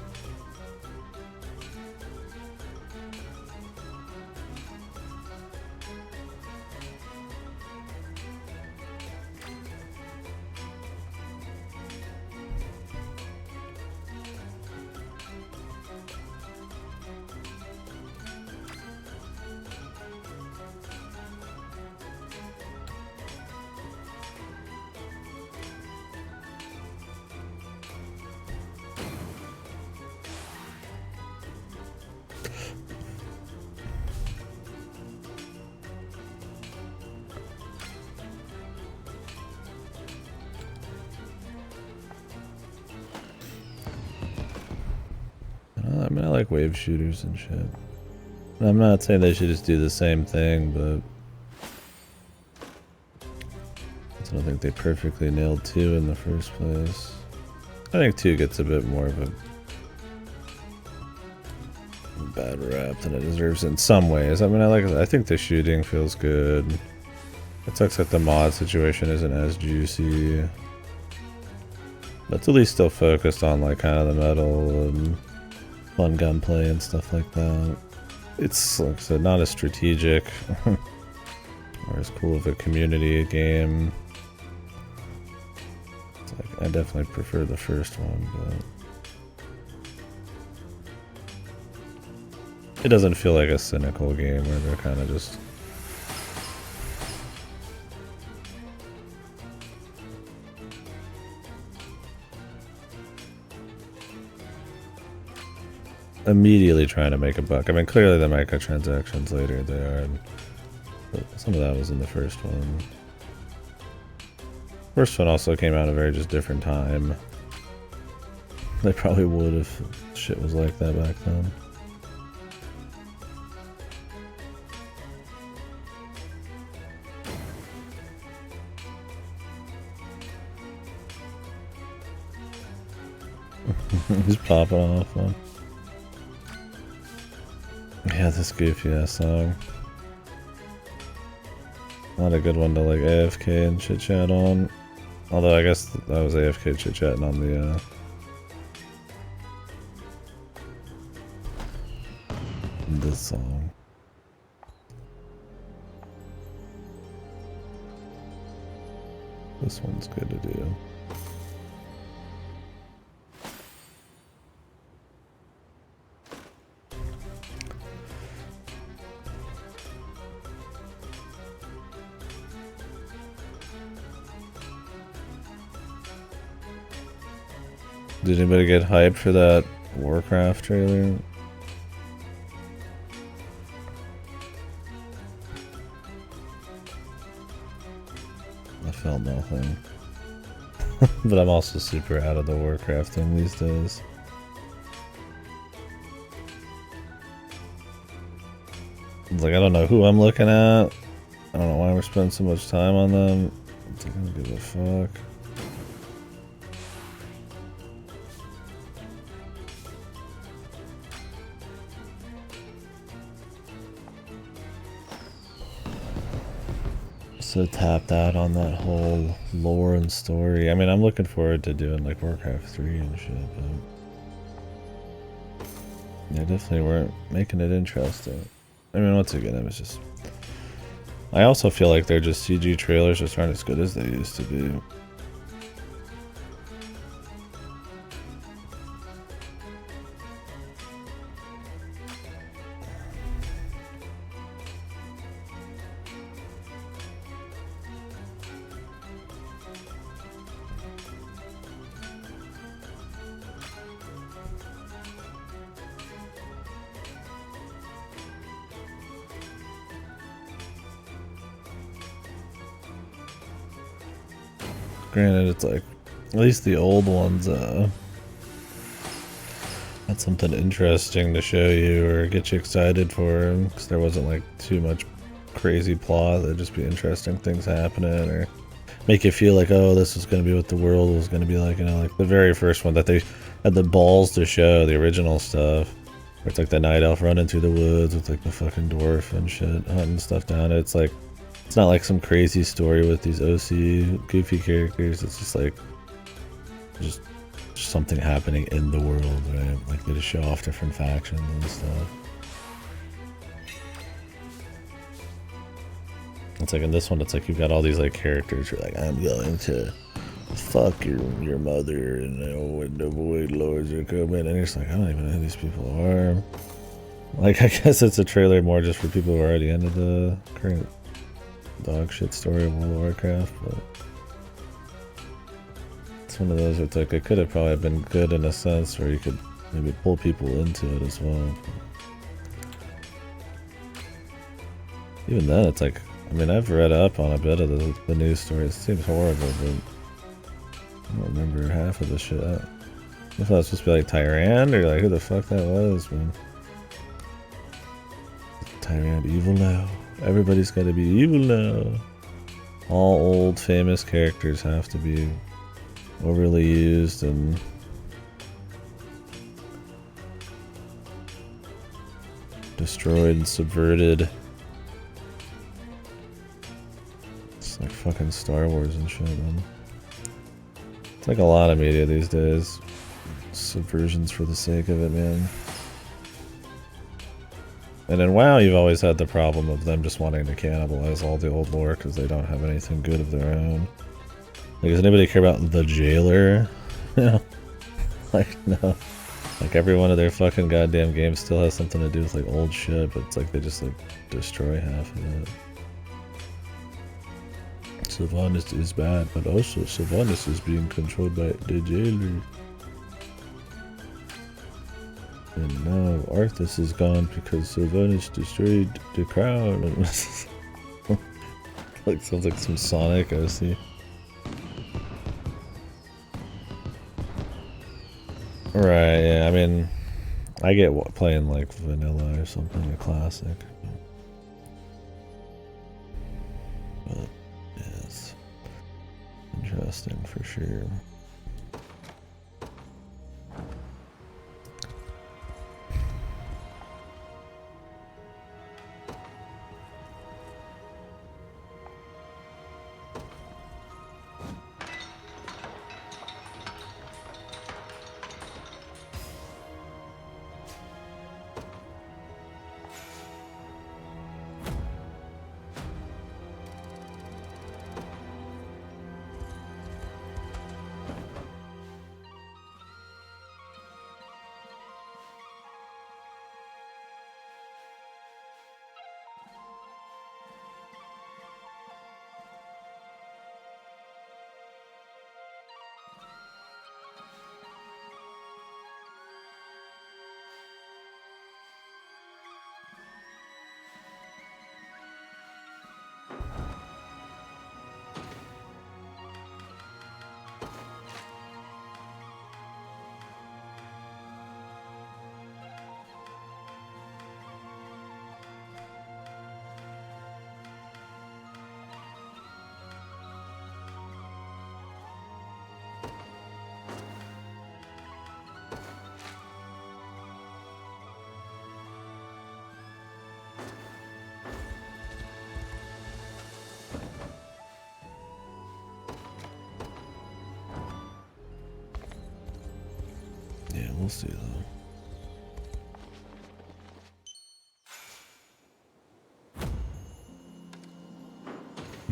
I mean, I like wave shooters and shit. I'm not saying they should just do the same thing, but I don't think they perfectly nailed 2 in the first place. I think 2 gets a bit more of a bad rap than it deserves in some ways. I mean, I think the shooting feels good. It sucks that the mod situation isn't as juicy, but it's at least still focused on like kind of the metal and fun gunplay and stuff like that. It's, like I said, not as strategic or as cool of a community game. It's like, I definitely prefer the first one, but it doesn't feel like a cynical game where they're kind of just immediately trying to make a buck. I mean, clearly the microtransactions later there, but some of that was in the first one. First one also came out at a very just different time. They probably would if shit was like that back then. He's popping off, man. Yeah, this goofy ass song. Not a good one to like AFK and chit chat on. Although I guess I was AFK chit chatting on the this song. This one's good to do. Did anybody get hyped for that Warcraft trailer? I felt nothing. But I'm also super out of the Warcraft thing these days. It's like, I don't know who I'm looking at. I don't know why we're spending so much time on them. I don't give a fuck. So tapped out on that whole lore and story. I mean, I'm looking forward to doing like Warcraft 3 and shit, but they definitely weren't making it interesting. I mean, once again, it was just... I also feel like their just CG trailers just aren't as good as they used to be. Granted, it's like, at least the old ones, had something interesting to show you or get you excited for, because there wasn't like too much crazy plot. There'd just be interesting things happening, or make you feel like, oh, this is going to be what the world was going to be like, you know, like the very first one that they had the balls to show, the original stuff, where it's like the night elf running through the woods with like the fucking dwarf and shit, hunting stuff down. It's like, it's not like some crazy story with these OC goofy characters. It's just like just something happening in the world, right? Like they just show off different factions and stuff. It's like in this one, it's like you've got all these like characters. You're like, I'm going to fuck your mother, and when the Void Lords are coming, and you're just like, I don't even know who these people are. Like, I guess it's a trailer more just for people who are already into the current dog shit story of World of Warcraft, but it's one of those where it's like, it could have probably been good in a sense where you could maybe pull people into it as well. Even then, it's like, I mean, I've read up on a bit of the news story. It seems horrible, but I don't remember half of the shit. I thought it was supposed to be like Tyrant, or like who the fuck that was, man. Tyrant evil now. Everybody's got to be evil now. All old famous characters have to be overly used and destroyed and subverted. It's like fucking Star Wars and shit, man. It's like a lot of media these days. Subversions for the sake of it, man. And in WoW, you've always had the problem of them just wanting to cannibalize all the old lore because they don't have anything good of their own. Like, does anybody care about the Jailer? No. Like, no. Like, every one of their fucking goddamn games still has something to do with, like, old shit, but it's like they just, like, destroy half of it. Sylvanas is bad, but also Sylvanas is being controlled by the Jailer. And now Arthas is gone because Sylvanas destroyed the crown. Like, sounds like some Sonic OC. Right, yeah, I mean, I get playing like vanilla or something, a classic. But, yeah, it's interesting for sure. We'll see though.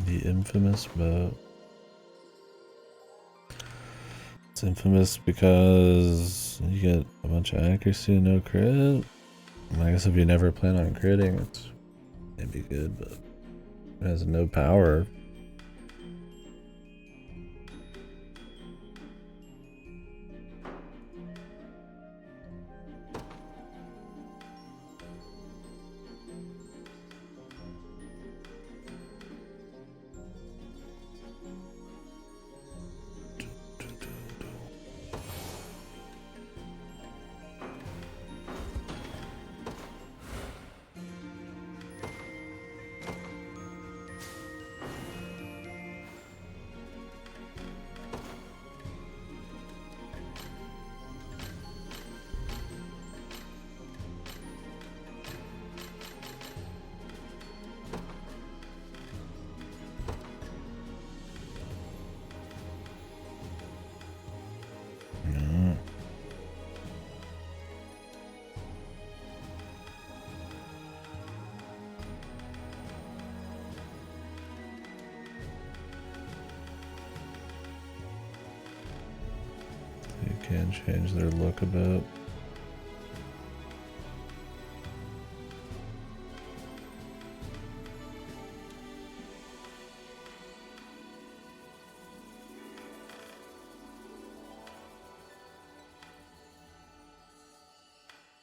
The infamous boat. It's infamous because you get a bunch of accuracy and no crit. I guess if you never plan on critting, it's maybe good, but it has no power. Can change their look a bit.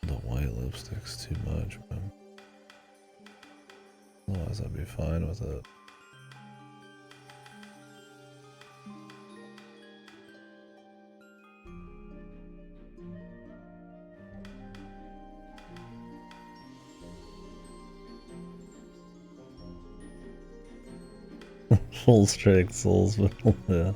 The white lipstick's too much, man. Otherwise I'd be fine with it. Full strength souls, but yeah.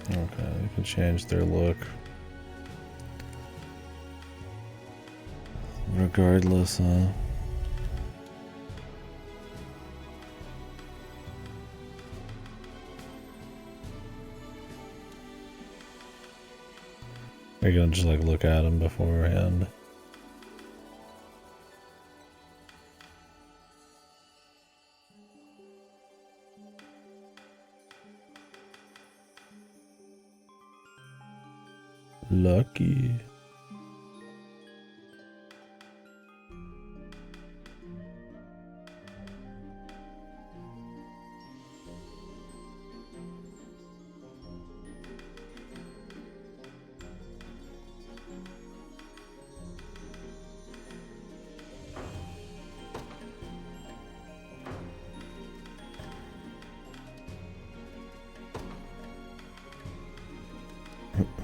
Okay, you can change their look. Regardless, huh? Are you gonna just like look at them beforehand? Lucky.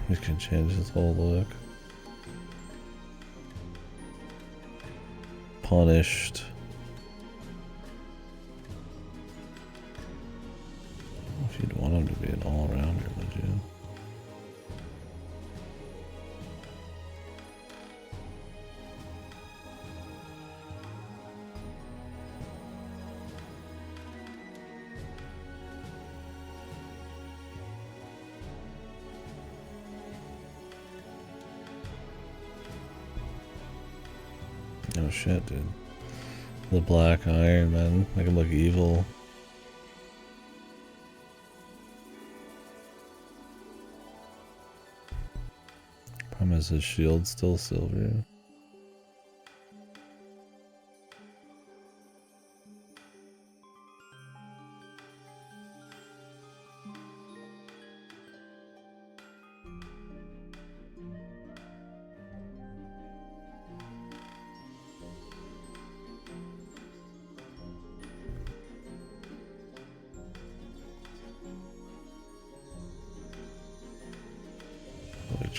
You can change his whole look. Punished. If you'd want him to be an all-rounder, would you? Oh shit, dude. The black Iron Man, make him look evil. Problem is his shield's still silver.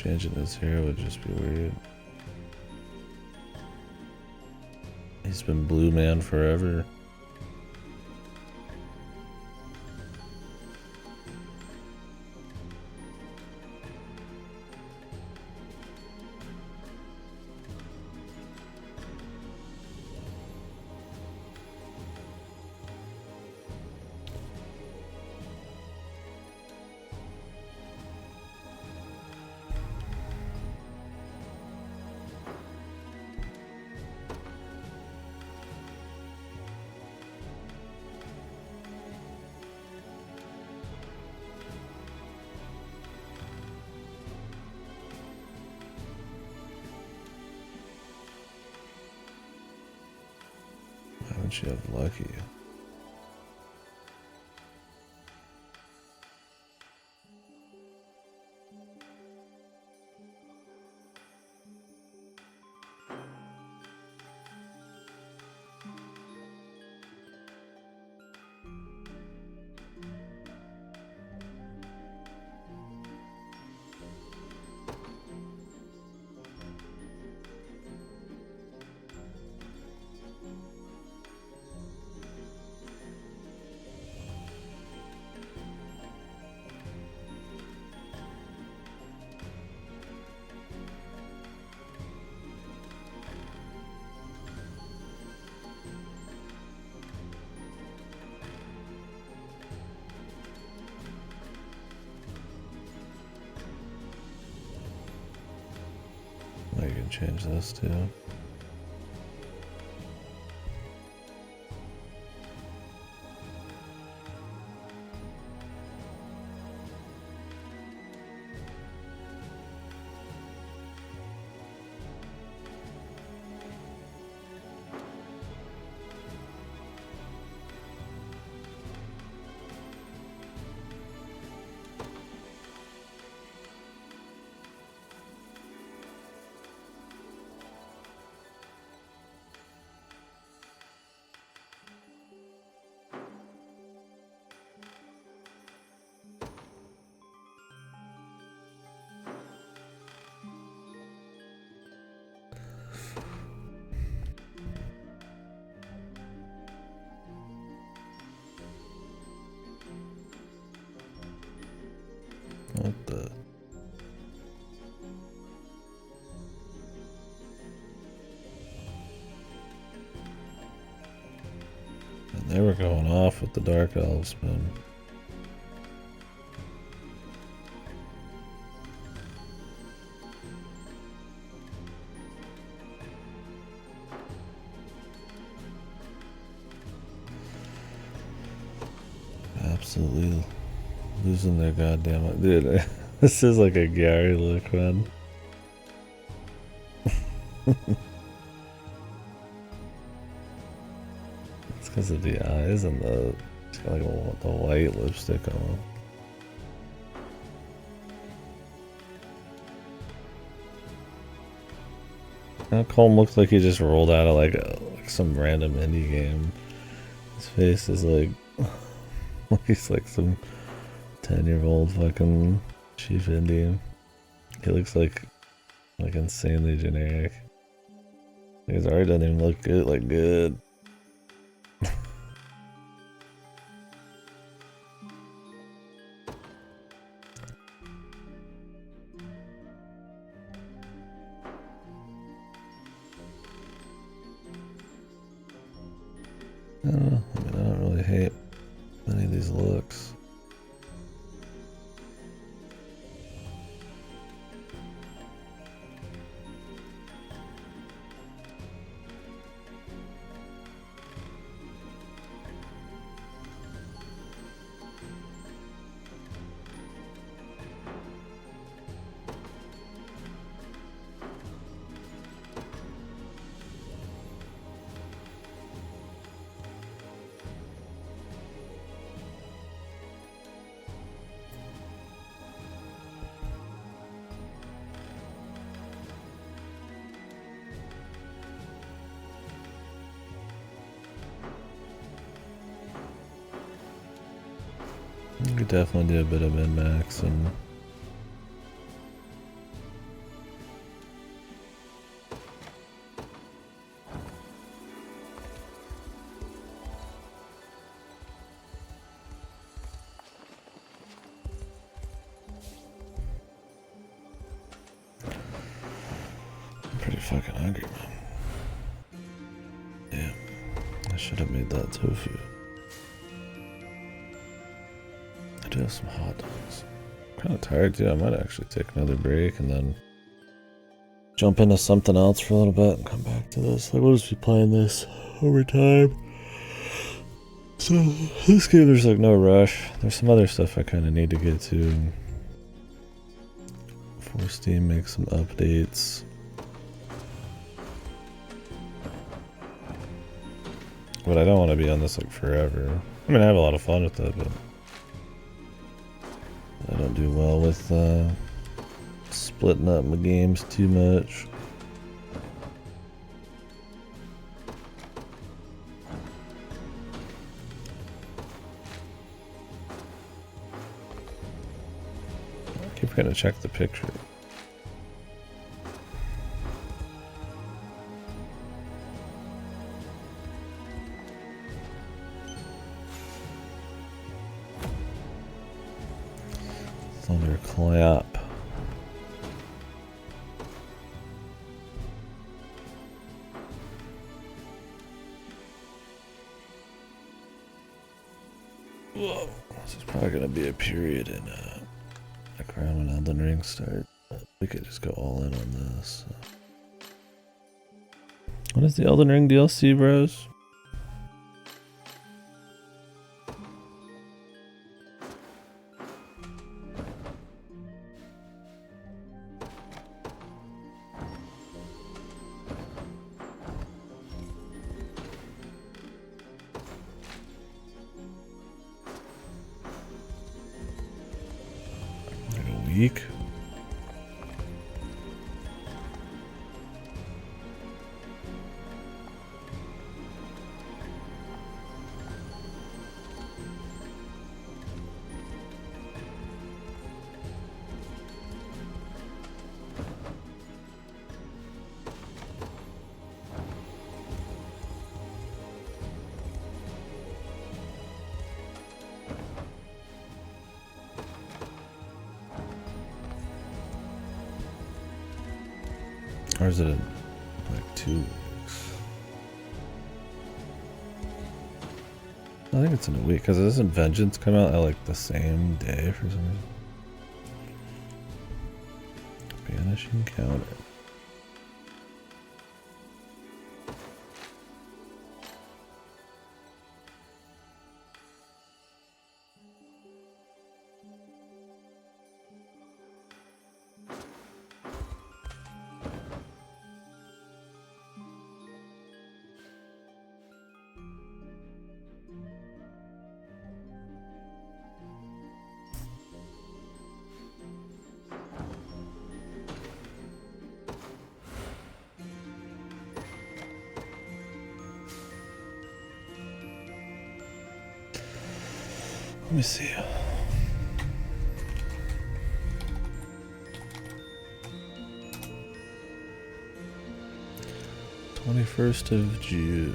changing his hair would just be weird. He's been Blue Man forever. Why would you have Lucky? I can change this too. What the? And they were going off with the Dark Elves, man. Absolutely losing their goddamn... Dude, this is like a Gary look, man. It's because of the eyes and the... It's got like the white lipstick on. Colm looks like he just rolled out of like some random indie game. His face is like... he's like some 10-year-old fucking chief Indian. He looks like insanely generic. His art doesn't even look good, like good. I don't know. I mean, I don't really hate any of these looks. You could definitely do a bit of min-max and pretty fucking hungry, man. Damn. I should have made that tofu. I do have some hot dogs. I'm kind of tired, too. I might actually take another break and then jump into something else for a little bit and come back to this. Like, we'll just be playing this over time. So, this game, there's like no rush. There's some other stuff I kind of need to get to. Before Steam makes some updates. But I don't want to be on this like forever. I mean, I have a lot of fun with it, but I don't do well with splitting up my games too much. I keep forgetting to check the picture. Thunderclap. Whoa. This is probably gonna be a period in like around when Elden Ring start. We could just go all in on this. What is the Elden Ring DLC, bros? Week. Or is it in like 2 weeks? I think it's in a week, because doesn't Vengeance come out at like the same day for some reason? Banishing counter. Let me see. #21st of June.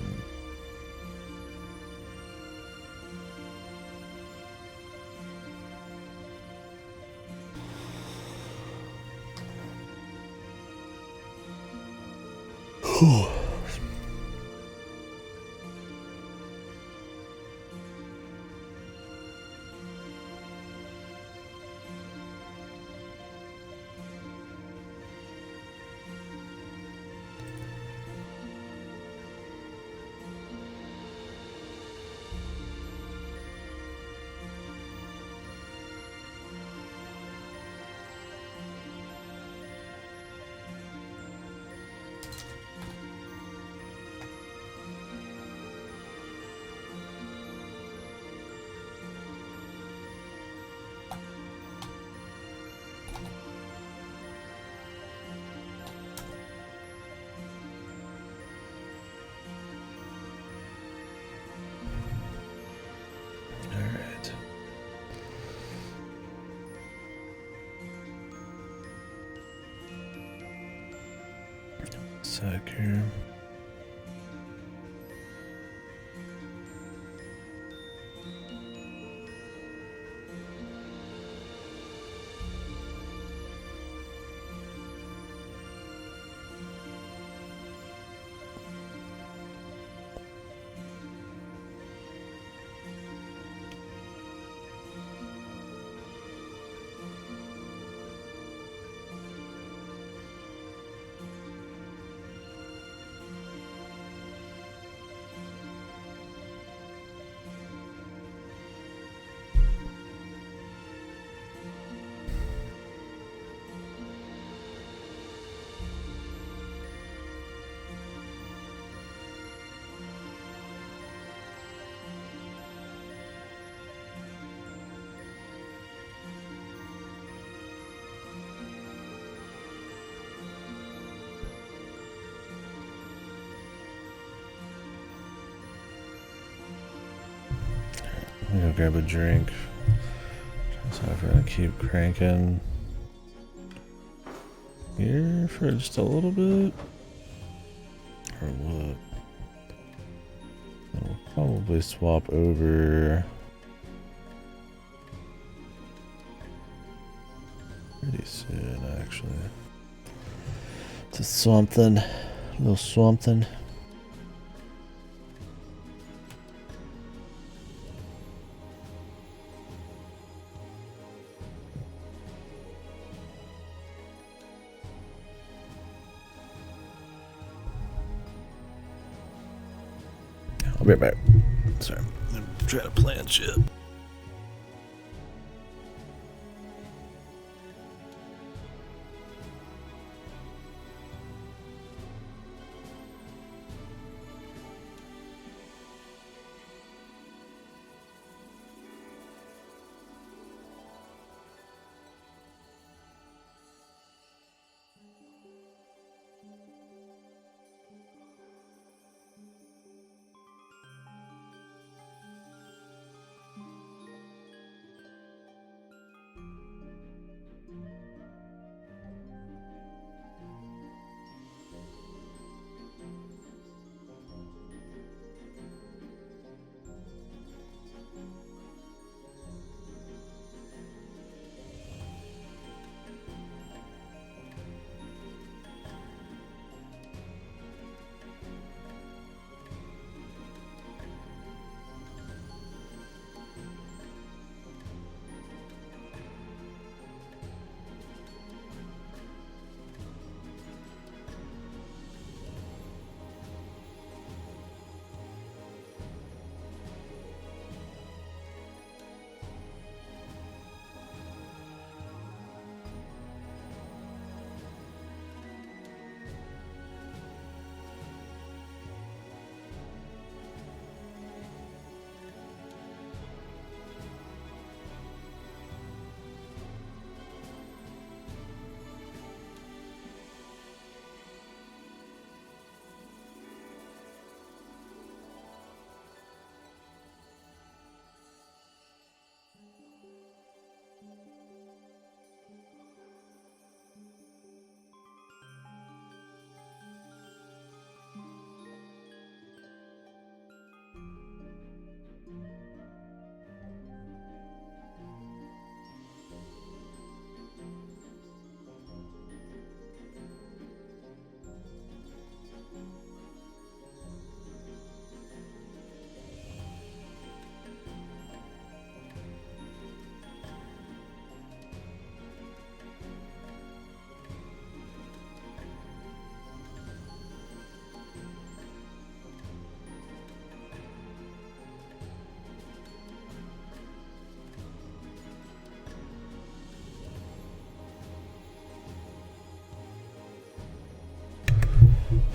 Sec here. go grab a drink. So if we're gonna keep cranking here for just a little bit, or what? Then we'll probably swap over pretty soon, actually, to something, a little something. I'll be right back. Sorry, I'm trying to plan shit.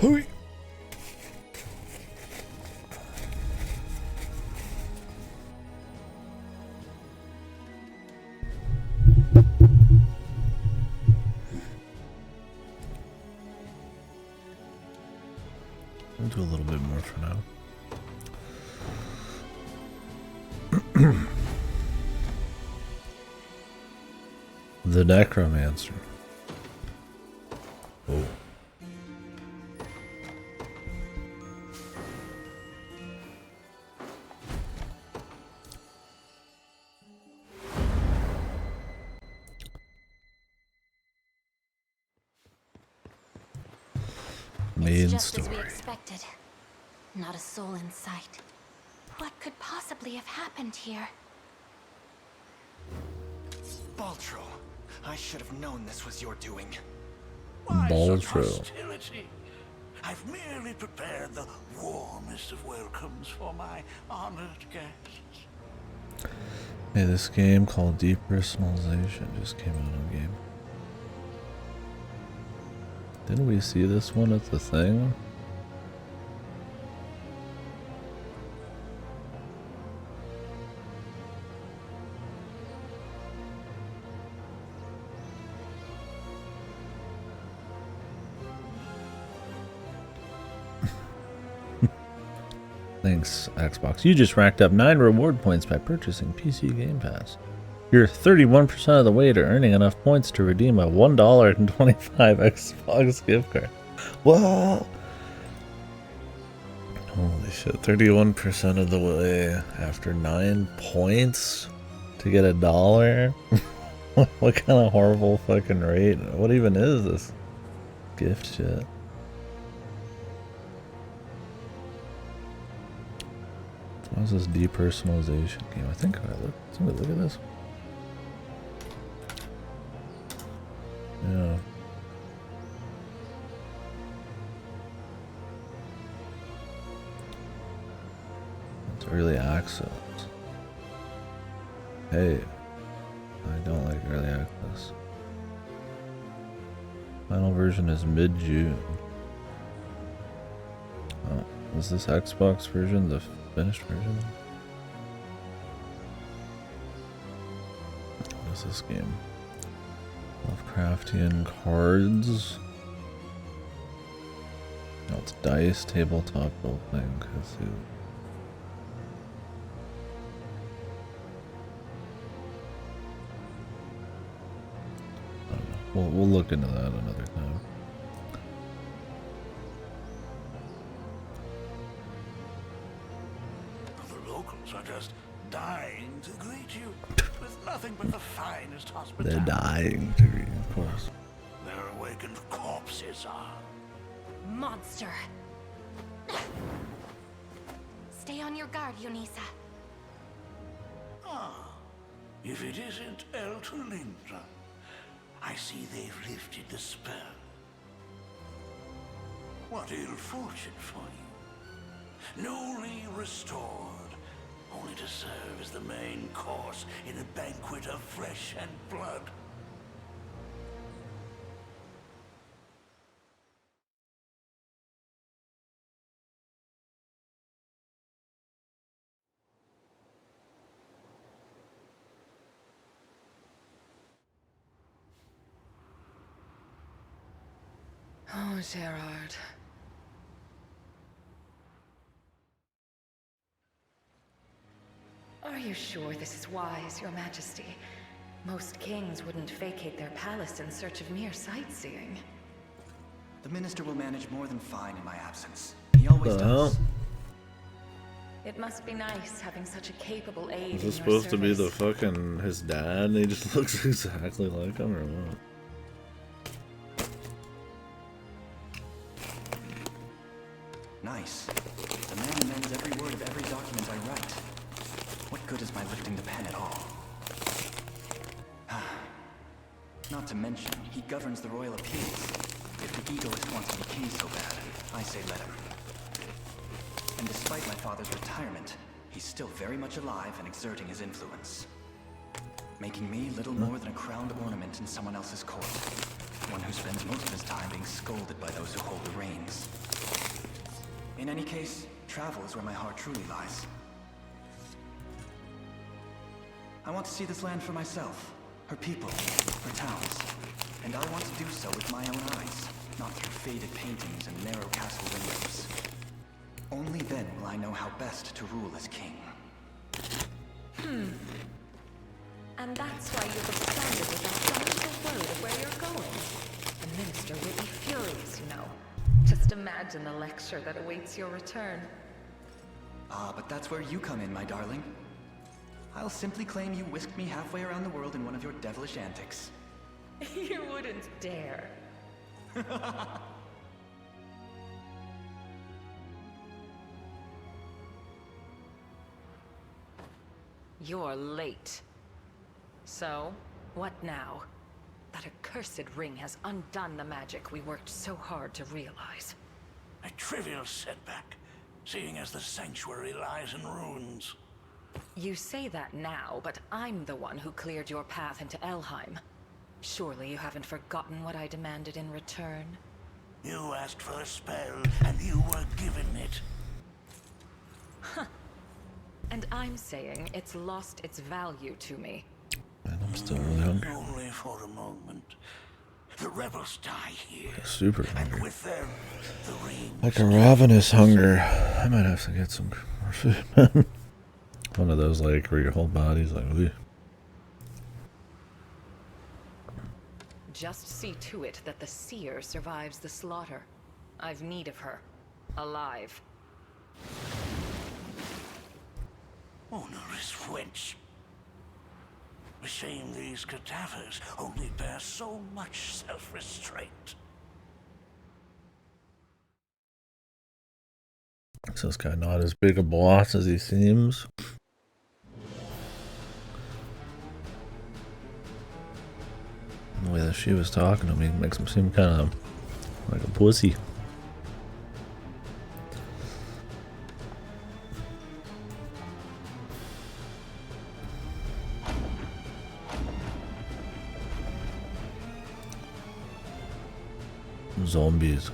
Hooey. I'll do a little bit more for now. The Necromancer. Oh. Main It's just as we story. expected. Not a soul in sight. What could possibly have happened here? Baltro, I should have known this was your doing. Why such Baltro. hostility? I've merely prepared the warmest of welcomes for my honored guests. Hey, this game called Depersonalization just came out on game. Didn't we see this one at the thing? Thanks, Xbox. You just racked up 9 reward points by purchasing PC Game Pass. You're 31% of the way to earning enough points to redeem a $1.25 Xbox gift card. Whoa! Holy shit, 31% of the way after 9 points to get $1? What kind of horrible fucking rate? What even is this gift shit? What is this depersonalization game? I think somebody look at this. Yeah. It's early access. Hey, I don't like early access. Final version is mid-June. Oh, is this Xbox version the finished version? What is this game? Lovecraftian cards. No, it's dice, tabletop role-playing Cthulhu. I don't know. We'll look into that another time. The locals are just dying to greet you with nothing but the finest hospitality. They're dying to read, of course. Their awakened corpses are. Monster! Stay on your guard, Yunisa. Ah, if it isn't El Tulindra, I see they've lifted the spell. What ill fortune for you. Newly restored, only to serve as the main course in a banquet of flesh and blood. Oh, Gerard. Are you sure this is wise, Your Majesty? Most kings wouldn't vacate their palace in search of mere sightseeing. The minister will manage more than fine in my absence. He always does. It must be nice having such a capable aide. Is this supposed to be the fucking his dad? He just looks exactly like him, or what? Nice. The man amends every word of every document I write. What good is my lifting the pen at all? Not to mention, he governs the royal appeals. If the egoist wants to be king so bad, I say let him. And despite my father's retirement, he's still very much alive and exerting his influence. Making me little more than a crowned ornament in someone else's court. One who spends most of his time being scolded by those who hold the reins. In any case, travel is where my heart truly lies. I want to see this land for myself, her people, her towns. And I want to do so with my own eyes, not through faded paintings and narrow castle windows. Only then will I know how best to rule as king. And that's why you've responded without a single word of where you're going. The minister will be furious, you know. Just imagine the lecture that awaits your return. Ah, but that's where you come in, my darling. I'll simply claim you whisked me halfway around the world in one of your devilish antics. You wouldn't dare. You're late. So, what now? That accursed ring has undone the magic we worked so hard to realize. A trivial setback, seeing as the sanctuary lies in ruins. You say that now, but I'm the one who cleared your path into Elheim. Surely you haven't forgotten what I demanded in return? You asked for a spell, and you were given it. And I'm saying it's lost its value to me. Man, I'm still really hungry. Only for a moment. The rebels die here. Super And hungry. with them, the ring. Like a ravenous hunger. I might have to get some food, man. One of those, like, where your whole body's like, ooh. Just see to it that the seer survives the slaughter. I've need of her. Alive. Onerous wench. A shame these cadavers only bear so much self-restraint. Is this guy not as big a boss as he seems? The way that she was talking to me makes him seem kind of like a pussy. Zombies.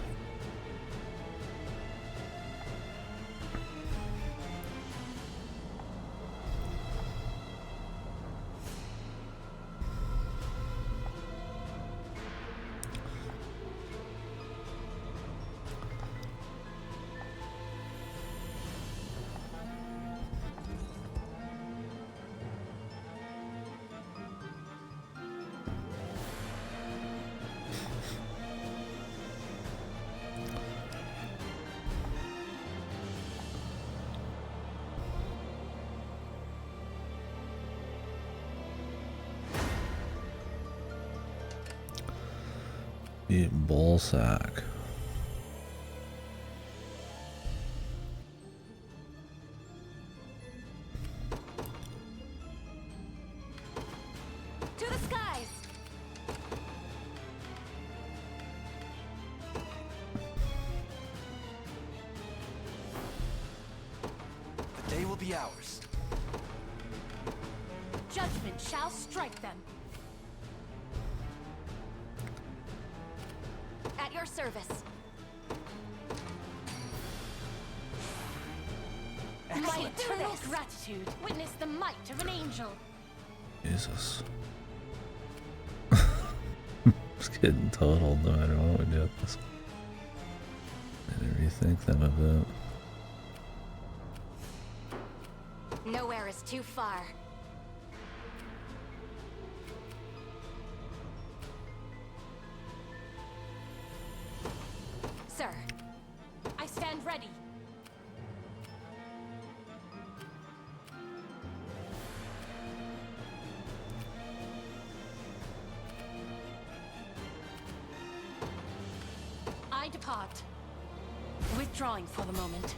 Ball sack. To the skies! The day will be ours. Judgment shall strike them. At your service. My eternal gratitude. Witness the might of an angel. Jesus. Just getting totaled no matter what we do with this. I didn't rethink them a bit. Nowhere is too far. Sir, I stand ready. I depart. Withdrawing for the moment.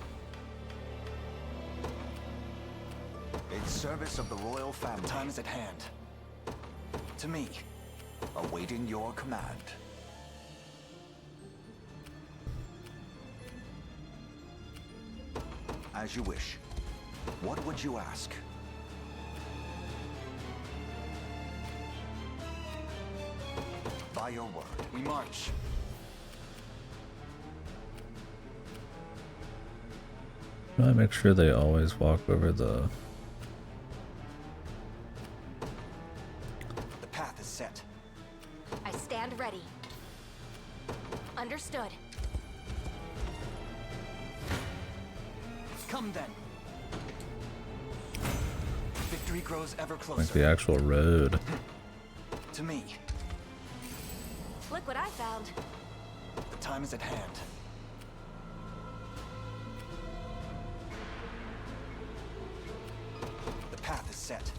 In service of the royal family. Time is at hand. To me. Awaiting your command. As you wish. What would you ask? By your word. We march. I make sure they always walk over the... The path is set. I stand ready. Understood. Come then. Victory grows ever closer. like the actual road. To me. Look what I found. The time is at hand. The path is set.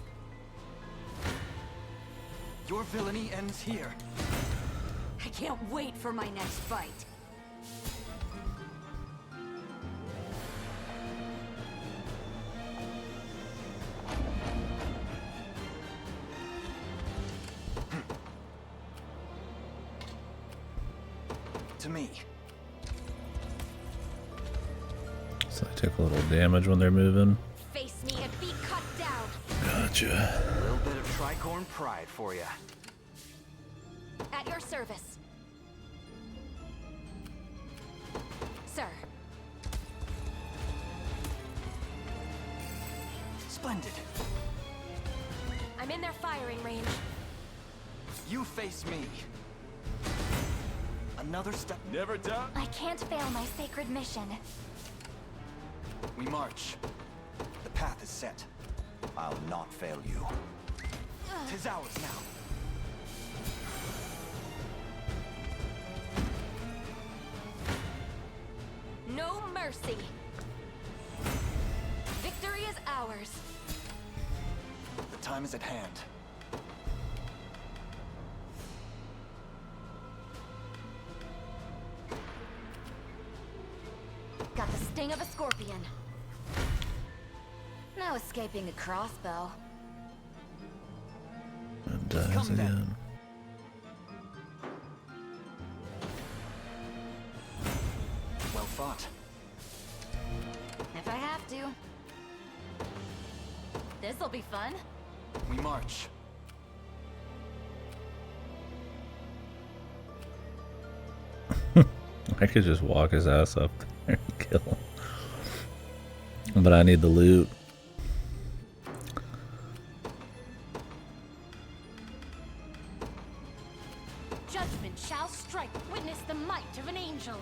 Your villainy ends here. I can't wait for my next fight. To me. So they take a little damage when they're moving. Face me and be cut down. Gotcha. A little bit of tricorn pride for you. At your service. Sir. Splendid. I'm in their firing range. You face me. Another step. Never done. I can't fail my sacred mission. We march. The path is set. I'll not fail you. 'Tis ours now. No mercy. Victory is ours. The time is at hand. Got the sting of a scorpion. No escaping a crossbow. And dies Come then. again. Well fought. If I have to. This'll be fun. We march. I could just walk his ass up there and kill him. But I need the loot. Judgment shall strike. Witness the might of an angel.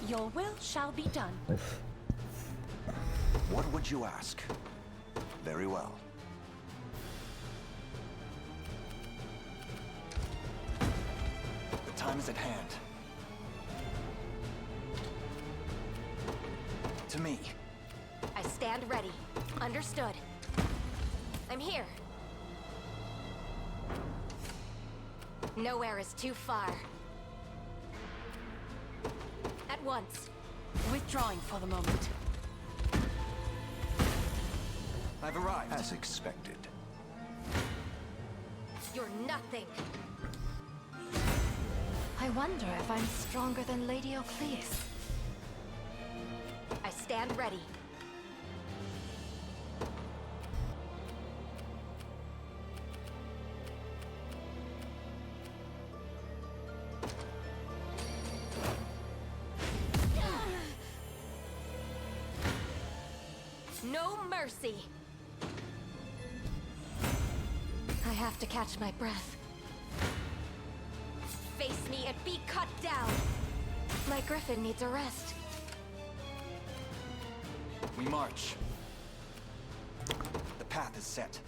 Your will shall be done. What would you ask? Very well. The time is at hand. To me. I stand ready. Understood. I'm here. Nowhere is too far. At once. Withdrawing for the moment. I've arrived. As expected. You're nothing. I wonder if I'm stronger than Lady Ocleus. I stand ready. No mercy. I have to catch my breath. Face me and be cut down. My griffin needs a rest. We march. The path is set.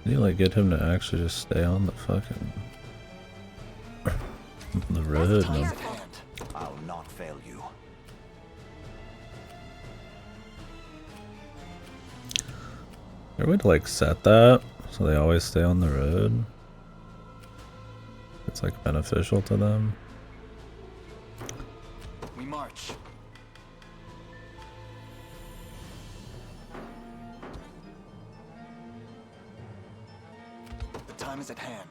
Can you like get him to actually just stay on the fucking the road? Time is And at hand. I'll not fail you. there would like set that so they always stay on the road. It's like beneficial to them. We march. The time is at hand.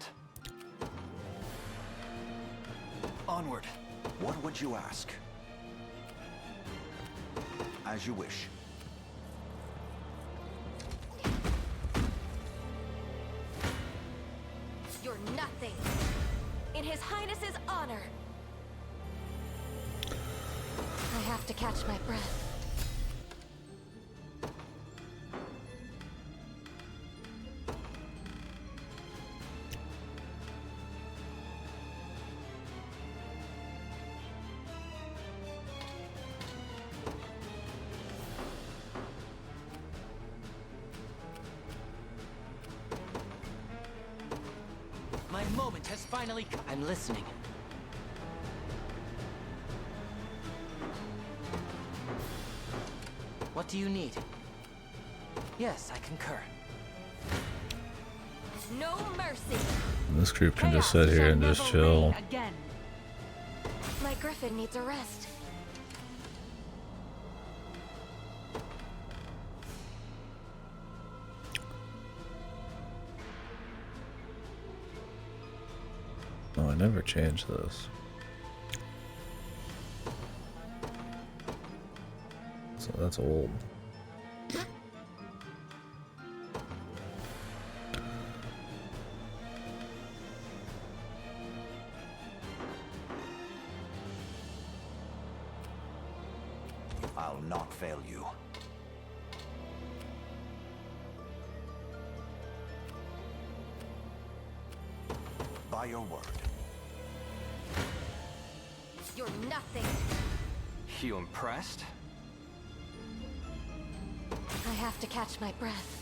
Onward. What would you ask? As you wish. You're nothing. In His Highness's honor. I have to catch my breath. My moment has finally come. I'm listening. What do you need? Yes, I concur. No mercy. This group can just sit here and just chill. Again. My griffin needs a rest. Oh, I never changed this. So that's old. not fail you. By your word. You're nothing. You impressed? I have to catch my breath.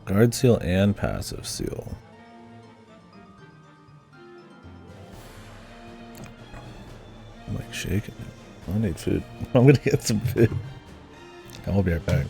Guard seal and passive seal. I'm like shaking. I need food. I'm gonna get some food. I'll be right back.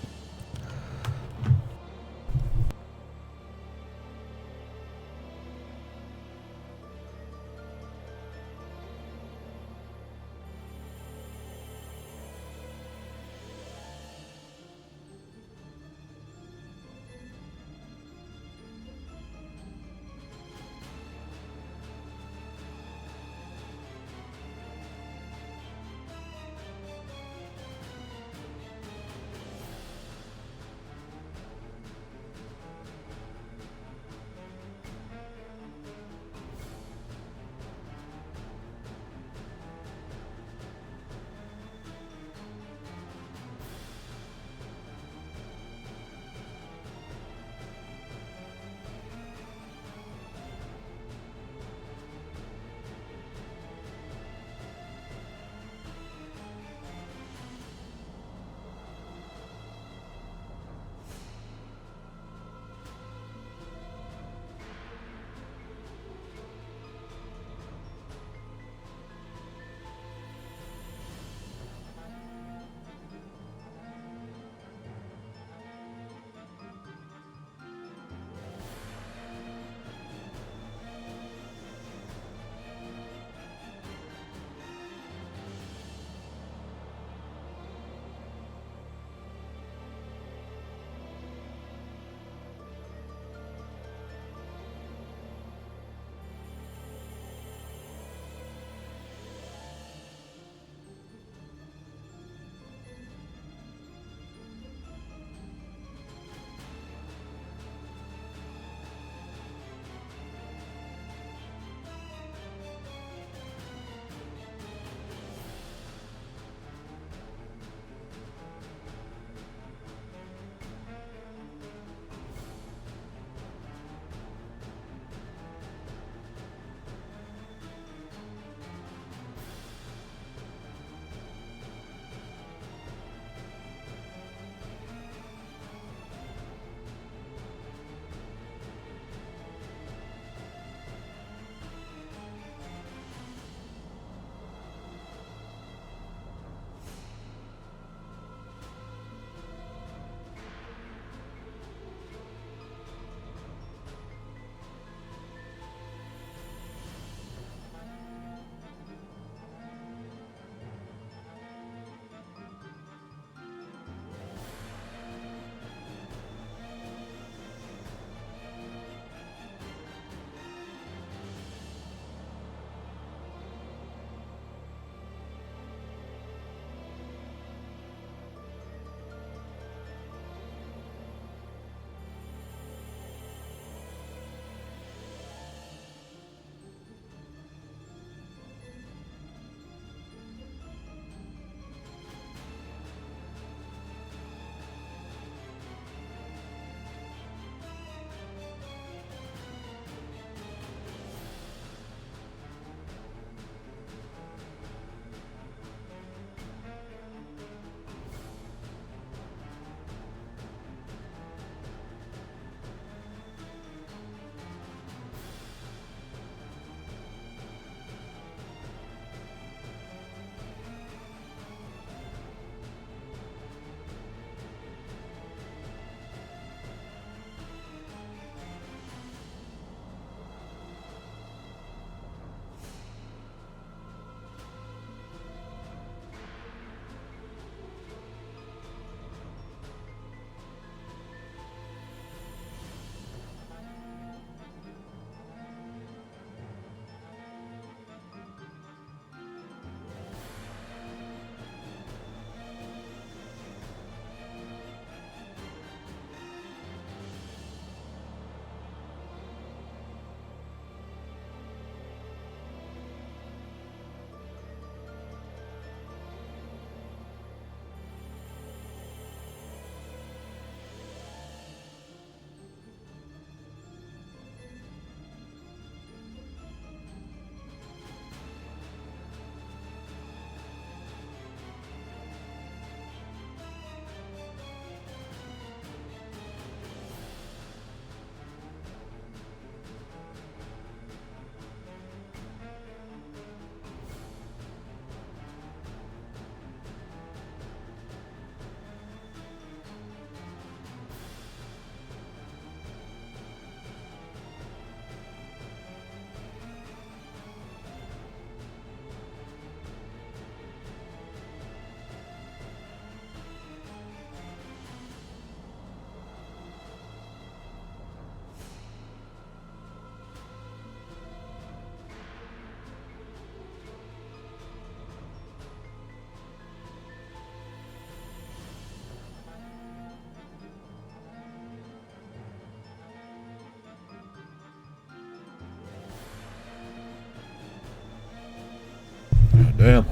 Damn.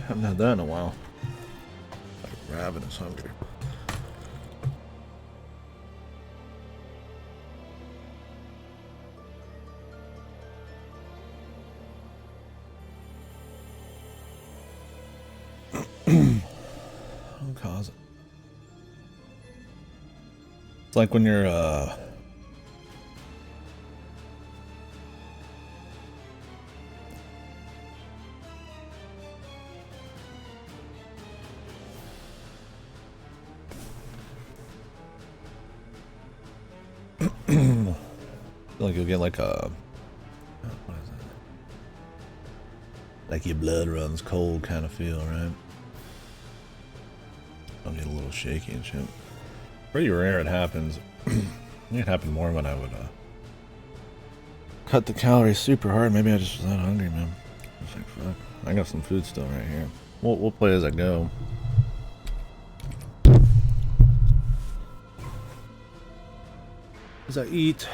Haven't had that in a while. Like ravenous hungry. Don't cause it. It's like when you're like you'll get like a what is it? Like your blood runs cold kind of feel, right? I'll get a little shaky and shit. Pretty rare it happens. It happened more when I would cut the calories super hard. Maybe I just was that hungry, man. I was like, fuck. I got some food still right here. We'll play as I go. As I eat.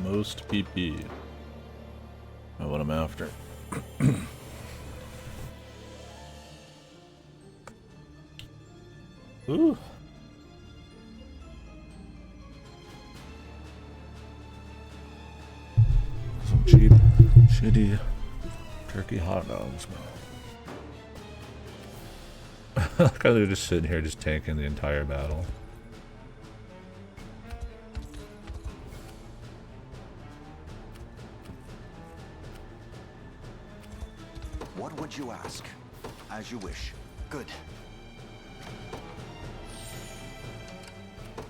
Most PP. Oh, what I'm after. Ooh. Some cheap, shitty turkey hot dogs. Look how they're just sitting here just tanking the entire battle. What would you ask? As you wish. Good.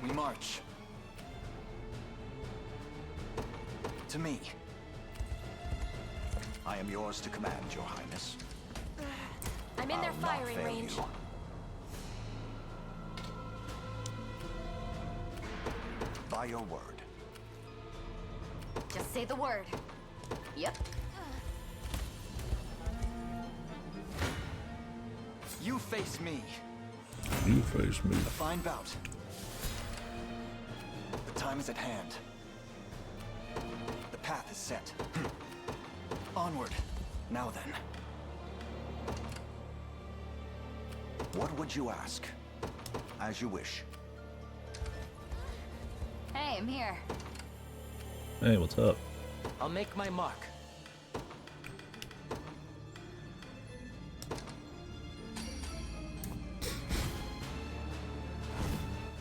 We march. To me. I am yours to command, Your Highness. I'm in their I'll not firing fail range. you. By your word. Just say the word. Yep. You face me. You face me. A fine bout. The time is at hand. The path is set. Onward. Now then. What would you ask? As you wish. Hey, I'm here. Hey, what's up? I'll make my mark.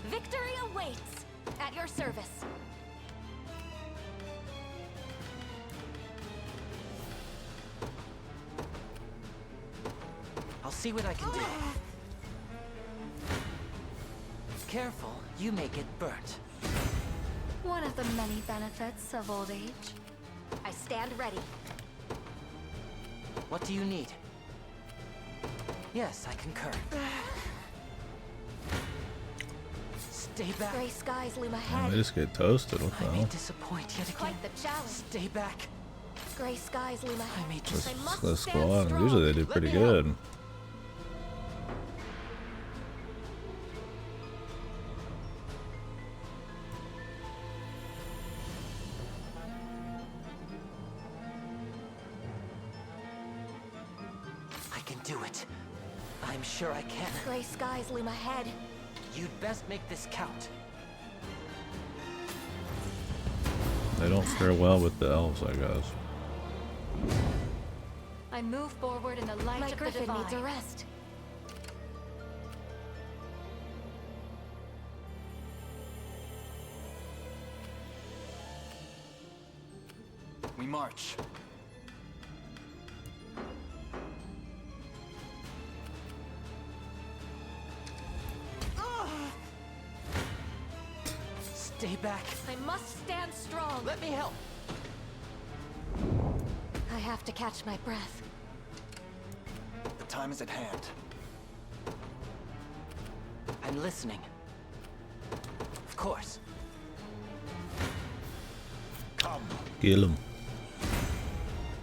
Victory awaits! At your service. I'll see what I can do. Careful, you may get burnt. One of the many benefits of old age. I stand ready. What do you need? Yes, I concur. Stay back. Gray skies loom Man, ahead. they just get toasted. What the I may hell? disappoint yet again. Quite the challenge. Stay back. Gray skies loom ahead. I may This, I must this stand squad, strong. usually they do Let pretty me help. good. I can do it. I'm sure I can. Gray skies loom ahead. You'd best make this count. They don't fare well with the elves, I guess. I move forward in the light of the divine. My griffin needs a rest. We march. Stay back. I must stand strong. Let me help. I have to catch my breath. The time is at hand. I'm listening. Of course. Come. Kill him.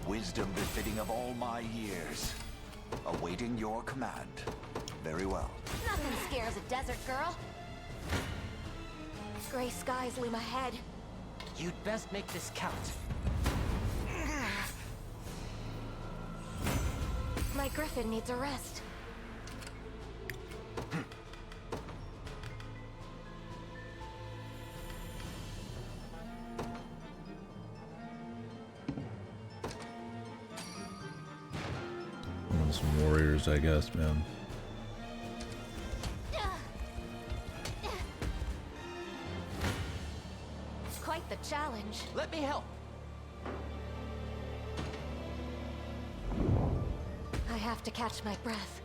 Wisdom befitting of all my years. Awaiting your command. Very well. Nothing scares a desert girl. Gray skies loom ahead. You'd best make this count. My griffin needs a rest. Some warriors, I guess, man. It's quite the challenge. Let me help. I have to catch my breath.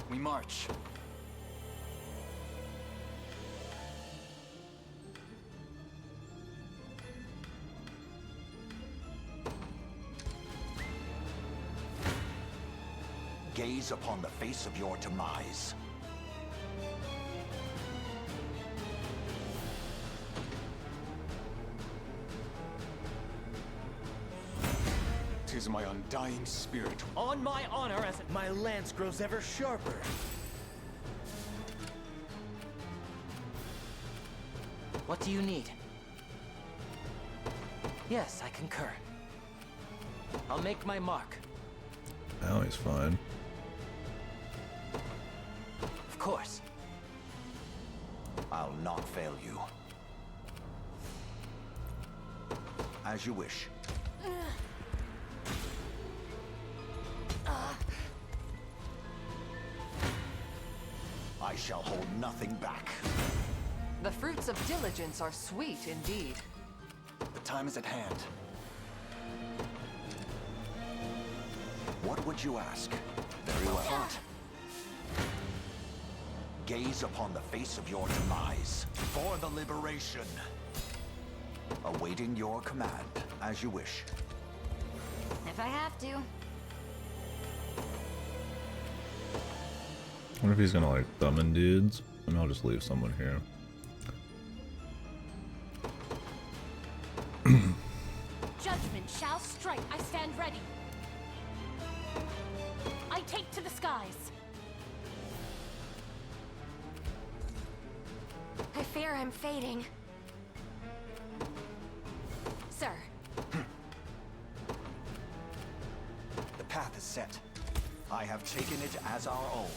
We march. Gaze upon the face of your demise. Tis my undying spirit. On my honor, as my lance grows ever sharper. What do you need? Yes, I concur. I'll make my mark. Now he's fine. Of course. I'll not fail you. As you wish. I shall hold nothing back. The fruits of diligence are sweet indeed. The time is at hand. What would you ask? Very well. Gaze upon the face of your demise. For the liberation. Awaiting your command, as you wish. If I have to. I wonder if he's gonna like summon dudes, and I'll just leave someone here. Judgment shall strike. I stand ready. I take to the skies. I fear I'm fading. Sir. The path is set. I have taken it as our own.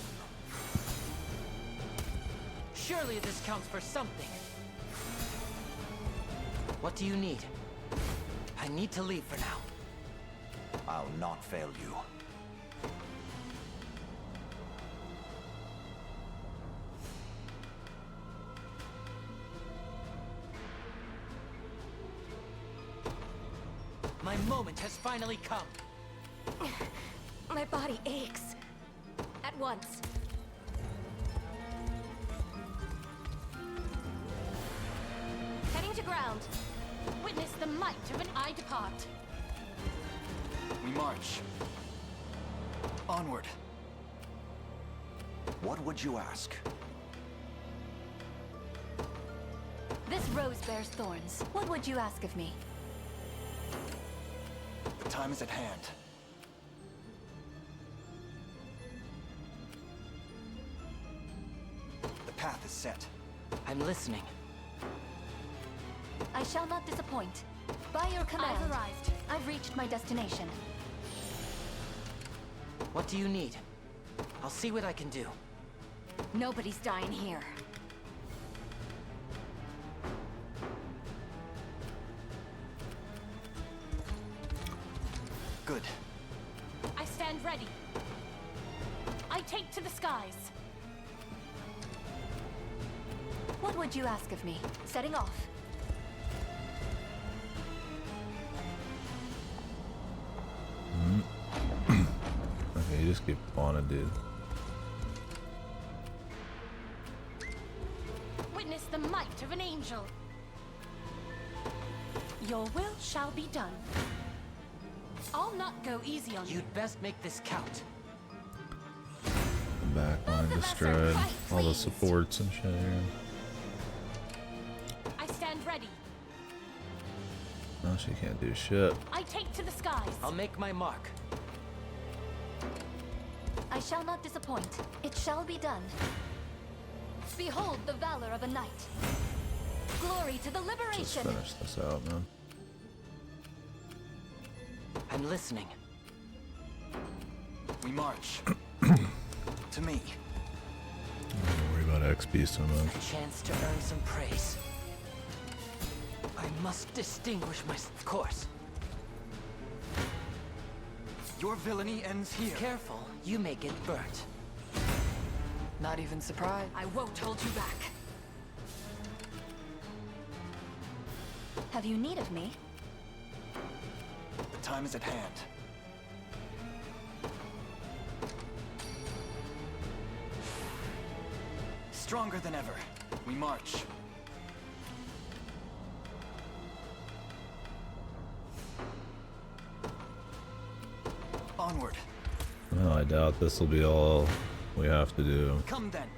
Surely this counts for something. What do you need? I need to leave for now. I'll not fail you. My moment has finally come. My body aches. At once. Heading to ground. Witness the might of an I depart. We march. Onward. What would you ask? This rose bears thorns. What would you ask of me? The time is at hand. The path is set. I'm listening. I shall not disappoint. By your command. I've arrived. I've reached my destination. What do you need? I'll see what I can do. Nobody's dying here. Good. I stand ready. I take to the skies. What would you ask of me? Setting off. Okay, you just keep on it, dude. Witness the might of an angel. Your will shall be done. I'll not go easy on you. You'd best make this count. backline destroyed. All the supports and shit here. I stand ready. No, she can't do shit. I take to the skies. I'll make my mark. I shall not disappoint. It shall be done. Behold the valor of a knight. Glory to the Just liberation. finish this out, man. I'm listening. We march. To me. Don't worry about XP so much. A chance to earn some praise. I must distinguish my course. Your villainy ends here. Careful, you may get burnt. Not even surprised. I won't hold you back. Have you need of me? The time is at hand. Stronger than ever. We march. Onward. Well, I doubt this will be all we have to do. Come then.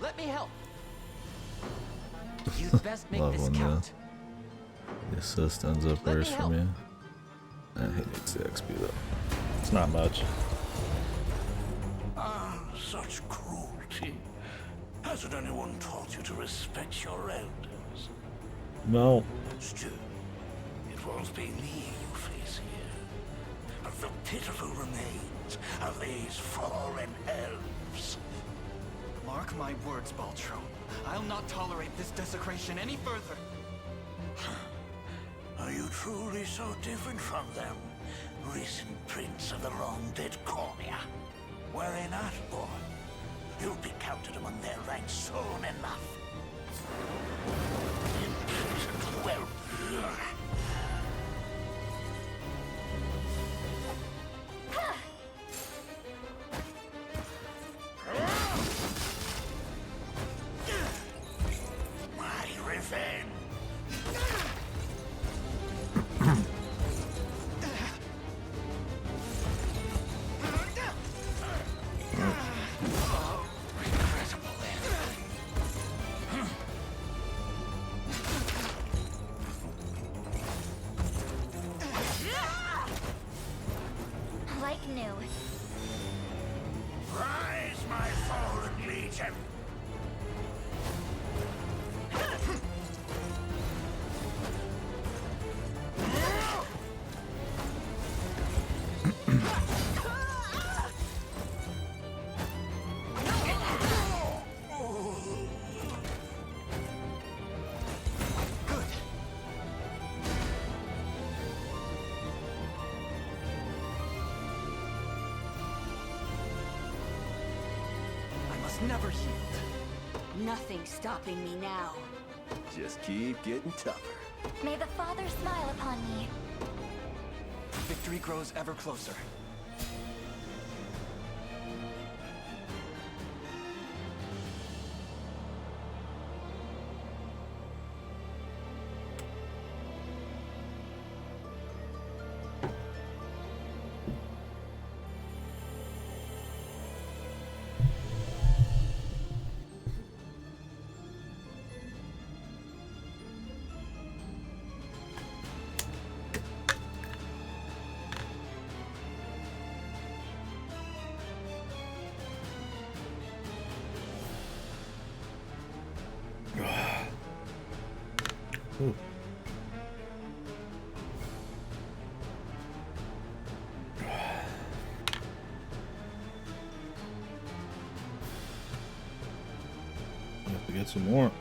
Let me help. You'd best make Love this when count. the assist ends up Let me worse for help. me. And he needs the XP though. It's not much. Ah, such cruelty. Hasn't anyone taught you to respect your elders? No. Still, it won't be me you face here, but the pitiful remains of these fallen elves. Mark my words, Baltro. I'll not tolerate this desecration any further. Are you truly so different from them, recent prince of the long-dead Cornea? Worry not, boy. You'll be counted among their ranks soon enough. Imprisoned whelp. My revenge. Like new. Rise, my fallen legion! I must never yield. Nothing stopping me now. Just keep getting tougher. May the Father smile upon me. Victory grows ever closer. Ooh. Have to get some more.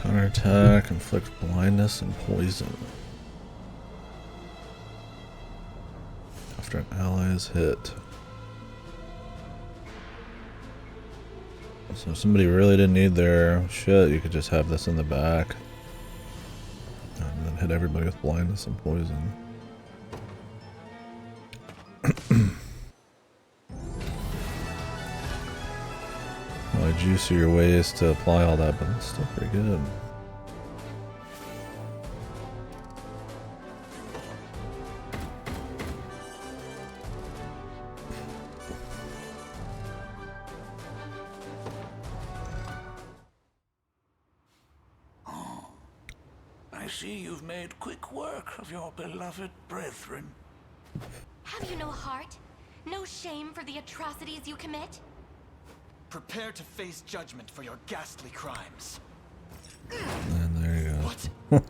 Counterattack, inflict blindness and poison. After an ally is hit. So if somebody really didn't need their shit, you could just have this in the back. And then hit everybody with blindness and poison. Well, juicier ways to apply all that, but it's still pretty good. I see you've made quick work of your beloved brethren. Have you no heart? No shame for the atrocities you commit? Prepare to face judgment for your ghastly crimes. And there you go.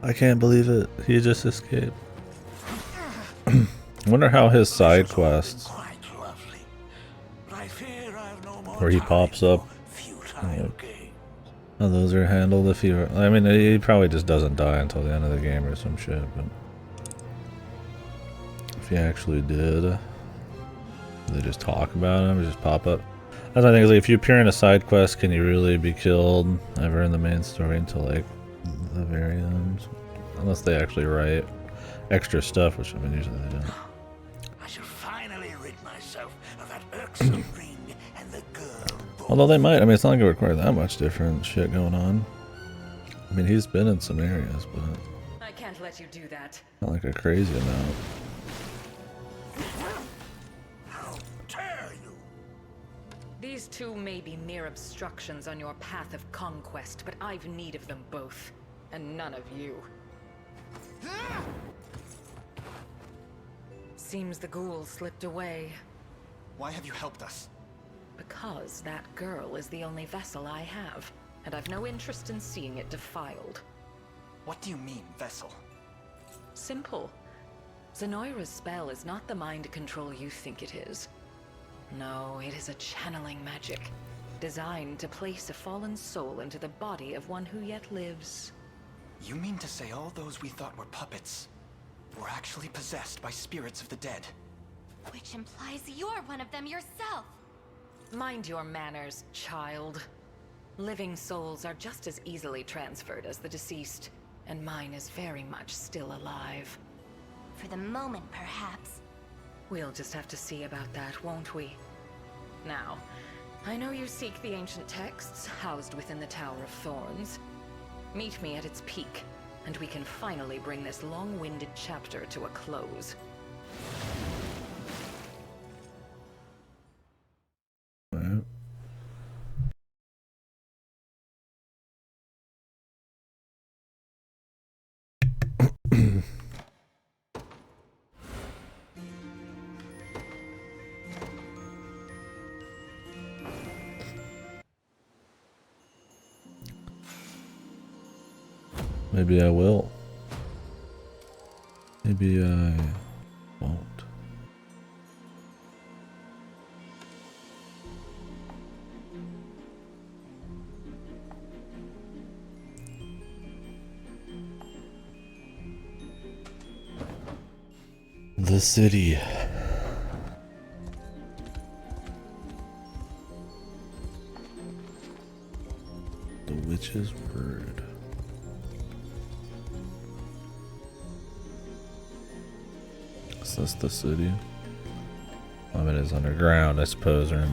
I can't believe it. He just escaped. I wonder how his side quests, where he pops up, how those are handled. If I mean, he probably just doesn't die until the end of the game or some shit. But if he actually did, do they just talk about him or just pop up? That's my thing. Is like, if you appear in a side quest, can you really be killed ever in the main story until like the very end? Unless they actually write extra stuff, which I mean usually they don't. I shall finally rid myself of that irksome ring and the girl. Although they might. I mean, it's not going to require that much different shit going on. I mean, he's been in some areas, but I can't let you do that. not like a crazy amount. How dare you! These two may be mere obstructions on your path of conquest, but I've need of them both, and none of you. Seems the ghoul slipped away. Why have you helped us? Because that girl is the only vessel I have, and I've no interest in seeing it defiled. What do you mean, vessel? Simple. Zenoira's spell is not the mind control you think it is. No, it is a channeling magic, designed to place a fallen soul into the body of one who yet lives. You mean to say all those we thought were puppets were actually possessed by spirits of the dead? Which implies you're one of them yourself. Mind your manners, child. Living souls are just as easily transferred as the deceased, and mine is very much still alive. For the moment, perhaps. We'll just have to see about that, won't we? Now, I know you seek the ancient texts housed within the Tower of Thorns. Meet me at its peak, and we can finally bring this long-winded chapter to a close. Maybe I will. Maybe I won't. The city. The witch's word. Is this the city? I mean, it's underground, I suppose, right?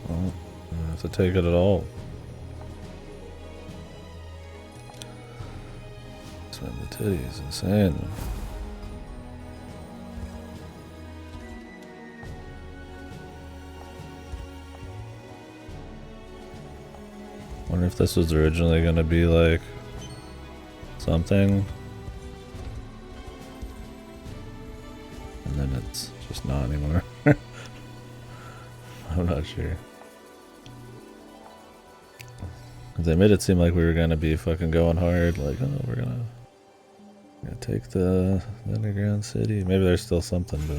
Well, I have to take it at all. Swim the titties, insane. Wonder if this was originally gonna be like something, and then it's just not anymore. I'm not sure. They made it seem like we were gonna be fucking going hard, like, oh, we're gonna take the underground city. Maybe there's still something, but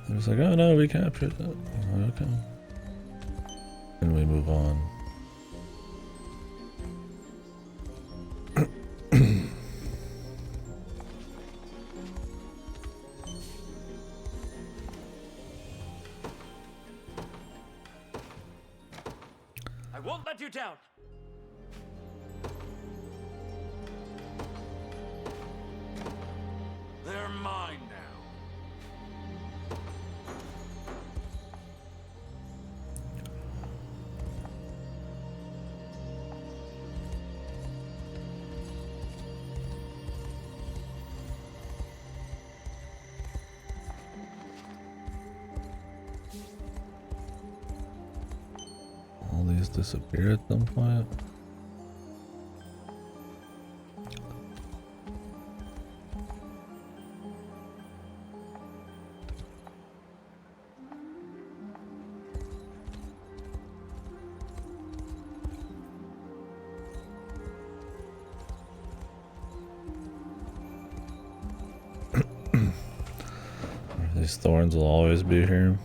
they're just like, oh no, we captured it. Okay. And we move on. I won't let you down. They're mine now. these disappear at some point? These thorns will always be here.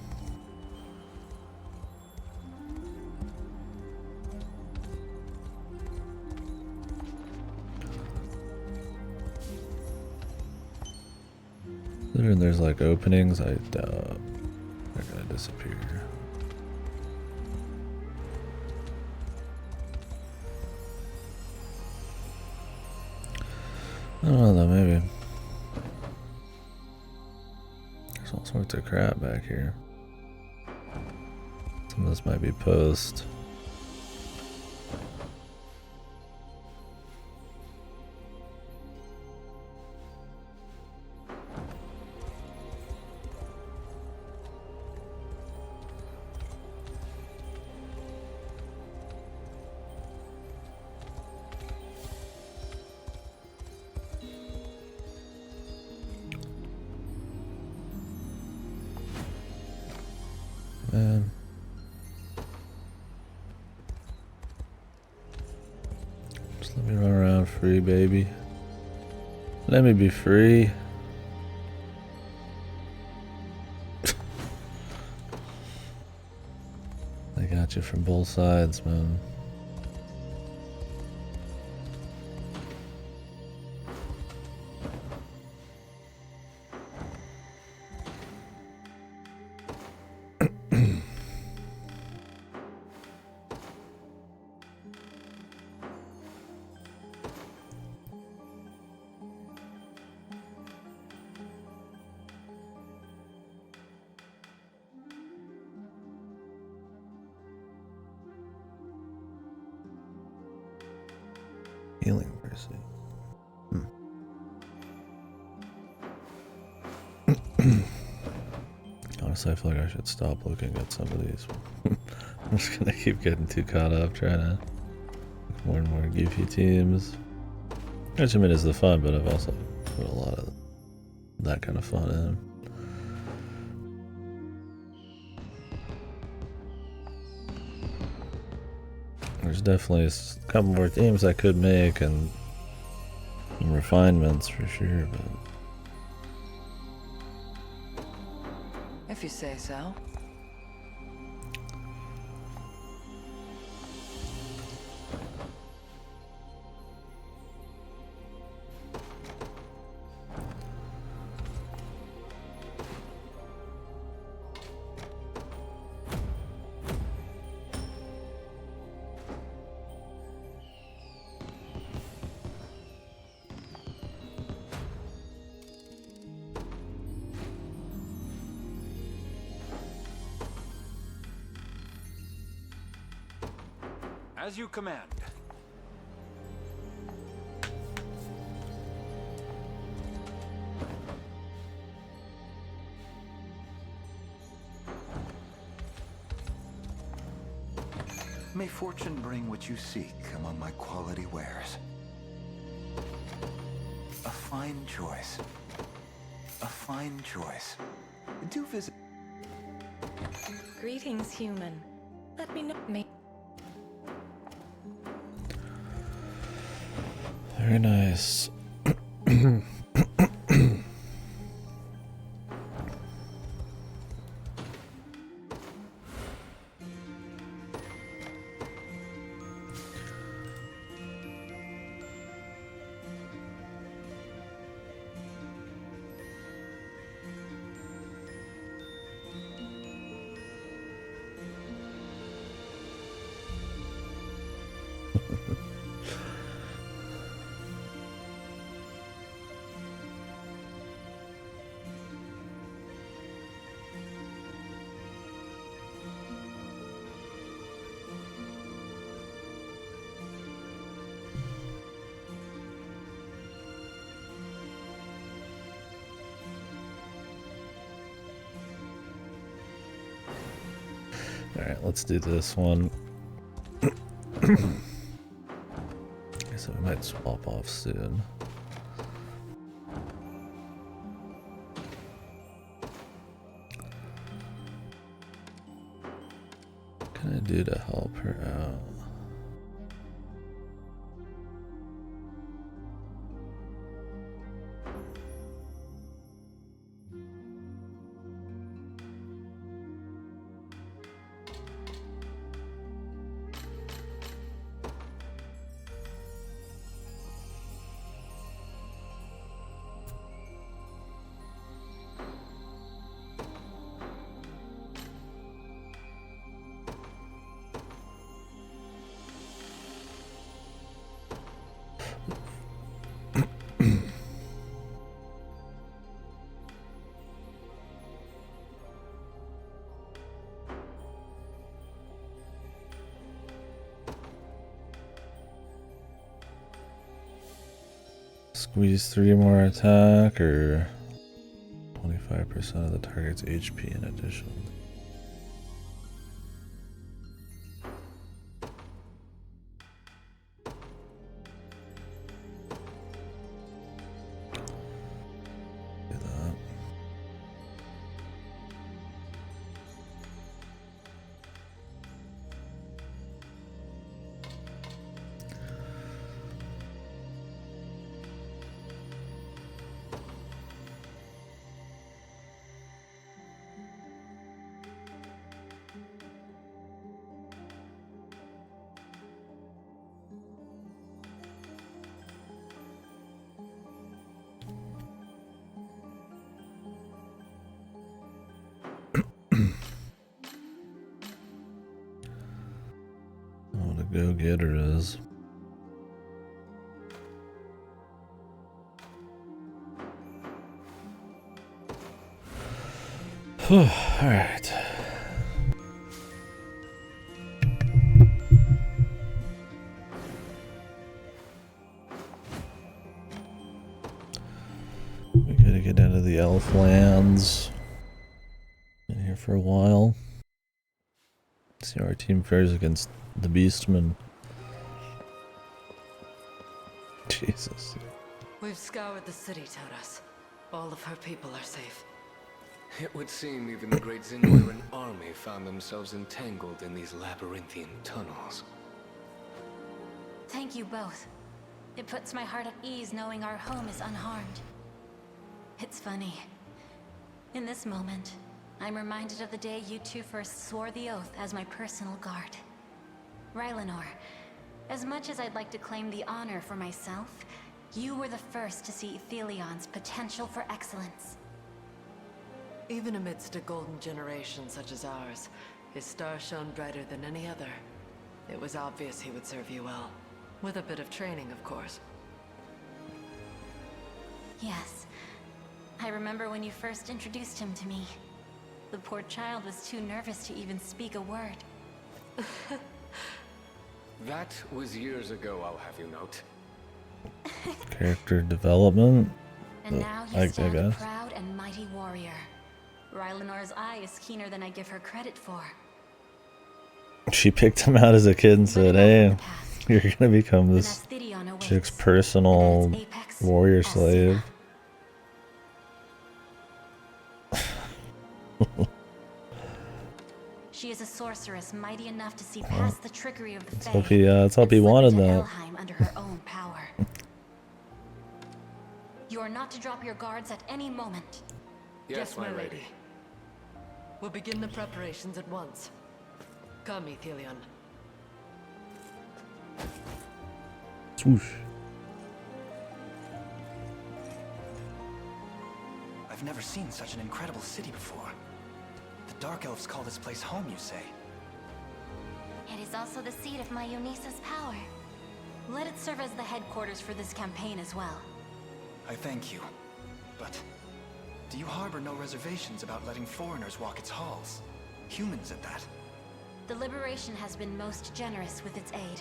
And there's like openings, I doubt they're gonna disappear. I don't know though, maybe. There's all sorts of crap back here. Some of this might be post. Man. Just let me run around free, baby. Let me be free. They got you from both sides, man. Healing mercy. Honestly, I feel like I should stop looking at some of these. I'm just gonna keep getting too caught up trying to look more and more goofy teams. Which I mean is the fun, but I've also put a lot of that kind of fun in. There's definitely a couple more teams I could make and some refinements for sure, but If you say so. As you command. May fortune bring what you seek among my quality wares. A fine choice. A fine choice. Do visit. Greetings, human. Let me know. very nice. Alright, let's do this one. Guess we might swap off soon. What can I do to help her out? Squeeze 3 more attack, or 25% of the target's HP in addition. Do that. Oh, the go-getter is. Alright. We gotta get into the elf lands. Been here for a while. See how our team fares against the Beastmen. Jesus. We've scoured the city, Taras. All of her people are safe. It would seem even the great Zenoiran army found themselves entangled in these labyrinthian tunnels. Thank you both. It puts my heart at ease knowing our home is unharmed. It's funny. In this moment, I'm reminded of the day you two first swore the oath as my personal guard. Rylanor, as much as I'd like to claim the honor for myself, you were the first to see Ethelion's potential for excellence. Even amidst a golden generation such as ours, his star shone brighter than any other. It was obvious he would serve you well. With a bit of training, of course. Yes. I remember when you first introduced him to me. The poor child was too nervous to even speak a word. That was years ago, I'll have you note. Character development. And now you stand a proud and mighty warrior. Rylanor's eye is keener than I give her credit for. She picked him out as a kid and said, hey, you're gonna become this chick's personal warrior slave. She is a sorceress mighty enough to see past the trickery of the Fae. Let's hope he wanted that. Under her own power. You are not to drop your guards at any moment. Yes, my lady. We'll begin the preparations at once. Come, Ethelion. Swoosh. I've never seen such an incredible city before. The Dark Elves call this place home, you say? It is also the seat of my Eunice's power. Let it serve as the headquarters for this campaign as well. I thank you. But do you harbor no reservations about letting foreigners walk its halls? Humans at that. The Liberation has been most generous with its aid,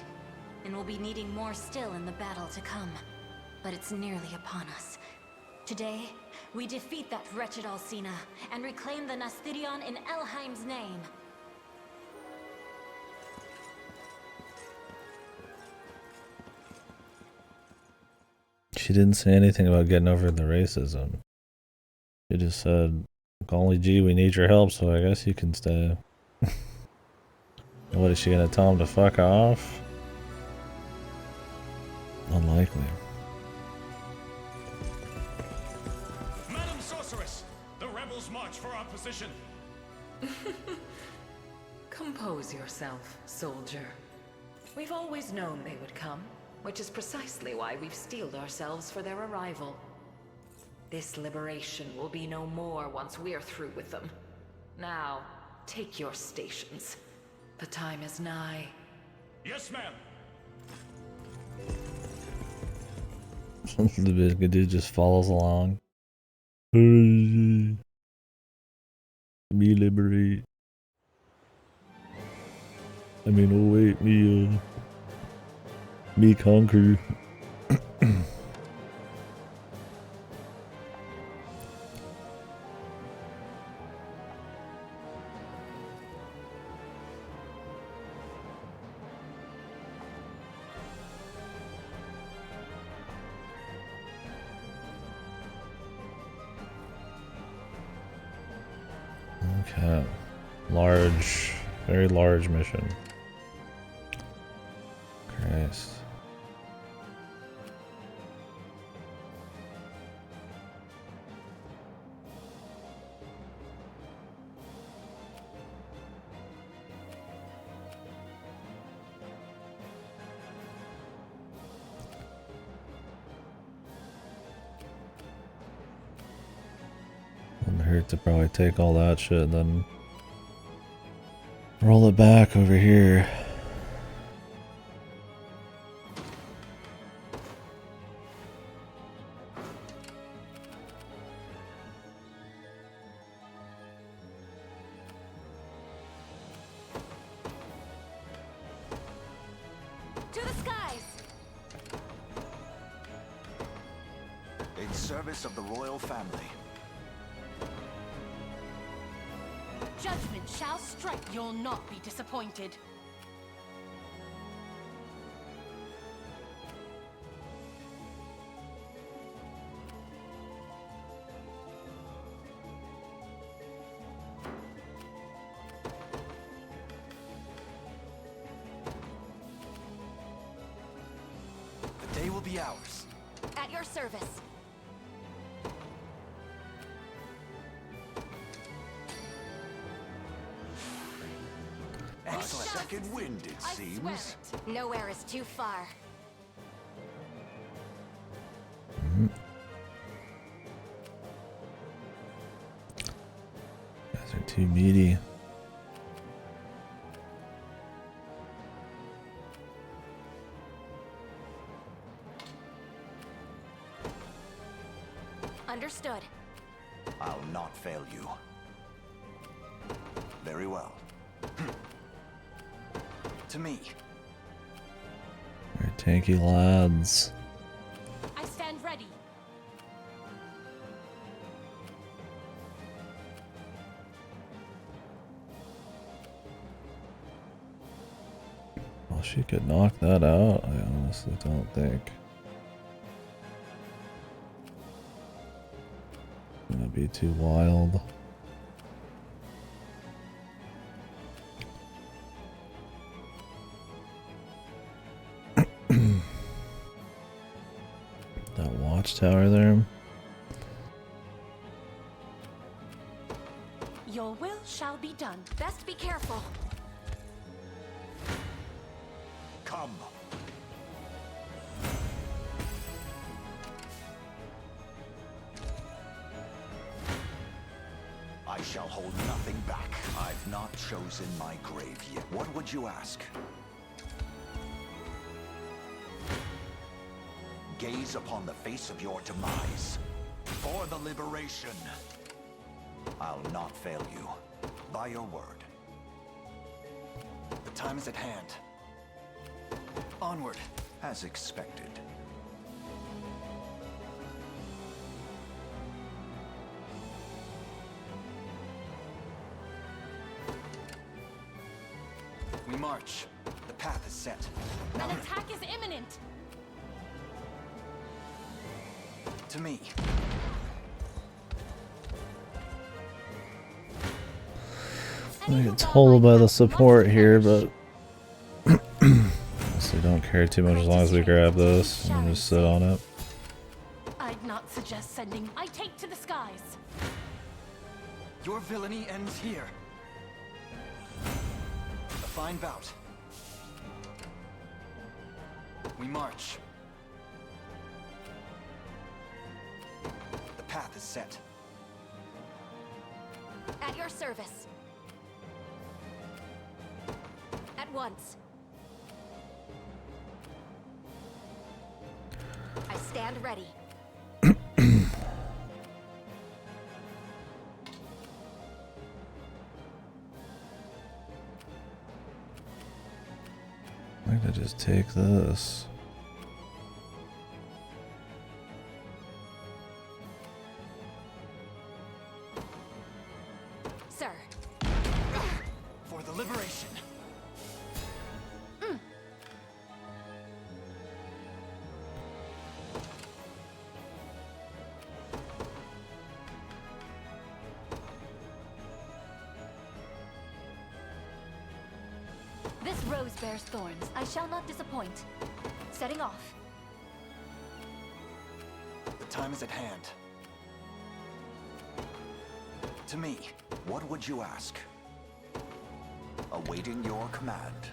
and will be needing more still in the battle to come. But it's nearly upon us. Today, we defeat that wretched Alcina, and reclaim the Nasthirion in Elheim's name. She didn't say anything about getting over the racism. She just said, "Golly gee, we need your help, so I guess you can stay." What is she gonna tell him to fuck off? Unlikely. Madam Sorceress, the rebels march for our position. Compose yourself, soldier. We've always known they would come, which is precisely why we've steeled ourselves for their arrival. This liberation will be no more once we're through with them. Now, take your stations. The time is nigh. Yes, ma'am. The big dude just follows along. Me liberate. I mean, oh wait, me conquer. Okay. Large, very large mission. Christ. Wouldn't hurt to probably take all that shit and then roll it back over here. To the skies! In service of the royal family. Judgment shall strike. You'll not be disappointed. The day will be ours. At your service. Excellent. Second wind, it seems. Nowhere is too far. Guys are too meaty. Understood. I'll not fail you. Very well. To me. Very tanky lads. I stand ready. Well, she could knock that out, I honestly don't think. Gonna be too wild. That watchtower there. Your will shall be done. Best be careful. Come. I shall hold nothing back. I've not chosen my grave yet. What would you ask? Gaze upon the face of your demise. For the liberation. I'll not fail you. By your word. The time is at hand. Onward. As expected. We march. The path is set. An attack is imminent. To me. I get told by the support here, but honestly don't care too much as long as we grab this and just sit on it. I'd not suggest sending. I take to the skies. Your villainy ends here. A fine bout. We march. The path is set. At your service. At once. I stand ready. I could just take this. Sir. For the liberation. This rose bears thorns. I shall not disappoint. Setting off. The time is at hand. To me. What would you ask? Awaiting your command.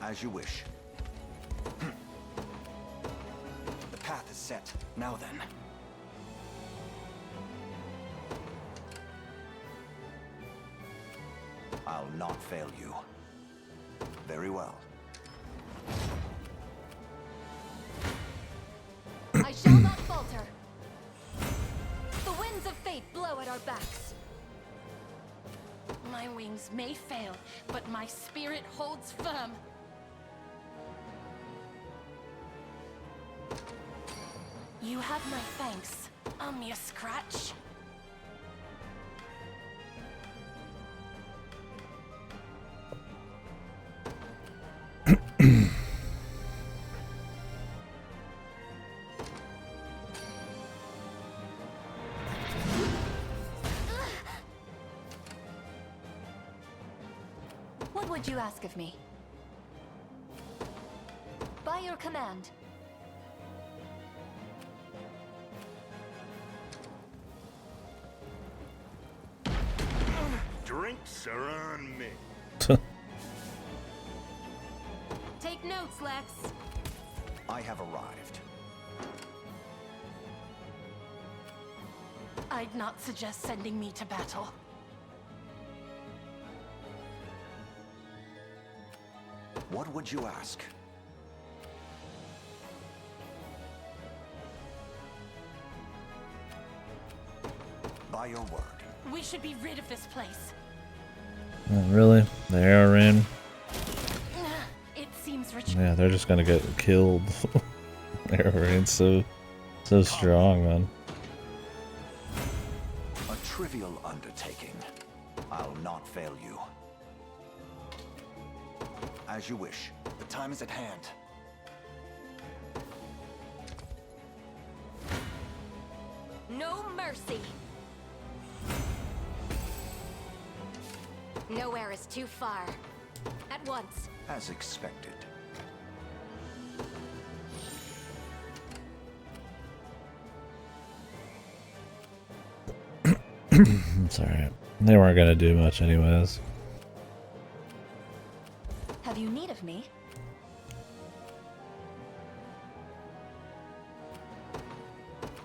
As you wish. The path is set. Now then. I'll not fail you. Very well. I shall not falter. The winds of fate blow at our backs. My wings may fail, but my spirit holds firm. You have my thanks. I'm your scratch. What would you ask of me? By your command. Drinks are on me. Take notes, Lex. I have arrived. I'd not suggest sending me to battle. What would you ask? By your word. We should be rid of this place. Oh, really? They are in. It seems Yeah, they're just gonna get killed. They're so strong, man. A trivial undertaking. I'll not fail you. As you wish. The time is at hand. No mercy. Nowhere is too far. At once. As expected. It's alright. They weren't gonna do much anyways. Have you need of me?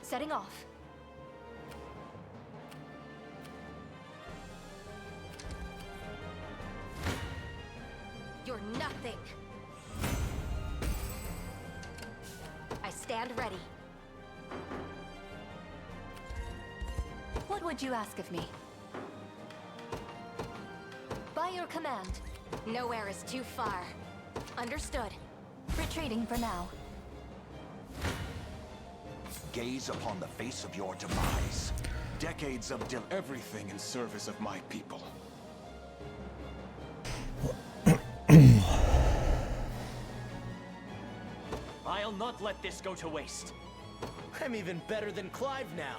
Setting off. You're nothing. I stand ready. What would you ask of me? By your command. Nowhere is too far. Understood. Retreating for now. Gaze upon the face of your demise. Decades of everything in service of my people. not let this go to waste. I'm even better than Clive now.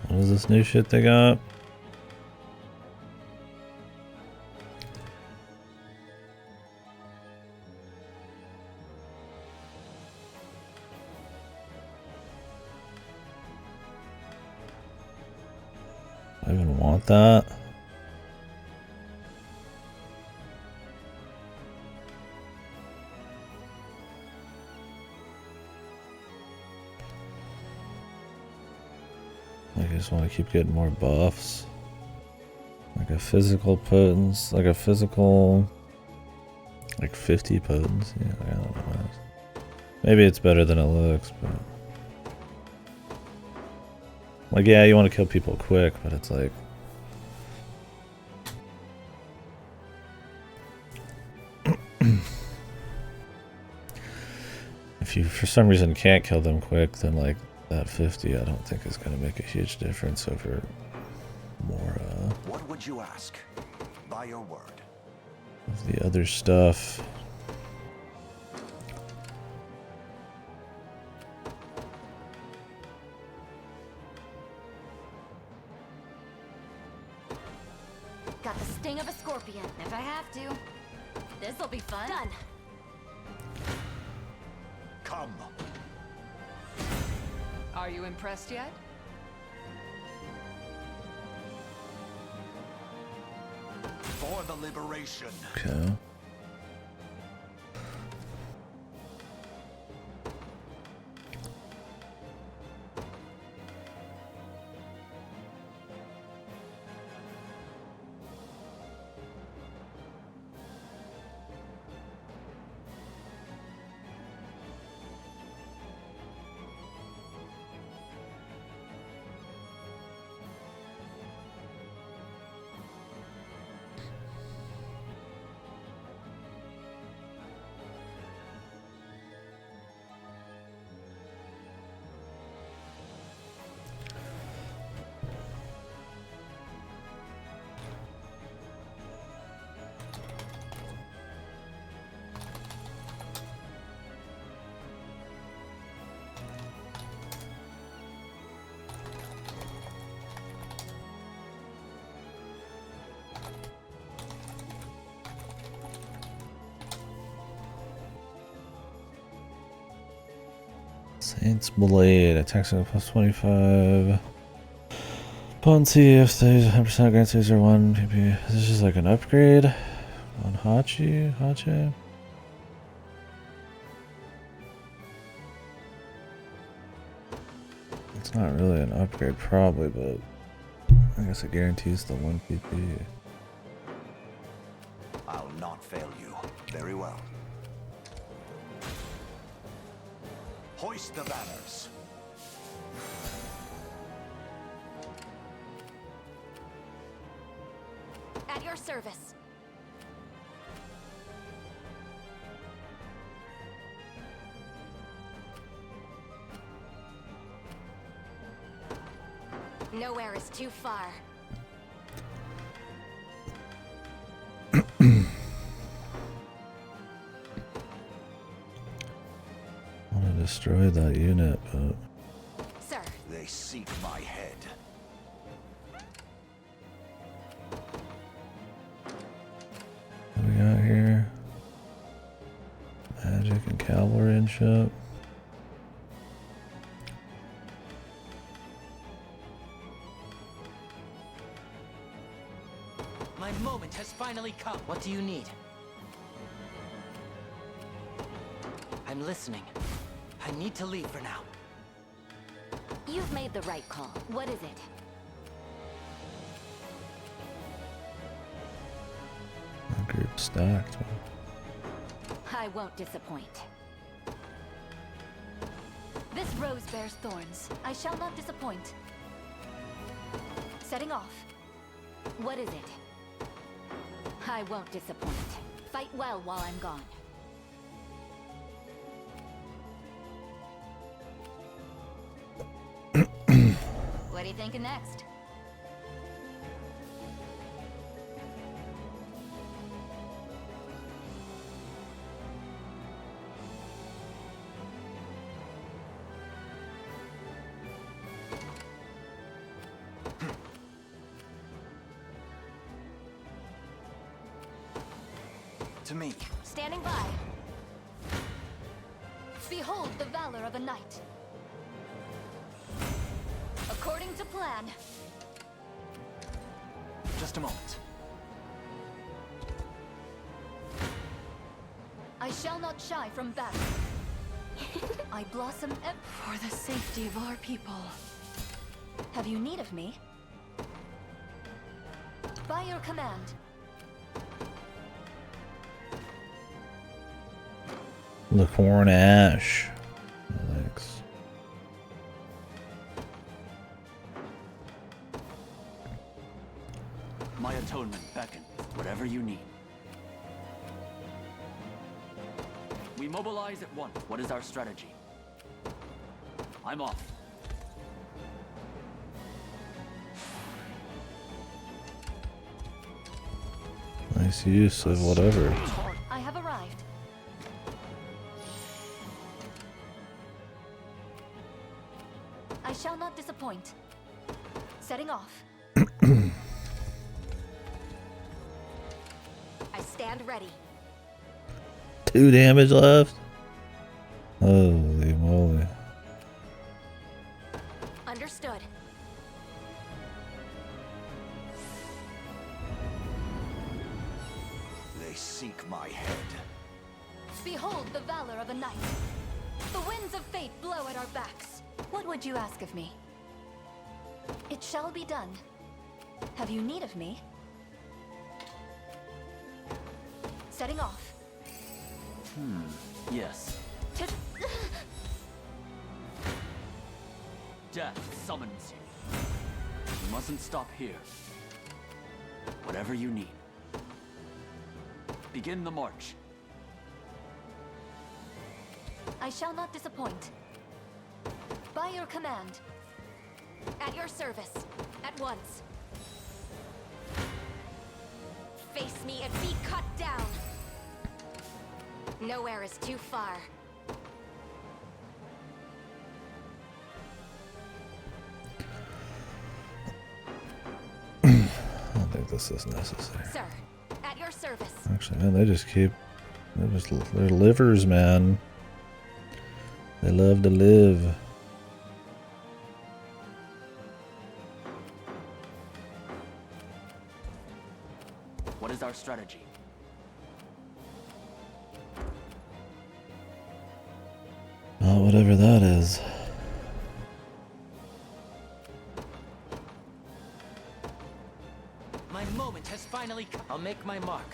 What is this new shit they got? I even want that. I just want to keep getting more buffs. Like a physical potence, like a physical, like 50 potency. I don't know. Maybe it's better than it looks, but like, yeah, you want to kill people quick, but it's like, if you for some reason can't kill them quick, then like that 50 I don't think is going to make a huge difference over more what would you ask? By your word. Of the other stuff. Got the sting of a scorpion, if I have to. This'll be fun. Done. Come. Are you impressed yet? For the liberation. Okay. Saint's Blade, attacks at plus 25. Potency, if there's 100% grants user 1 PP. This is like an upgrade on Hachi. It's not really an upgrade, probably, but I guess it guarantees the 1 PP. I'll not fail you. Very well. Hoist the banners. At your service. Nowhere is too far. I want to destroy that unit, but Sir. They seek my head. what do we got here? Magic and cavalry and shit. My moment has finally come. What do you need? I'm listening. I need to leave for now. You've made the right call. What is it? Group stacked. I won't disappoint. This rose bears thorns. I shall not disappoint. Setting off. What is it? I won't disappoint. Fight well while I'm gone. What are you thinking next? To me. Standing by. Behold the valor of a knight. According to plan. Just a moment. I shall not shy from battle. I blossom for the safety of our people. Have you need of me? By your command. The corn ash. Thanks. My atonement beckons. Whatever you need. We mobilize at once. What is our strategy? I'm off. Nice use of whatever. I have arrived. I shall not disappoint. Setting off. I stand ready. 2 damage left. Holy moly. Understood. They seek my head. Behold the valor of a knight. The winds of fate blow at our backs. What would you ask of me? It shall be done. Have you need of me? Setting off. Yes. Death summons you. You mustn't stop here. Whatever you need. Begin the march. I shall not disappoint. By your command. At your service. At once. Face me and be cut down. Nowhere is too far. I don't think this is necessary. Sir, at your service. Actually, man, they just keep... They're livers, man. They love to live. What is our strategy? Whatever that is. My moment has finally come. I'll make my mark.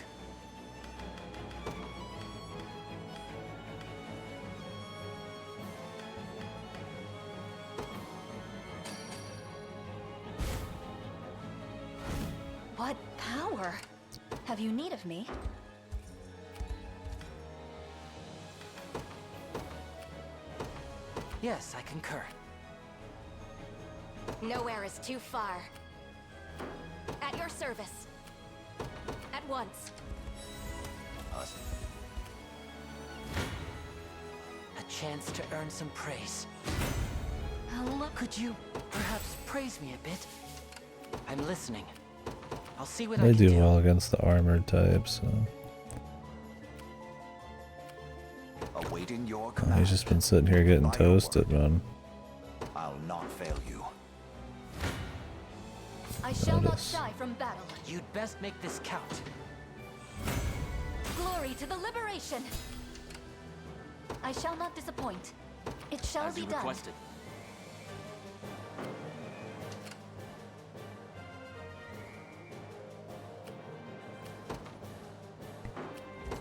What power? Have you need of me? Yes, I concur. Nowhere is too far. At your service. At once. A chance to earn some praise. Could you perhaps praise me a bit? I'm listening. I'll see what I They can do. do well against the armored types, so... Awaiting your Oh, command. he's just been sitting here getting toasted, man. I'll not fail you. I shall not Notice. shy from battle. You'd best make this count. Glory to the liberation! I shall not disappoint. It shall As be you done. requested.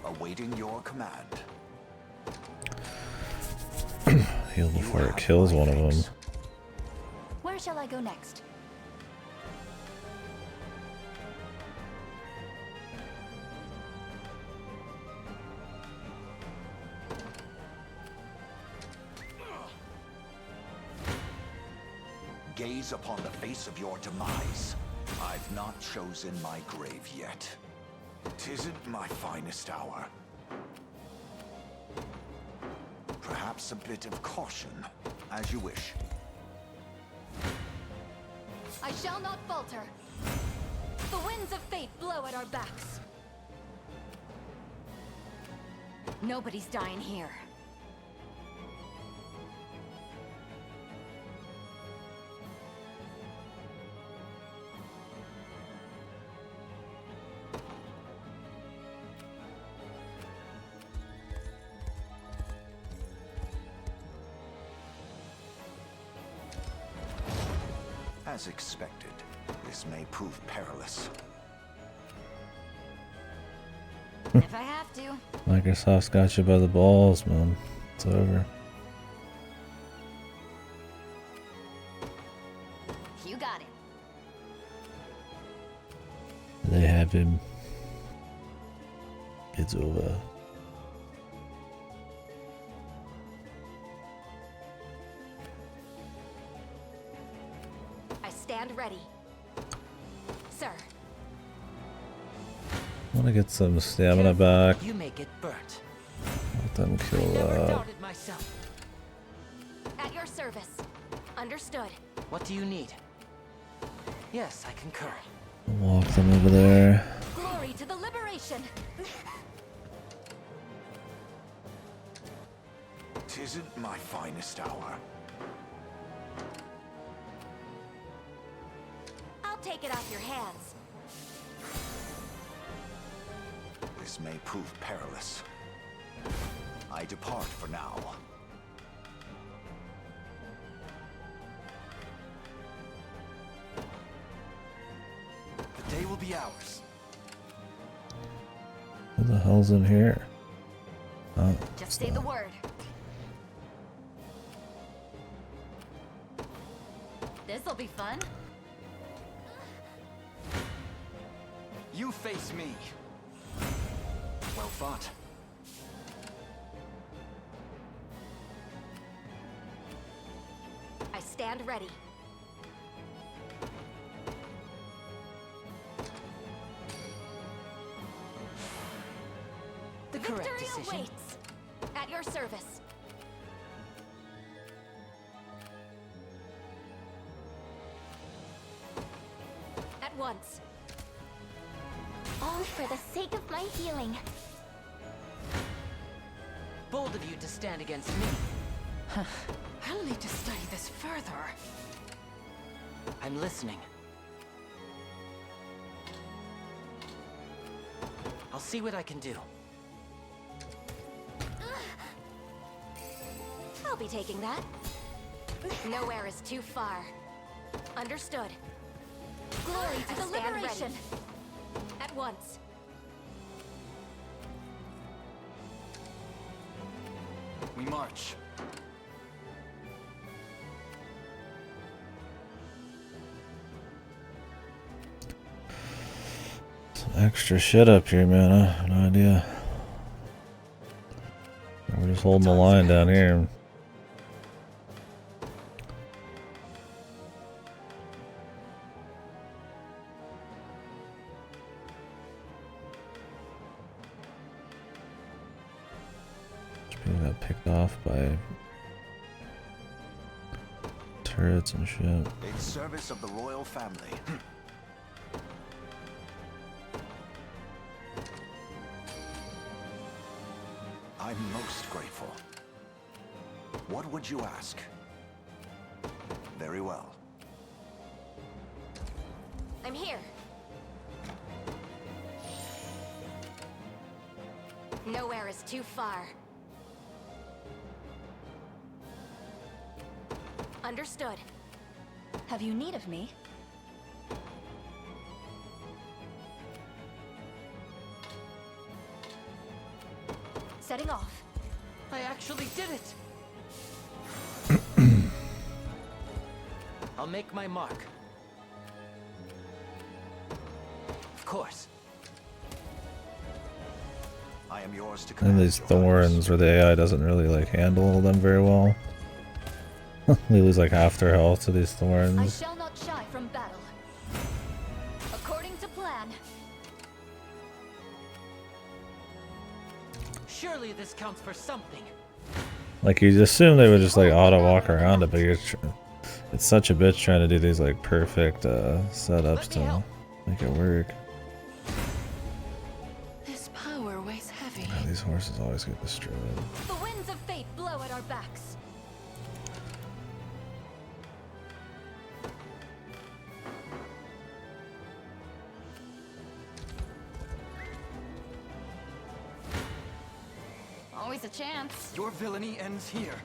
Awaiting your command. Heal before it kills one of them. Where shall I go next? Gaze upon the face of your demise. I've not chosen my grave yet. 'Tisn't my finest hour. Perhaps a bit of caution, as you wish. I shall not falter. The winds of fate blow at our backs. Nobody's dying here. As expected, this may prove perilous. If I have to. Microsoft's got you by the balls, man. It's over. You got it. They have him. It's over. I stand ready. Sir. I want to get some stamina back. You may get burnt. Let them kill Myself. At your service. Understood. What do you need? Yes, I concur. walk them over there. Glory to the liberation. Tisn't my finest hour. I'll take it off your hands. This may prove perilous. I depart for now. The day will be ours. Who the hell's in here? Oh, just say the word. This'll be fun. You face me. Well fought. I stand ready. The correct Victory decision. awaits. At your service. At once. All for the sake of my healing. Bold of you to stand against me. I'll need to study this further. I'm listening. I'll see what I can do. I'll be taking that. Nowhere is too far. Understood. Glory to the liberation. At once. We march. Some extra shit up here, man. I have no idea. We're just holding the line down here. People got picked off by turrets and shit. In service of the royal family. I'm most grateful. What would you ask? Very well. I'm here. Nowhere is too far. Understood. Have you need of me? Setting off. I actually did it! I'll make my mark. Of course. I am yours to And command. these thorns where the AI doesn't really like handle them very well. They lose like half their health to these I thorns. shall not shy from battle. According to plan. Surely this counts for something. Like you'd assume they would just like auto walk around it, but it's such a bitch trying to do these like perfect setups to make it work. This power weighs heavy. God, these horses always get destroyed. The winds of fate blow at our backs. Always a chance. Your villainy ends here.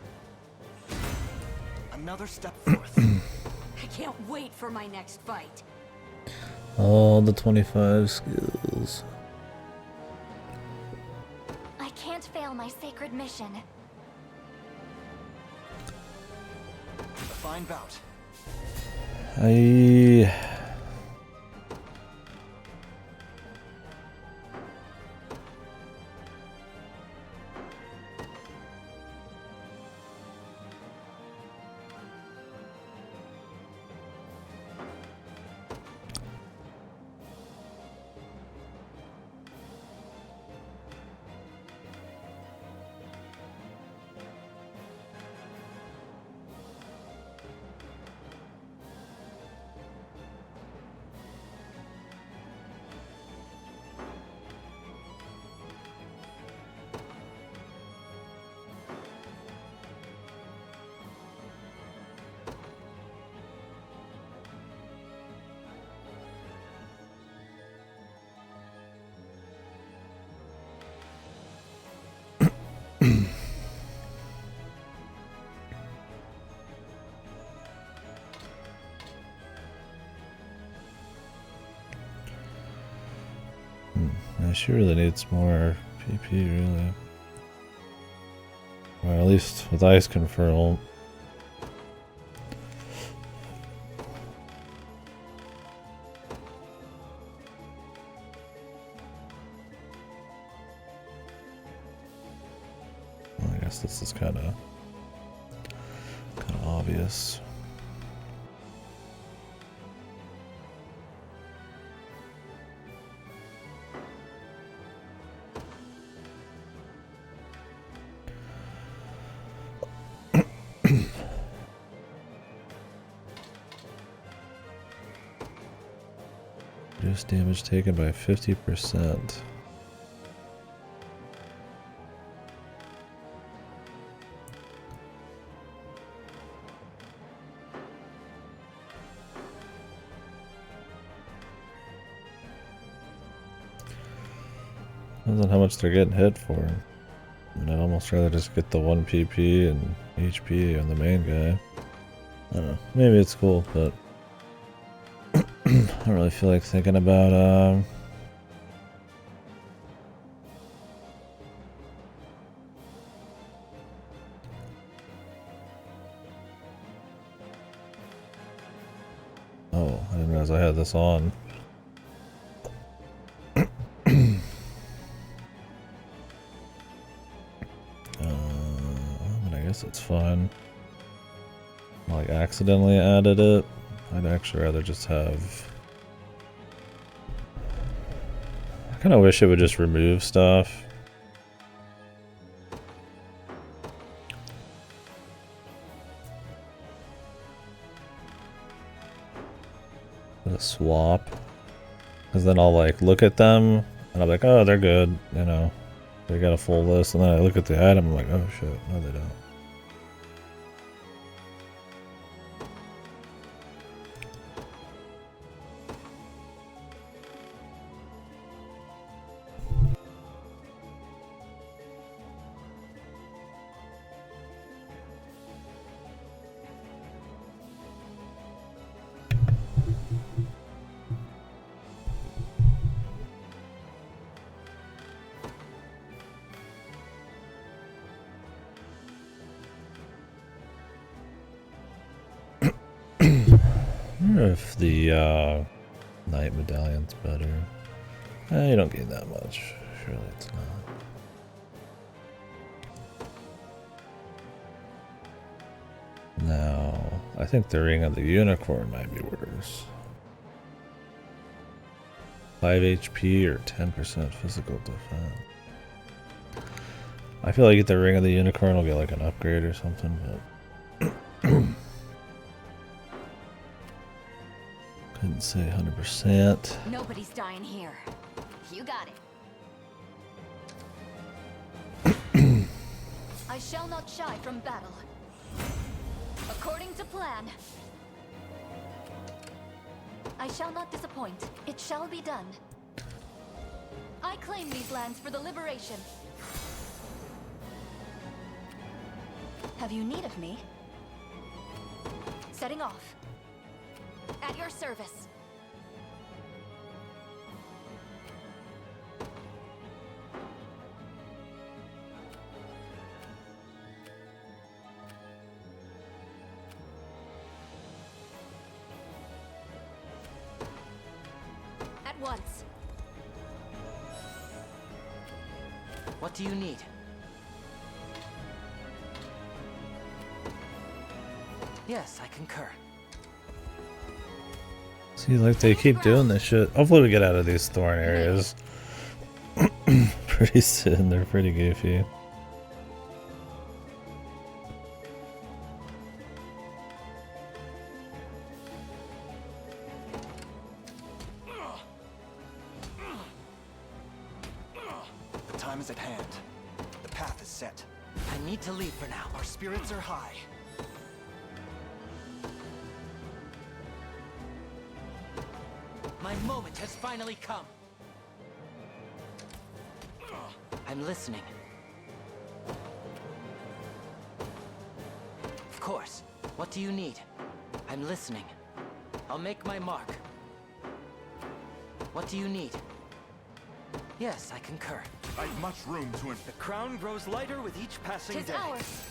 Another step forth. I can't wait for my next fight. All the 25 skills. I can't fail my sacred mission. A fine bout. She really needs more PP, really. Or at least with Ice Control. Well, I guess this is kind of obvious. Reduce damage taken by 50%. Depends on how much they're getting hit for. I mean, I'd almost rather just get the 1 PP and HP on the main guy. I don't know. Maybe it's cool, but I don't really feel like thinking about oh, I didn't realize I had this on. I mean, I guess it's fine. Like, accidentally added it. I'd actually rather just have... I kind of wish it would just remove stuff. The swap. Because then I'll like look at them and I'm like, oh, they're good, you know. They got a full list, and then I look at the item, I'm like, oh shit, no they don't. I wonder if the Knight Medallion's better. You don't gain that much. Surely it's not. Now, I think the Ring of the Unicorn might be worse. 5 HP or 10% physical defense. I feel like the Ring of the Unicorn will get like an upgrade or something, but couldn't say 100%. Nobody's dying here. You got it. I shall not shy from battle. According to plan. I shall not disappoint. It shall be done. I claim these lands for the liberation. Have you need of me? Setting off. At your service. At once. What do you need? Yes, I concur. See, like, they keep doing this shit. Hopefully we get out of these thorn areas pretty soon. They're pretty goofy. The time is at hand. The path is set. I need to leave for now. Our spirits are high. My moment has finally come. I'm listening. Of course. What do you need? I'm listening. I'll make my mark. What do you need? Yes, I concur. I've much room to The crown grows lighter with each passing Tis day. ours.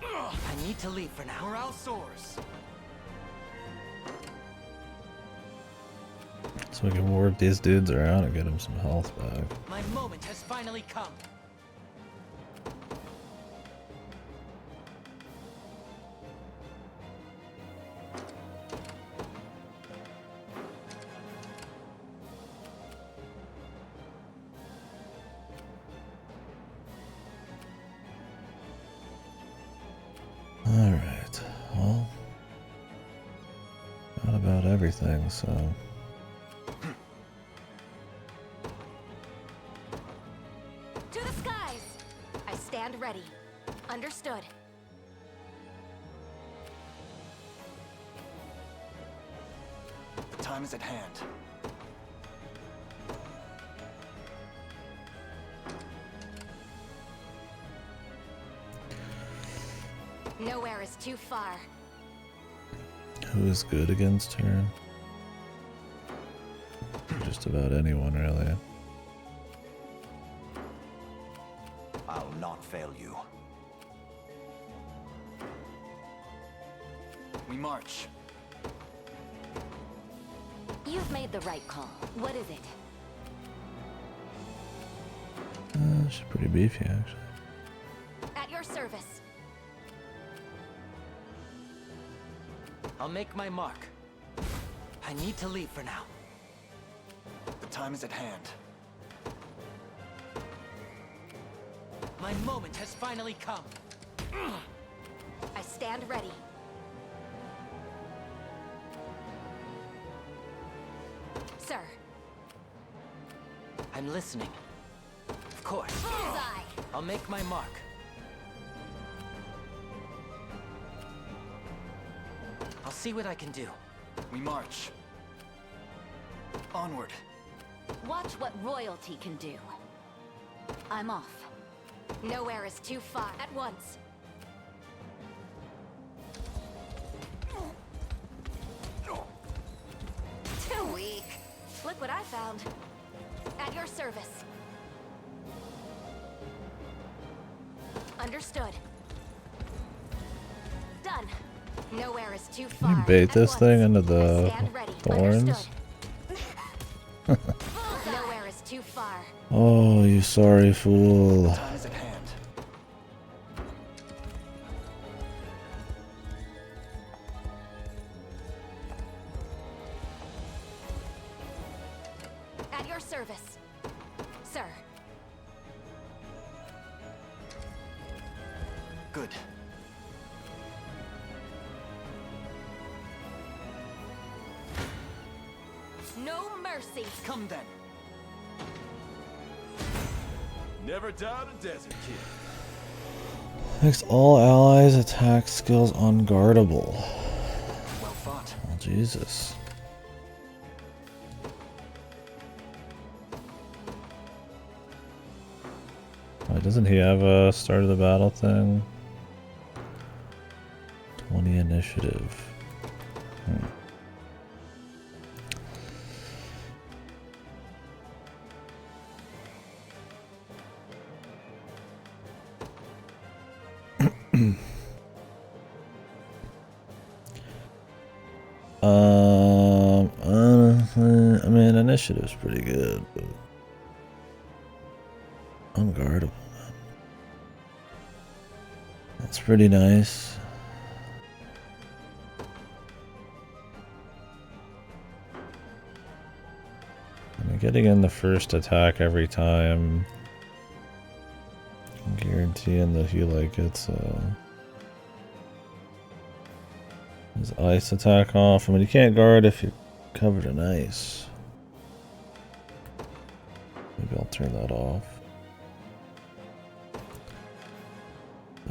I need to leave for now. Morale soars. So we can warp these dudes around and get them some health back. My moment has finally come. Alright, well, not about everything, so... To the skies! I stand ready. Understood. The time is at hand. Nowhere is too far. Who is good against her? Just about anyone, really. I'll not fail you. We march. You've made the right call. What is it? She's pretty beefy, actually. At your service. I'll make my mark. I need to leave for now. The time is at hand. My moment has finally come. I stand ready. Sir. I'm listening. Of course. Bullseye. I'll make my mark. I'll see what I can do. We march. Onward. Watch what royalty can do. I'm off. Nowhere is too far. At once. Too weak. Look what I found. At your service. Understood. Done. Nowhere is too far. Can you bait this At thing once. into the Stand ready. thorns? Nowhere is too far. Oh, you sorry fool. Time is at hand. At your service. Sir. Good. No mercy. Come then. Never doubt a desert kid. Makes all allies' attack skills unguardable. Well fought. Oh, Jesus. Why doesn't he have a start of the battle thing? 20 initiative. Honestly, I mean, initiative's pretty good, but unguardable, man. That's pretty nice. I mean, getting in the first attack every time, guaranteeing that he like gets his ice attack off. I mean, you can't guard if you're covered in ice. Maybe I'll turn that off.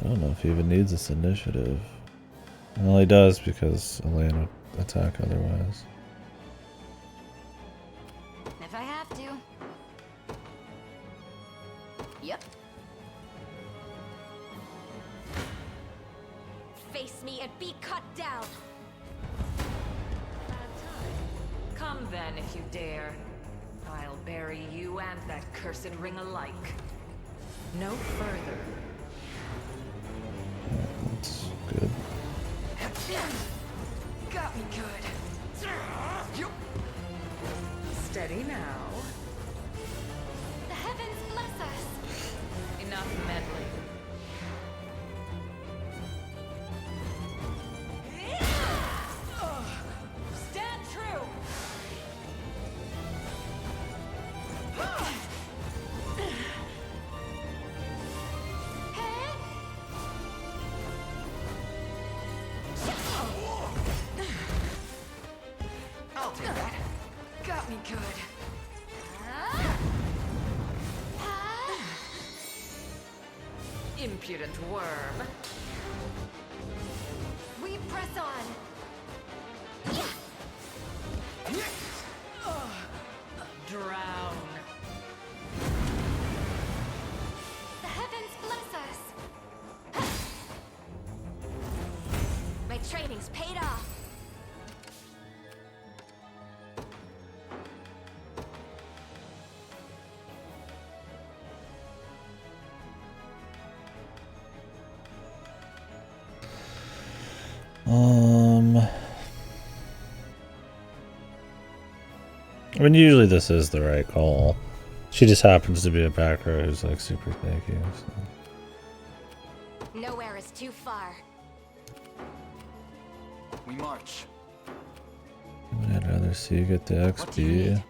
I don't know if he even needs this initiative. Well, he does because Elaine would attack otherwise. If I have to. Yep. Face me and be cut down. Come then, if you dare. I'll bury you and that cursed ring alike. No further. That's good. Got me good. Steady now. The heavens bless us. Enough meddling. Stand true! I'll take that. Got me good. Impudent worm. We press on. Drown. The heavens bless us. My training's paid off. I mean, usually this is the right call. She just happens to be a backer who's like super tanky. So. Nowhere is too far. We march. I'd rather see you get the XP.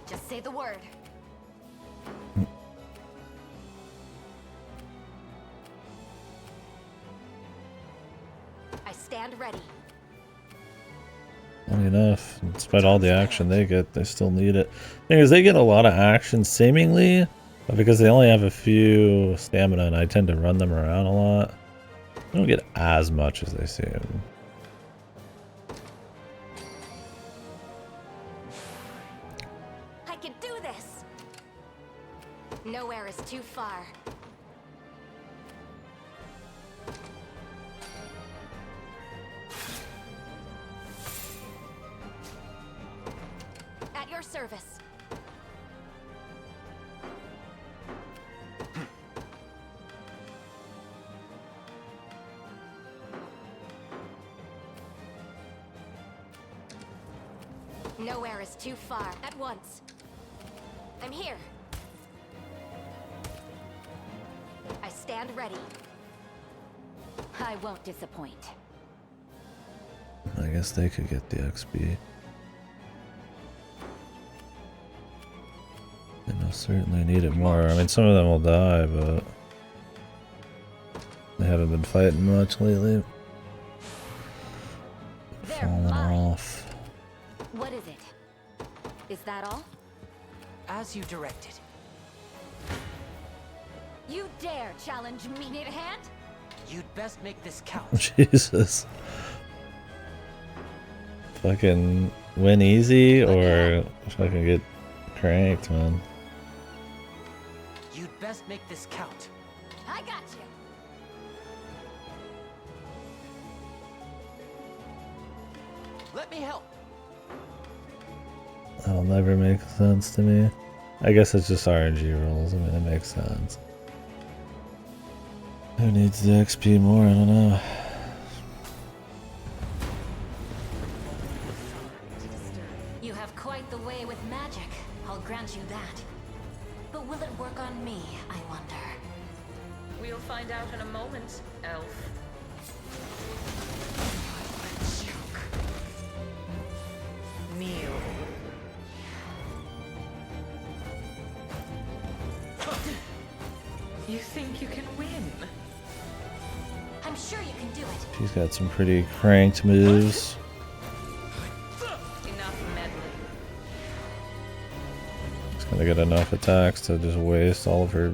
Just say the word. I stand ready. Funny enough, despite all the action they get, they still need it. Thing is, they get a lot of action seemingly, but because they only have a few stamina and I tend to run them around a lot, they don't get as much as they seem. I can do this. Nowhere is too far. At your service. Nowhere is too far. At once. I'm here. I stand ready. I won't disappoint. I guess they could get the XP. They most certainly need it more. I mean, some of them will die, but they haven't been fighting much lately. Falling off. What is it? Is that all? As you directed. You dare challenge me? Need a hand? You'd best make this count. Jesus. Fucking win easy or fucking get cranked, man. You'd best make this count. I got you. Let me help. That'll never make sense to me. I guess it's just RNG rules. I mean, it makes sense. Who needs the XP more? I don't know. You have quite the way with magic. I'll grant you that. But will it work on me, I wonder? We'll find out in a moment, elf. Kneel. You think you can win? I'm sure you can do it. She's got some pretty cranked moves. Enough meddling. She's gonna get enough attacks to just waste all of her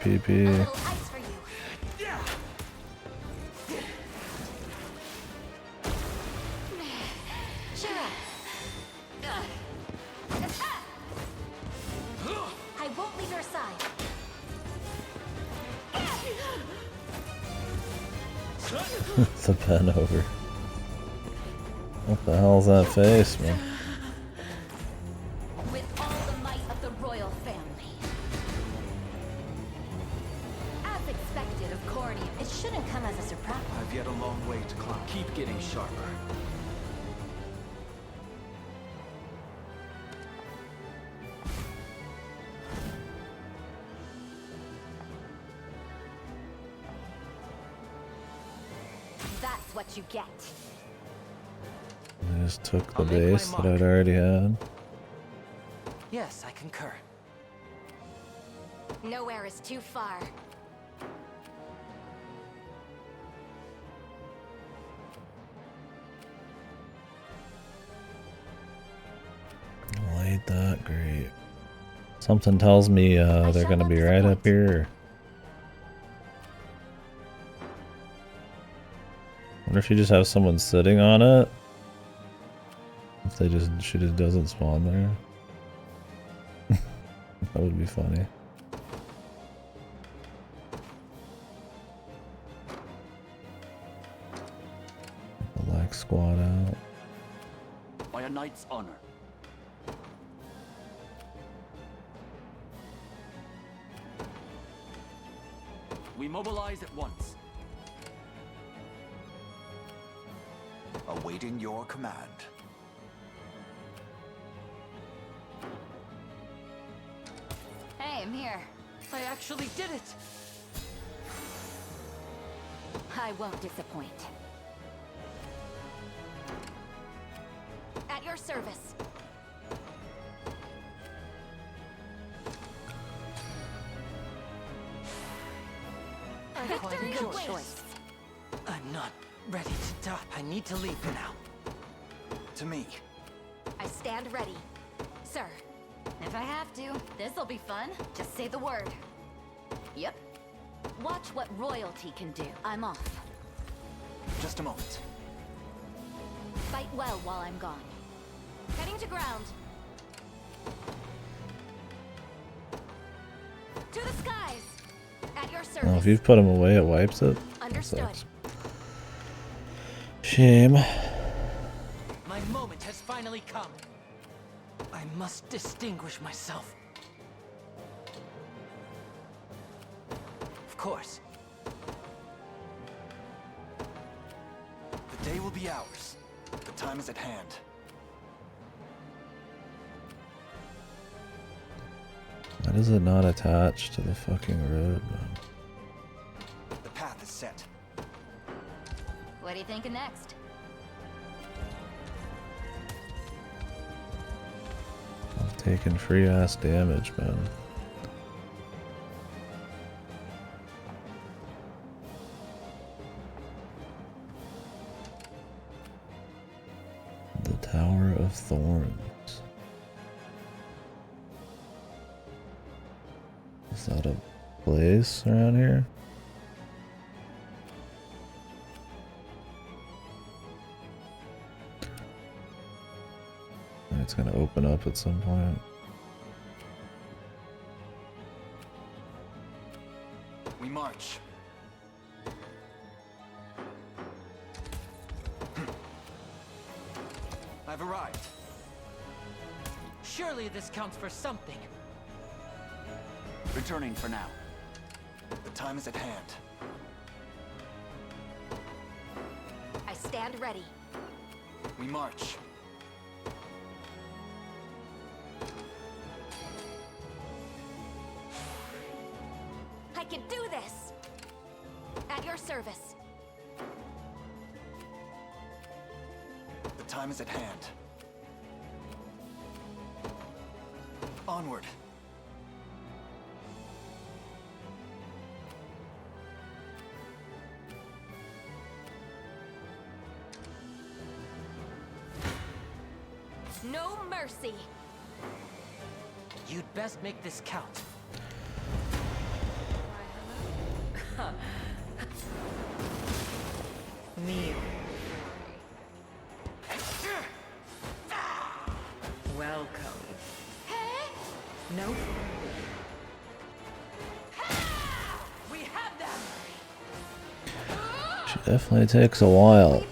PP. Ice for you. Cheer up. I won't leave your side. It's a pen over. What the hell's that face, man? With all the might of the royal family. As expected of Cornium, it shouldn't come as a surprise. I've yet a long way to climb. Keep getting sharper. That's what you get. I just took the base that I'd already had. Yes, I concur. Nowhere is too far. Well, ain't that great. Something tells me they're gonna be right up here. Wonder if you just have someone sitting on it. If they just she just doesn't spawn there. That would be funny. Black squad out. By a knight's honor. We mobilize at once. Awaiting your command. Hey, I'm here. I actually did it! I won't disappoint. At your service. Victory Good awaits. choice. I'm not ready to die. I need to leave for now. To me. I stand ready. Sir, if I have to, this'll be fun. Just say the word. Yep. Watch what royalty can do. I'm off. Just a moment. Fight well while I'm gone. Heading to ground. To the skies. At your service. Well, if you've put him away, it wipes it. Understood. Sucks. Shame. My moment has finally come. I must distinguish myself. Of course. The day will be ours. The time is at hand. Why does it not attach to the fucking road, man? The path is set. What are you thinking next? I've taken free ass damage, man. The Tower of Thorns. Is that a place around here? It's gonna open up at some point. We march. I've arrived. Surely this counts for something. Returning for now. The time is at hand. I stand ready. We march. I can do this! At your service. The time is at hand. Onward. No mercy. You'd best make this count. Kneel. Welcome. No. We have them. She definitely takes a while.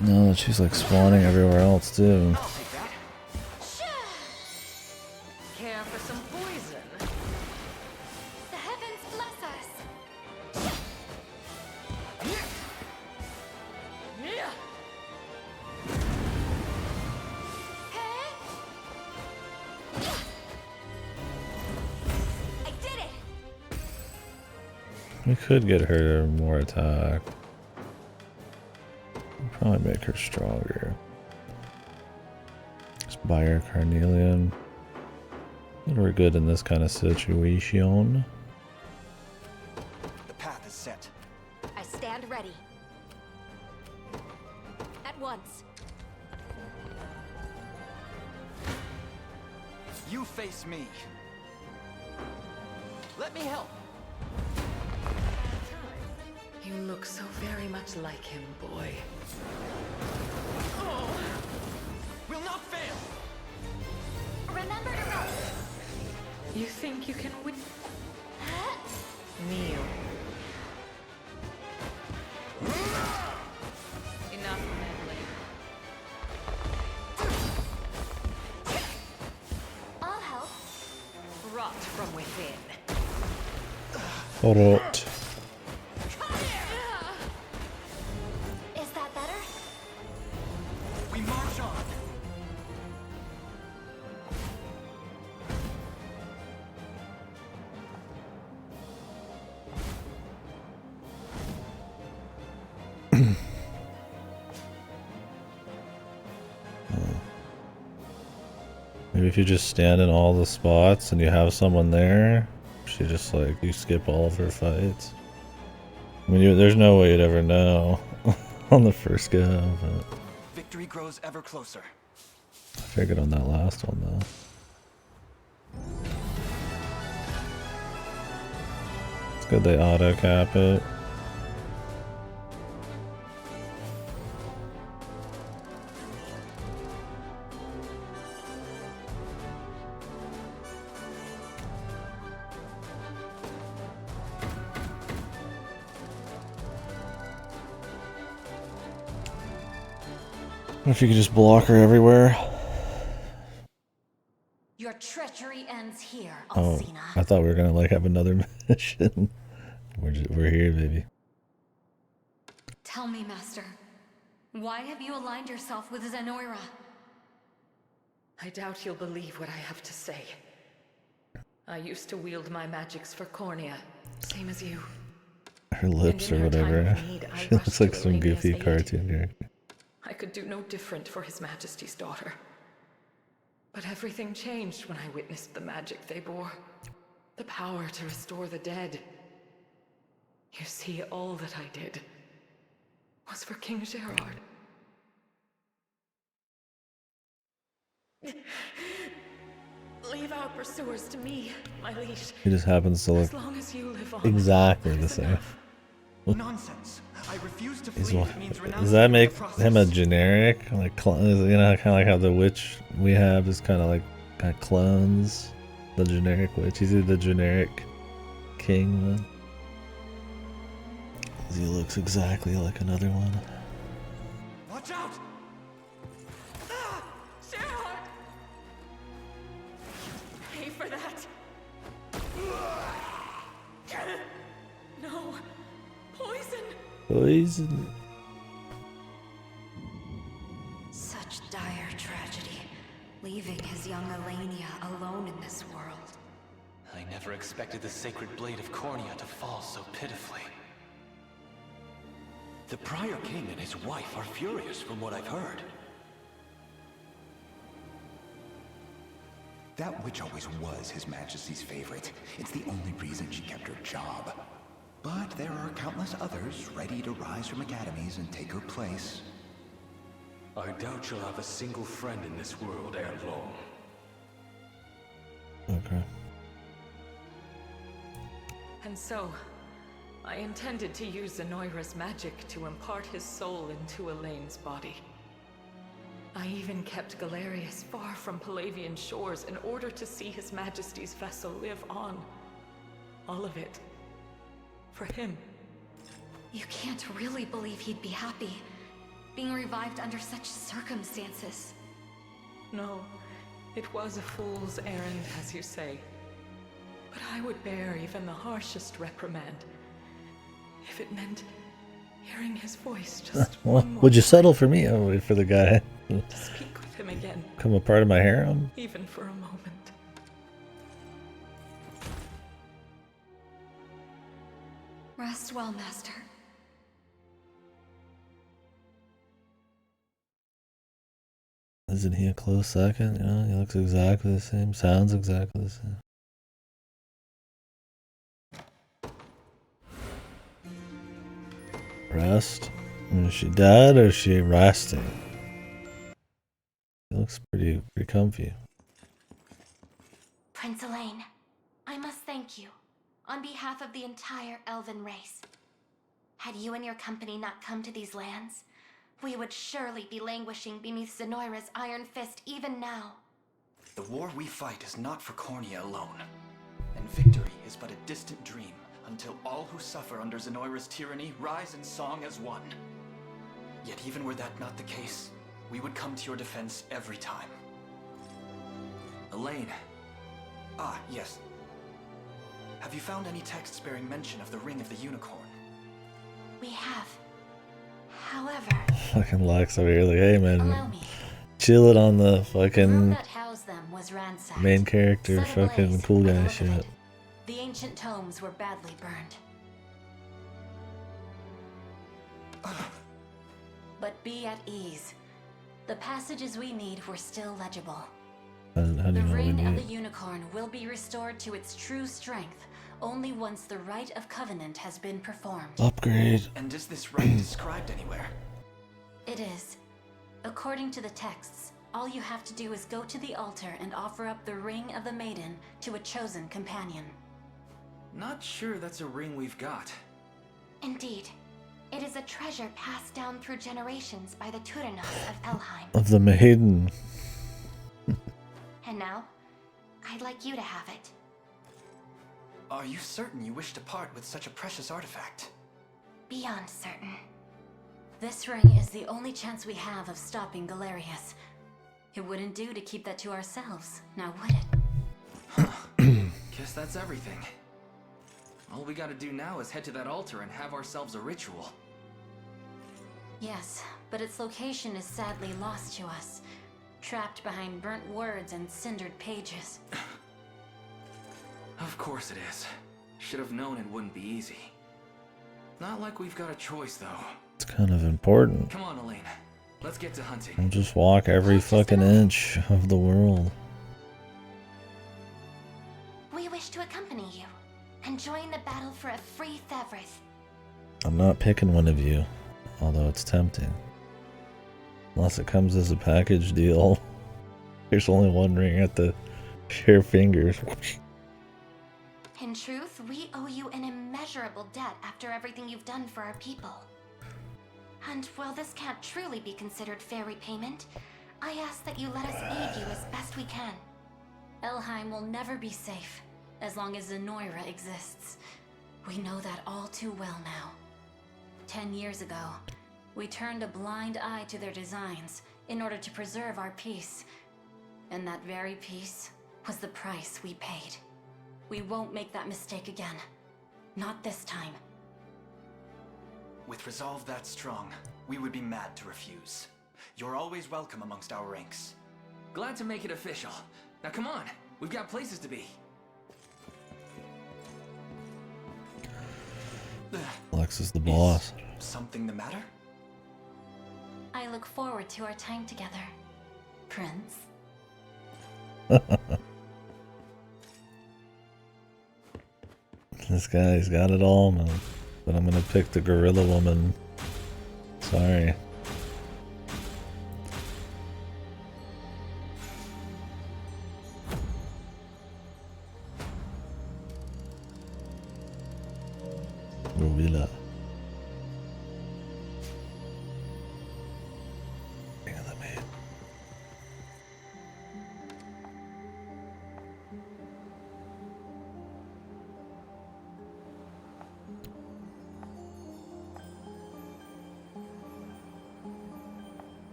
Now that she's like spawning everywhere else too. Care for some poison? The heavens bless us. I did it. We could get her more attack. Probably make her stronger. Just buy her carnelian. We're good in this kind of situation. The path is set. I stand ready. At once. You face me. Let me help. You look so very much like him, boy. Will not fail. Remember to roll. You think you can win? Kneel. Enough meddling. I'll help. Rot from within. Rot. Is that better? We march on. Maybe if you just stand in all the spots and you have someone there, she just like, you skip all of her fights. I mean, there's no way you'd ever know on the first go, but Victory grows ever closer. I figured on that last one though. It's good they auto cap it. If you could just block her everywhere. Your treachery ends here, Oh, Alcina. I thought we were gonna like have another mission. We're here, baby. Tell me, Master. Why have you aligned yourself with Zenoira? I doubt you'll believe what I have to say. I used to wield my magics for Cornea, same as you. Her lips or And in her time whatever. of need, I She looks rushed like to some Elenia's goofy aid. cartoon character. I could do no different for His Majesty's daughter. But everything changed when I witnessed the magic they bore. The power to restore the dead. You see, all that I did was for King Gerard. Leave our pursuers to me, my liege. He just happens to look As long as you live on, exactly the same. Nonsense. I refuse to He's flee one. if it means Does renouncing that the make process. him a generic? Like, you know, kind of like how the witch we have is kind of like clones the generic witch. Is he the generic king one? 'Cause he looks exactly like another one. Watch out! Ah! Sherhard! Pay for that! No! Poison! Poison. Such dire tragedy, leaving his young Elenia alone in this world. I never expected the sacred blade of Cornea to fall so pitifully. The prior king and his wife are furious from what I've heard. That witch always was His Majesty's favorite. It's the only reason she kept her job. But there are countless others ready to rise from academies and take her place. I doubt you'll have a single friend in this world ere long. Okay. And so, I intended to use Zenoira's magic to impart his soul into Elaine's body. I even kept Galerius far from Palavian shores in order to see His Majesty's vessel live on. All of it. For him. You can't really believe he'd be happy, being revived under such circumstances. No, it was a fool's errand, as you say. But I would bear even the harshest reprimand if it meant hearing his voice just Well, one more would you settle for me? I'll wait for the guy. to speak with him again. Become a part of my harem? Even for a moment. Rest well, Master. Isn't he a close second? You know, he looks exactly the same, sounds exactly the same. Rest? Is she dead or is she resting? He looks pretty comfy. Prince Elaine, I must thank you, on behalf of the entire elven race. Had you and your company not come to these lands, we would surely be languishing beneath Zenoira's iron fist even now. The war we fight is not for Cornea alone, and victory is but a distant dream until all who suffer under Zenoira's tyranny rise in song as one. Yet even were that not the case, we would come to your defense every time. Elaine. Ah, yes. Have you found any texts bearing mention of the Ring of the Unicorn? We have. However, Fucking Lex over here like, hey man, chill it on the the room fucking that housed them was ransacked. main character Set fucking ablaze cool at the guy look of shit. it. The ancient tomes were badly burned. But be at ease. The passages we need were still legible. How do you The know we Ring of need? the Unicorn will be restored to its true strength only once the Rite of Covenant has been performed. Upgrade. And is this rite described anywhere? It is. According to the texts, all you have to do is go to the altar and offer up the Ring of the Maiden to a chosen companion. Not sure that's a ring we've got. Indeed. It is a treasure passed down through generations by the Turenos of Elheim. Of the maiden. And now, I'd like you to have it. Are you certain you wish to part with such a precious artifact? Beyond certain. This ring is the only chance we have of stopping Galerius. It wouldn't do to keep that to ourselves, now would it? Guess that's everything. All we gotta do now is head to that altar and have ourselves a ritual. Yes, but its location is sadly lost to us. Trapped behind burnt words and cindered pages. Of course it is. Should have known it wouldn't be easy. Not like we've got a choice, though. It's kind of important. Come on, Elaine. Let's get to hunting. I'll just walk every fucking inch of the world. We wish to accompany you and join the battle for a free Thevrith. I'm not picking one of you, although it's tempting. Unless it comes as a package deal. There's only one ring at the Share fingers. In truth, we owe you an immeasurable debt after everything you've done for our people. And while this can't truly be considered fair repayment, I ask that you let us aid you as best we can. Elheim will never be safe as long as Zenoira exists. We know that all too well now. 10 years ago, we turned a blind eye to their designs in order to preserve our peace. And that very peace was the price we paid. We won't make that mistake again. Not this time. With resolve that strong, we would be mad to refuse. You're always welcome amongst our ranks. Glad to make it official. Now come on, we've got places to be. Lex is the boss. Something the matter? I look forward to our time together, Prince. This guy's got it all, man. But I'm gonna pick the gorilla woman. Sorry. Gorilla.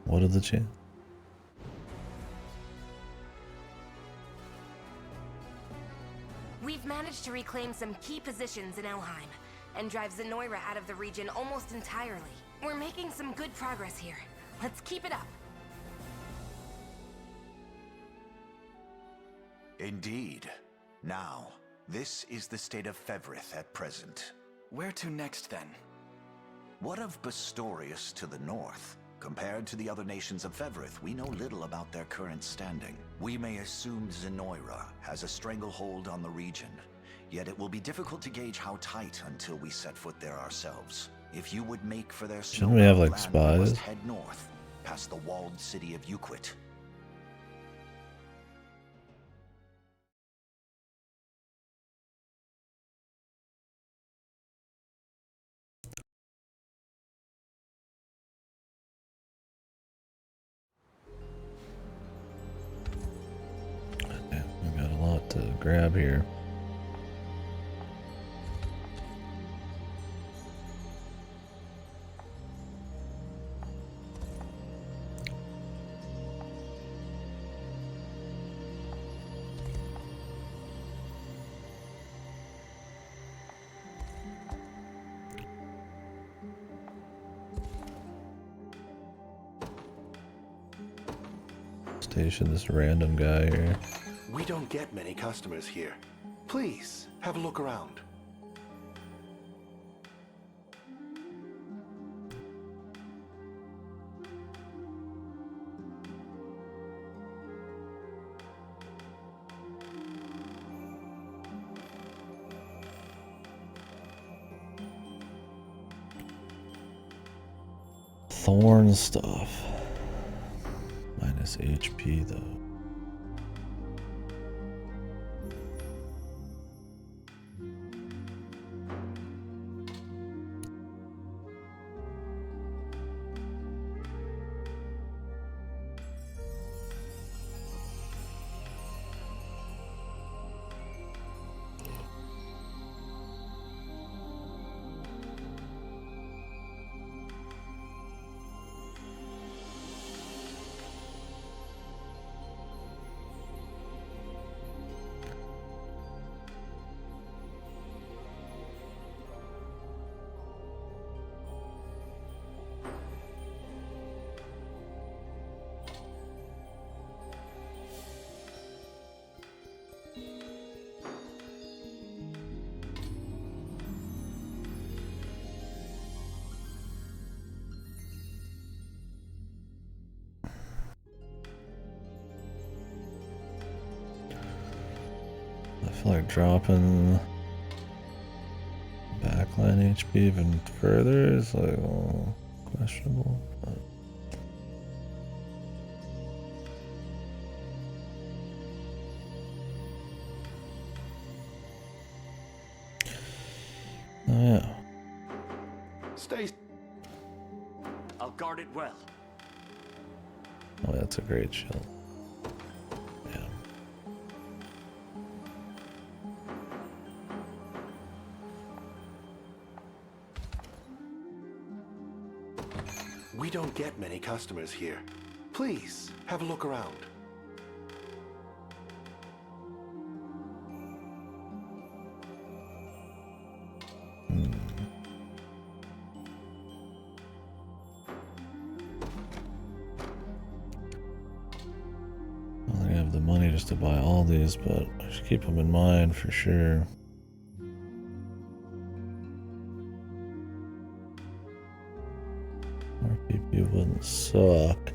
What are the chances? We've managed to reclaim some key positions in Elheim and drive Zenoira out of the region almost entirely. We're making some good progress here. Let's keep it up. Indeed. Now, this is the state of Fevrith at present. Where to next, then? What of Bastorius to the north? Compared to the other nations of Fevrith, we know little about their current standing. We may assume Zenoira has a stranglehold on the region, yet it will be difficult to gauge how tight until we set foot there ourselves. If you would make for their Shouldn't we have, like, snowbound land, we must spies? head north, past the walled city of Euquit. We got a lot to grab here. Station this random guy here. We don't get many customers here. Please, have a look around. Thorn stuff. Minus HP though. I feel like dropping backline HP even further is like, well, questionable. But oh yeah. Stay. I'll guard it well. Oh, that's a great shield. Yeah. We don't get many customers here. Please, have a look around. I don't have the money just to buy all these, but I should keep them in mind for sure. RPP wouldn't suck.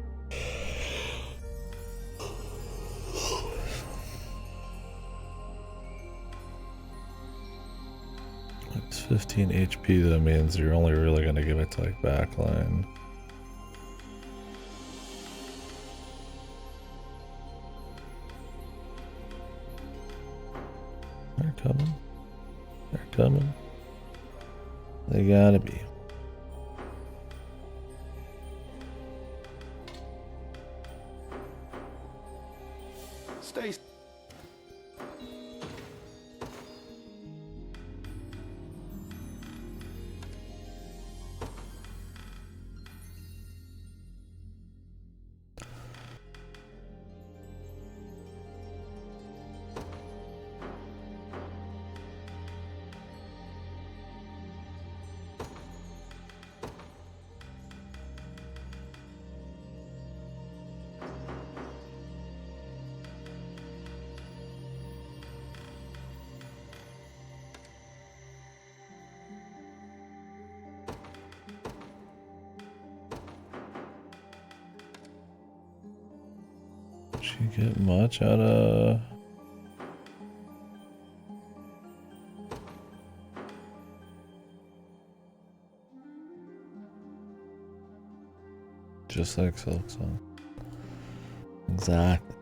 It's 15 HP, that means you're only really going to give it to like backline. They're coming. They're coming. They gotta be. Stay. Did she get much out of... Just like Silk Song. Exactly.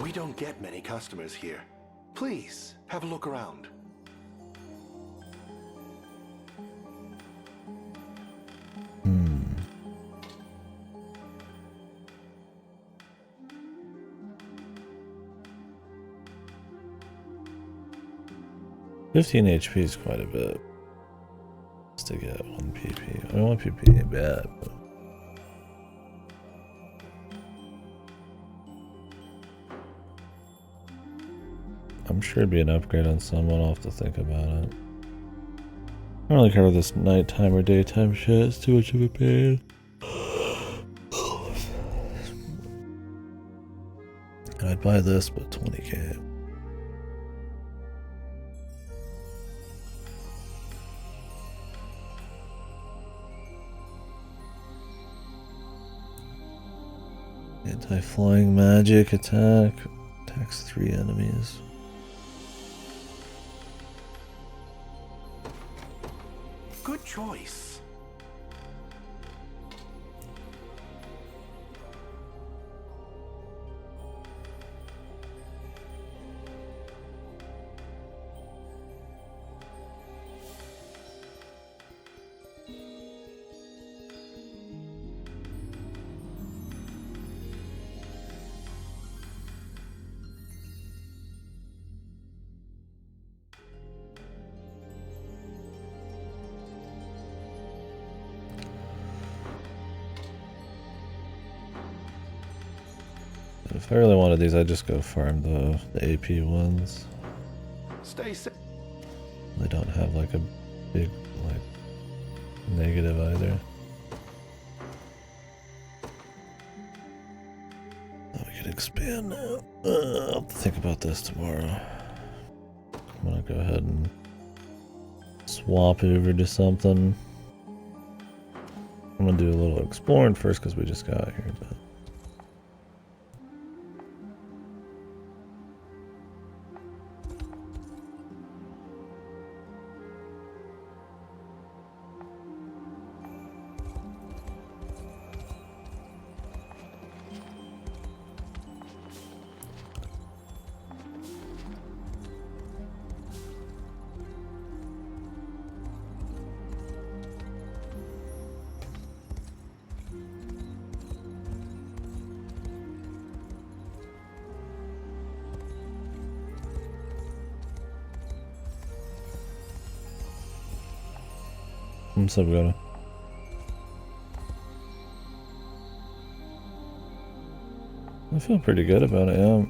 We don't get many customers here. Please, have a look around. Hmm. $15 HP is quite a bit. Just to get 1 PP. I mean, 1 PP ain't bad, but... I'm sure it'd be an upgrade on someone. I'll have to think about it. I don't really care about this nighttime or daytime shit. It's too much of a pain. And I'd buy this, but 20k. Anti-flying magic attack. Attacks 3 enemies. Good choice. If I really wanted these, I'd just go farm the AP ones. Stay safe. They don't have like a big like negative either. Oh, we can expand now. I'll have to think about this tomorrow. I'm gonna go ahead and swap over to something. I'm gonna do a little exploring first because we just got here, but what's up, Gotta? I feel pretty good about it, yeah.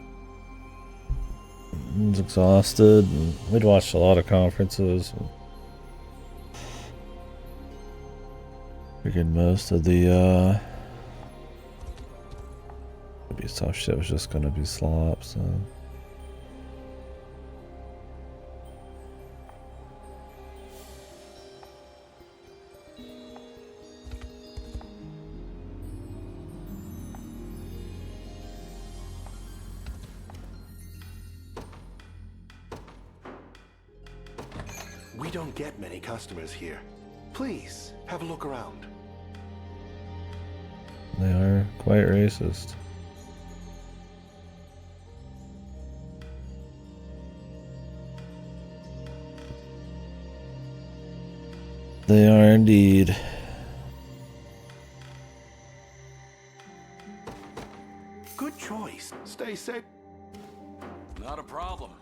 I was exhausted, and we'd watched a lot of conferences. Figured most of the Ubisoft shit was just gonna be slop, so. We don't get many customers here. Please, have a look around. They are quite racist. They are indeed. Good choice. Stay safe. Not a problem.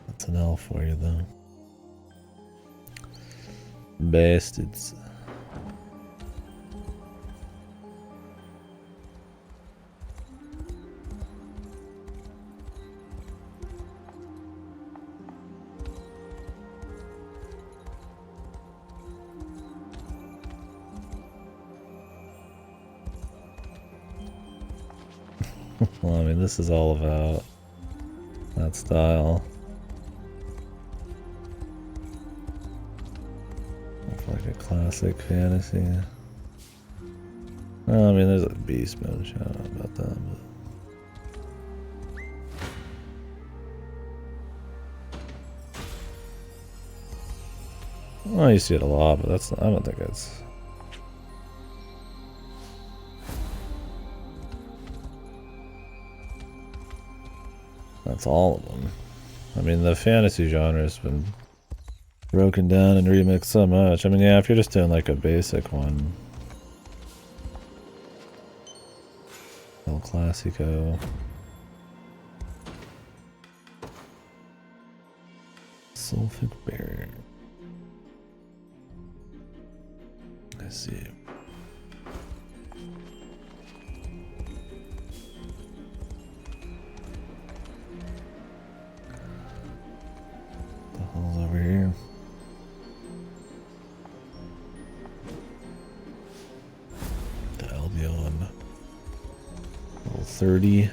That's an L for you, though. Bastards. Well, I mean, this is all about that style. Like a classic fantasy. Well, I mean, there's a beast mode. I don't know about that, but well, you see it a lot, but that's not, I don't think it's. That's all of them. I mean, the fantasy genre has been broken down and remixed so much. I mean, yeah, if you're just doing like a basic one. El Clasico. Sulfic Barrier. I see. The hell's over here? The Albion. Level 30.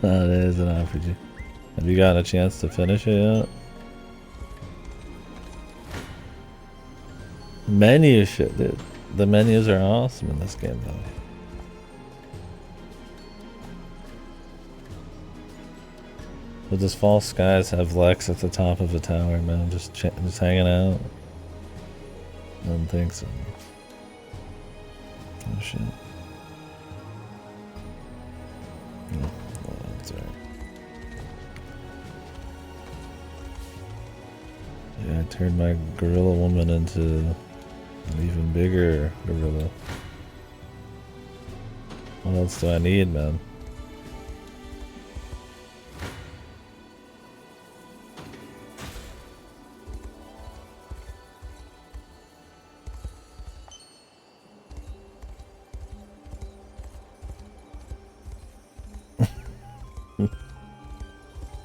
That is an RPG. Have you gotten a chance to finish it yet? Menu shit, dude. The menus are awesome in this game, though. But does False Skies have Lex at the top of the tower, man? Just hanging out? I don't think so. Oh shit. No, that's alright. Yeah, I turned my gorilla woman into an even bigger gorilla. What else do I need, man?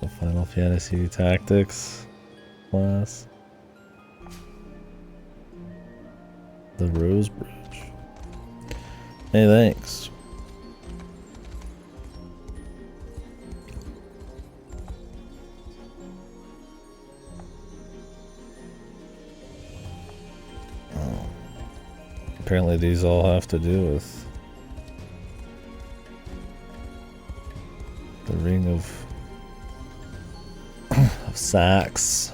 The Final Fantasy Tactics class. The Rose Bridge. Hey, thanks. Oh. Apparently these all have to do with the Ring of Sax.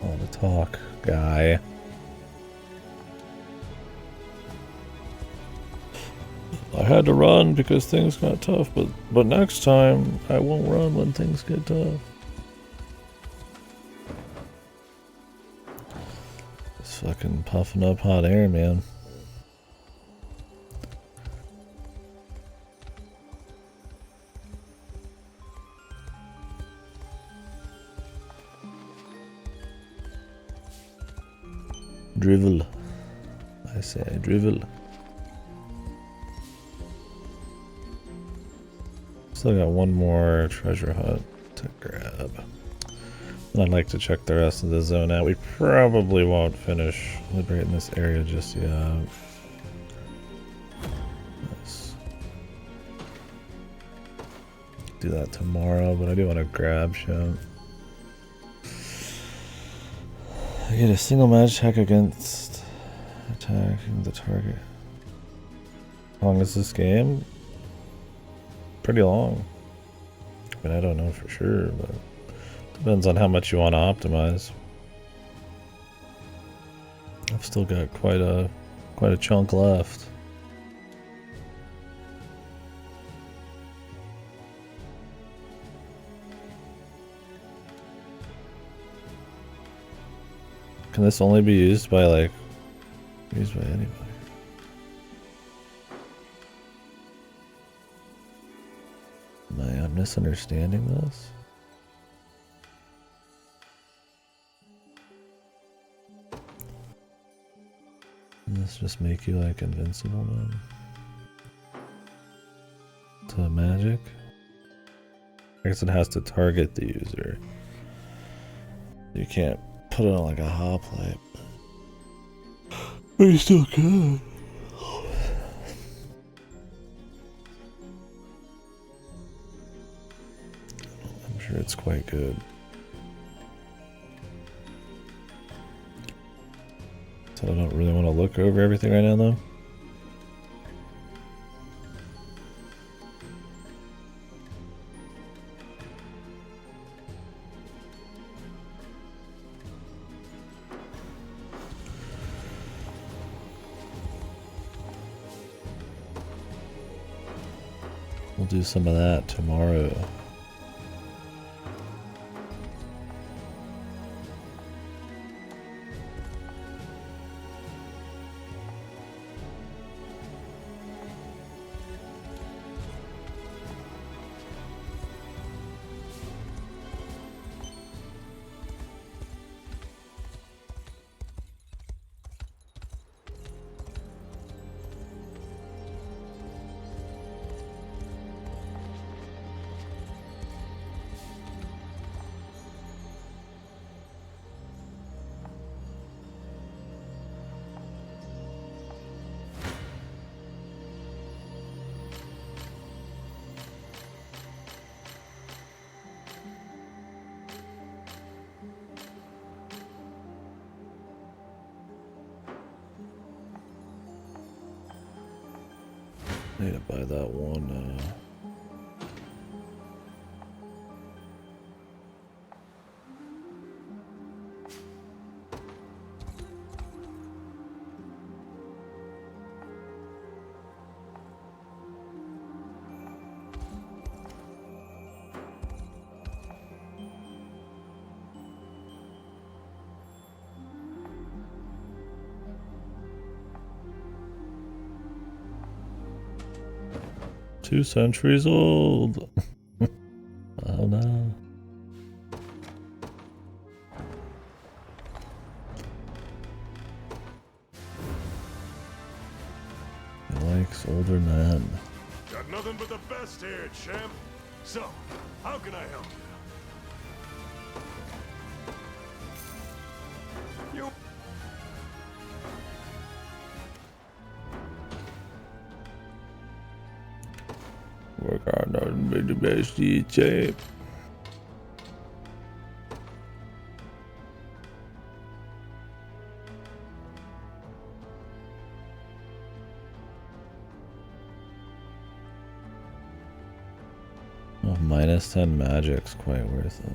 All the talk, guy. I had to run because things got tough, but next time I won't run when things get tough. Just fucking puffing up hot air, man. Drivel. I say drivel. Still got one more treasure hut to grab. And I'd like to check the rest of the zone out. We probably won't finish liberating this area just yet. Nice. Do that tomorrow, but I do want to grab shit. I get a single match check against attacking the target. How long is this game? Pretty long. I mean, I don't know for sure, but depends on how much you want to optimize. I've still got quite a chunk left. Can this only be used by anybody? Am I misunderstanding this? Does this just make you like invincible then? To magic? I guess it has to target the user. You can't put it on like a hoplite. But you still can. I'm sure it's quite good. So I don't really want to look over everything right now though. We'll do some of that tomorrow. Need to buy that one. Two centuries old. Oh no. He likes older men. Got nothing but the best here, champ. So, how can I help you? You... Work hard on be the best champ. Oh, minus 10 magic's quite worth it.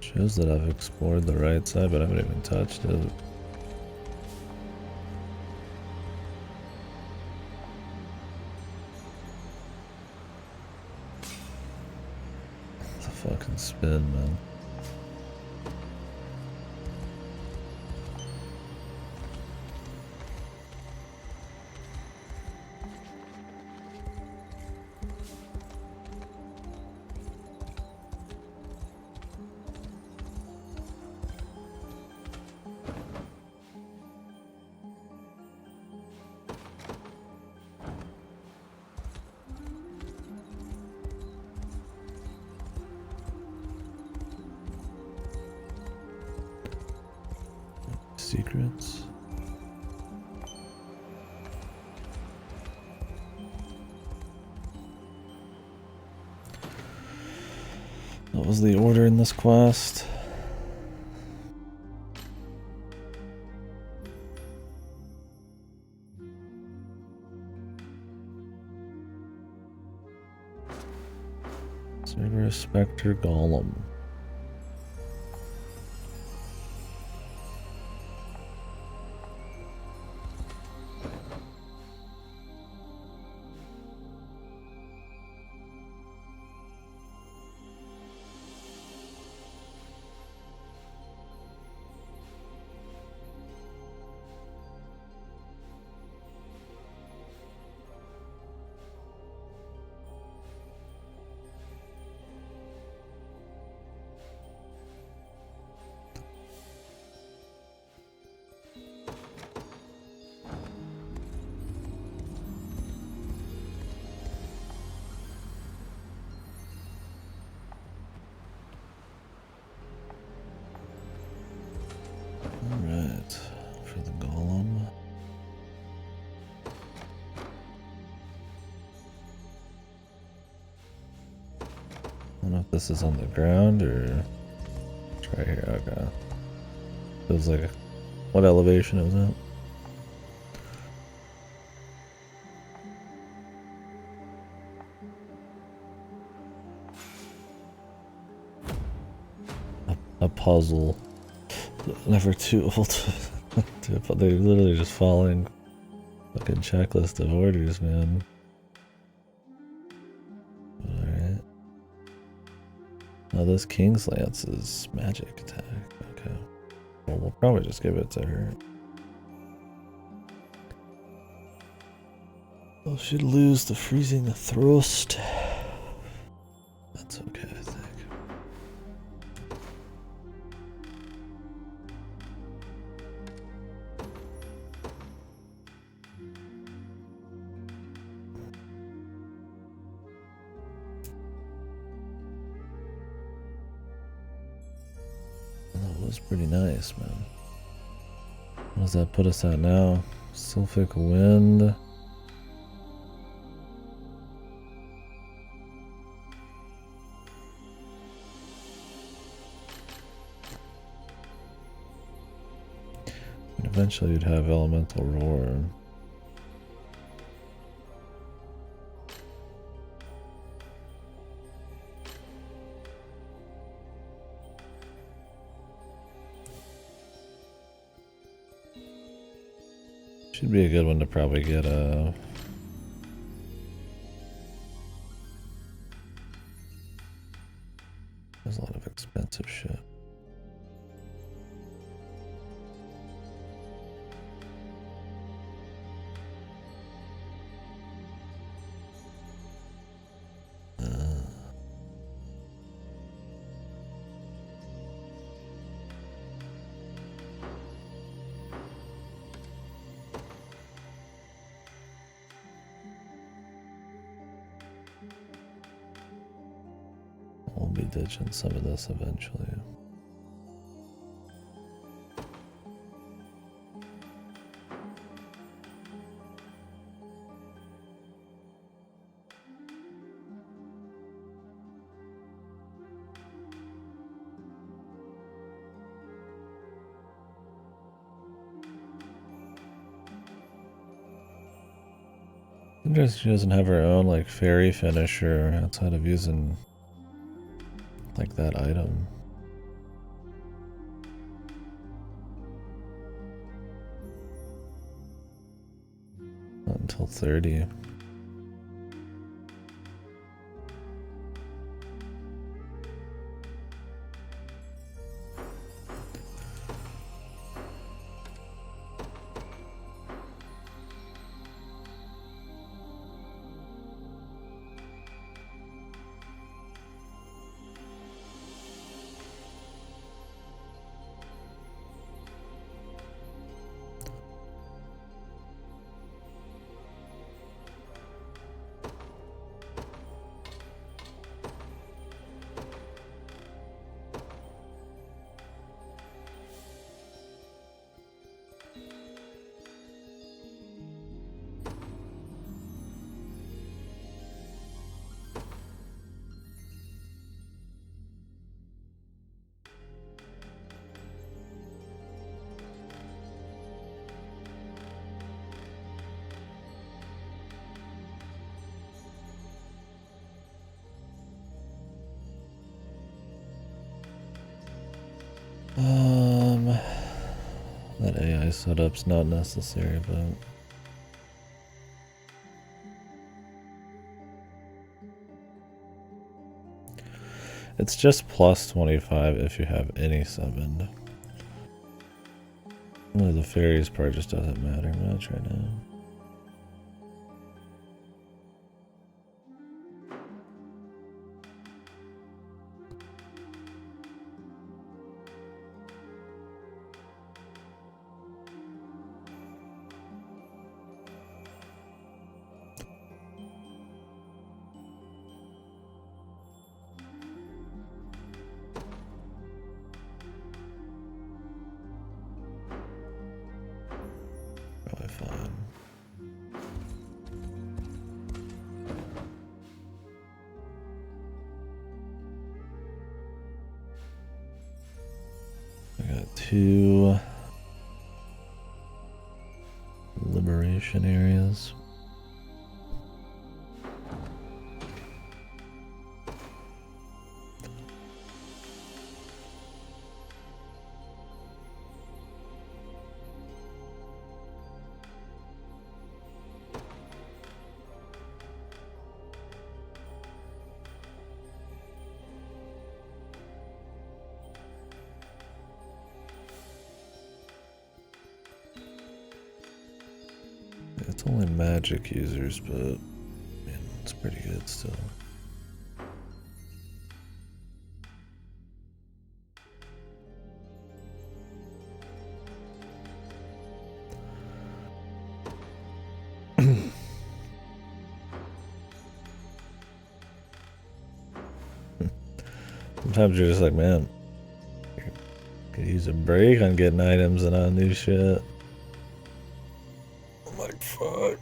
Shows that I've explored the right side, but I haven't even touched it. It's a fucking spin, man. Secrets. What was the order in this quest? Cerberus Spectre Golem. Alright, for the golem. I don't know if this is on the ground or it's right here. Okay. Feels like what elevation it was at? A puzzle. Never too old. They're literally just following fucking checklist of orders, man. Alright. Now this King's Lance is magic attack. Okay. Well, we'll probably just give it to her. Well, she'd lose the freezing thrust. That's okay, I think. is pretty nice, man. What does that put us at now? Sylphic Wind. And eventually you'd have Elemental Roar. Should be a good one to probably get a... There's a lot of expensive shit. We'll be ditching some of this eventually. Interesting she doesn't have her own like fairy finisher outside of using like that item. Not until 30. That AI setup's not necessary, but it's just plus 25 if you have any summoned. Only the fairies part just doesn't matter much right now. Probably fine. I got 2 liberation areas. It's only magic users, but man, it's pretty good still. Sometimes you're just like, man, Could use a break on getting items and on new shit. I'm like, fuck.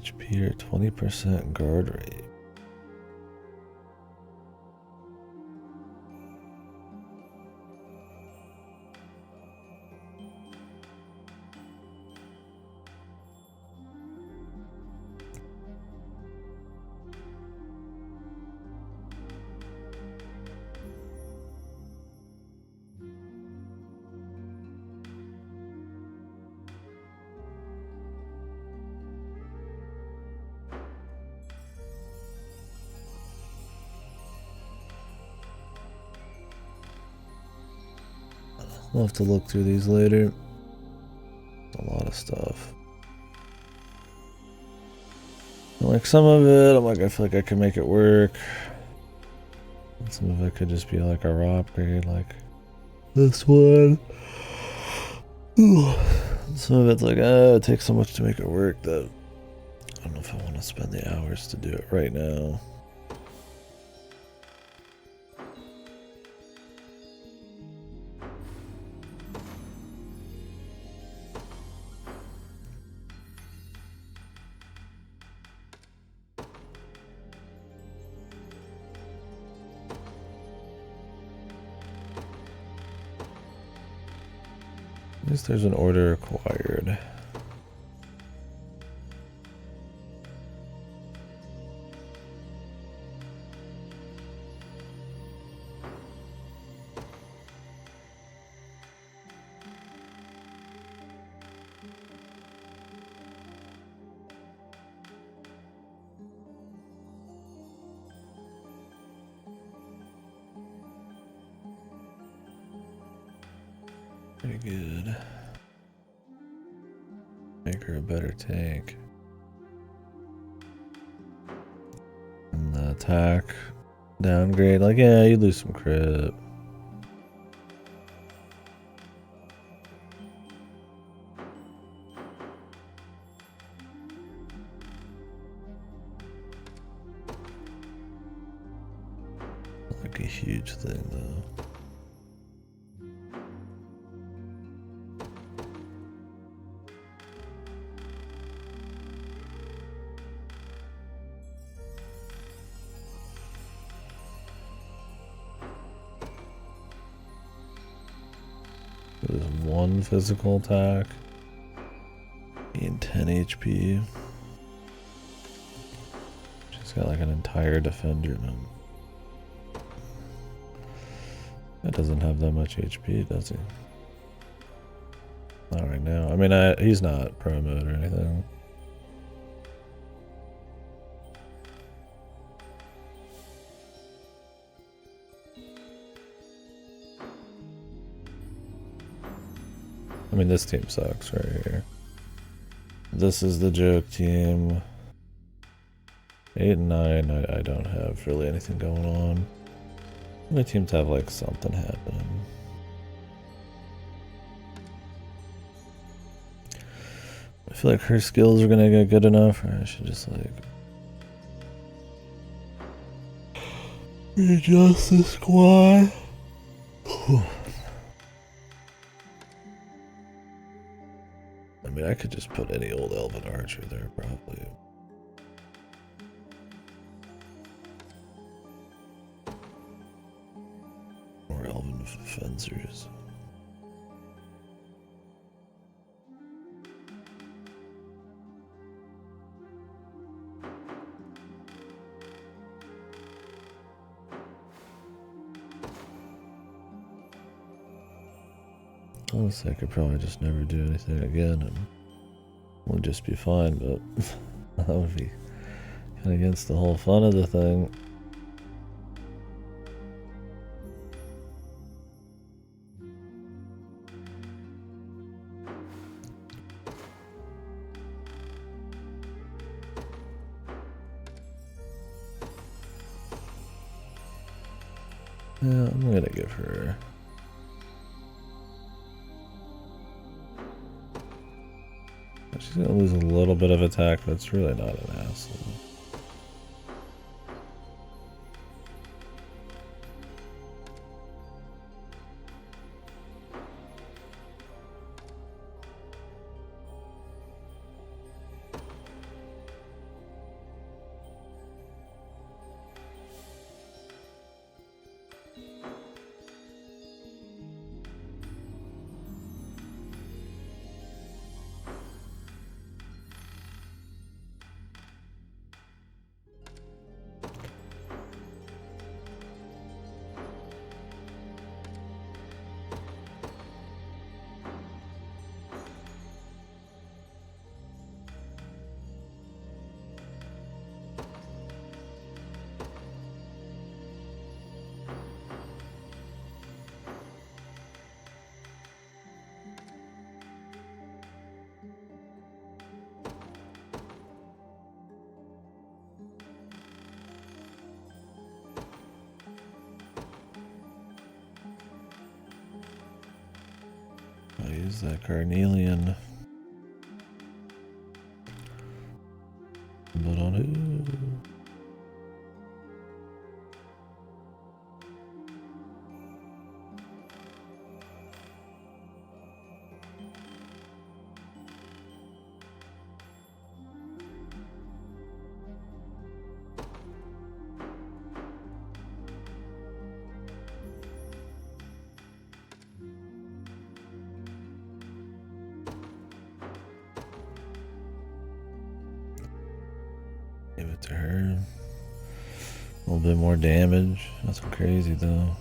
HP or 20% guard rate. We'll have to look through these later. A lot of stuff. And like some of it, I'm like, I feel like I can make it work. And some of it could just be like a raw upgrade, like this one. Ooh. Some of it's like, it takes so much to make it work that I don't know if I want to spend the hours to do it right now. At least there's an order required. Pretty good. Make her a better tank. And the attack downgrade, like, yeah, you lose some crit. Not like a huge thing though. There's one physical attack. Gain 10 HP. She's got like an entire defender now. That doesn't have that much HP, does he? Not right now. I mean, he's not pro mode or anything. I mean, this team sucks right here. This is the joke team. 8 and 9, I don't have really anything going on. My teams have like something happening. I feel like her skills are gonna get good enough, or I should just like readjust the squad. I mean, I could just put any old elven archer there, probably. Or elven fencers. Honestly, I could probably just never do anything again and we'll just be fine, but that would be kind of against the whole fun of the thing. Yeah, I'm gonna give her. She's gonna lose a little bit of attack, but it's really not an asshole. I'll use that carnelian. But on who? Give it to her. A little bit more damage. Nothing crazy though.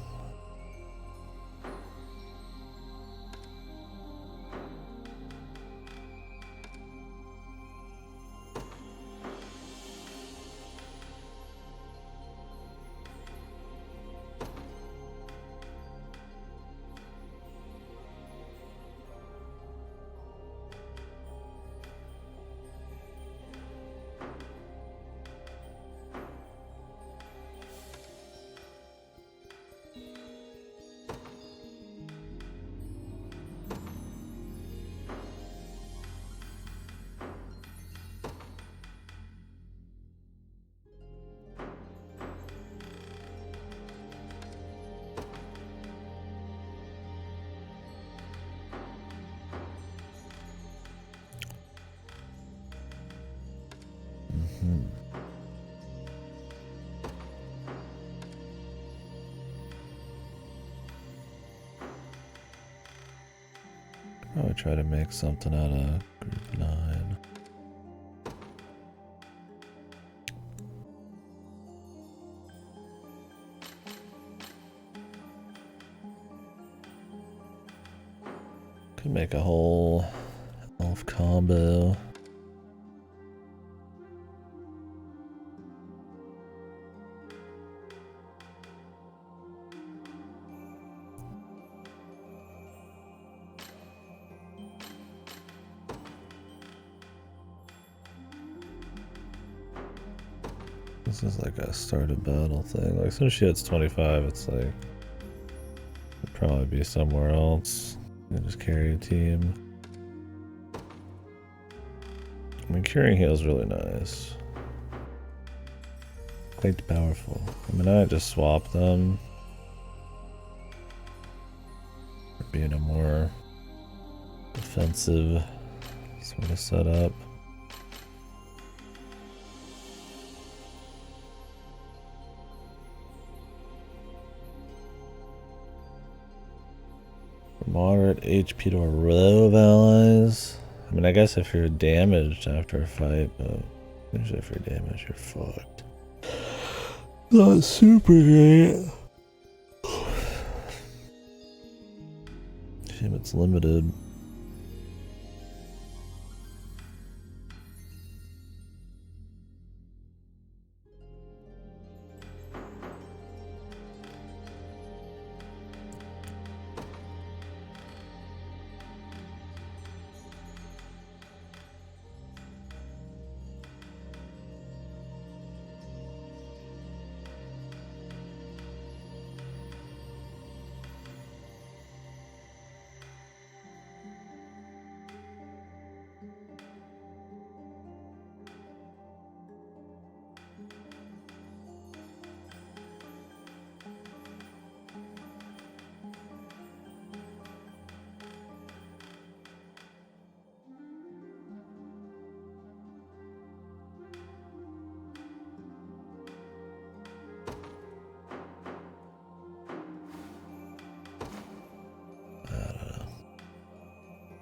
I would try to make something out of group 9. Could make a whole elf combo. This is like a start a battle thing. Like, as soon as she hits 25, it's like, it'd probably be somewhere else. You just carry a team. I mean, curing heal is really nice. Quite powerful. I mean, I just swap them. For being a more defensive sort of setup. Moderate HP to a row of allies. I mean, I guess if you're damaged after a fight, but usually if you're damaged, you're fucked. Not super great. Shame it's limited.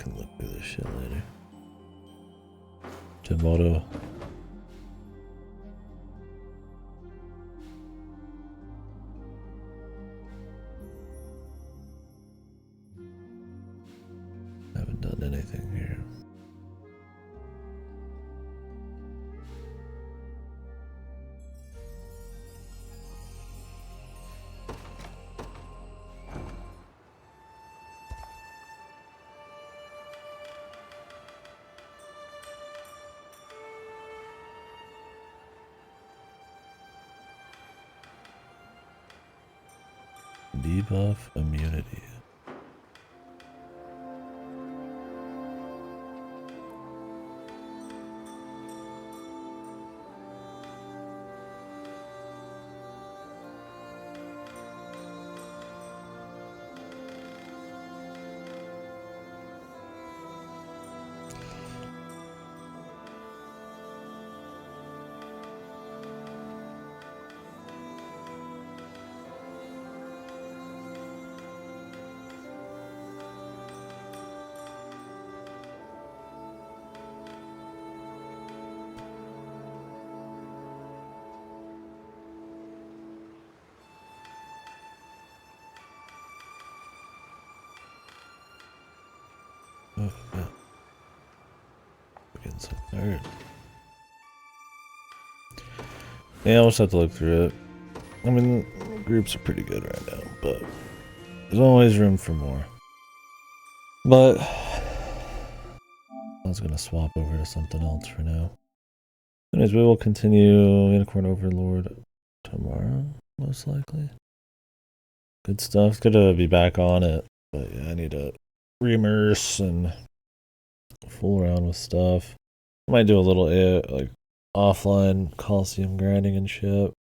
can look through this shit later. Tomorrow. Haven't done anything here. Debuff immunity. Oh, yeah. I'm getting so tired. Yeah, I'll just have to look through it. I mean, groups are pretty good right now, but there's always room for more. But I was gonna swap over to something else for now. Anyways, we will continue Unicorn Overlord tomorrow, most likely. Good stuff. Good to be back on it, but yeah, I need to re-immerse and fool around with stuff. I might do a little like offline Coliseum grinding and shit.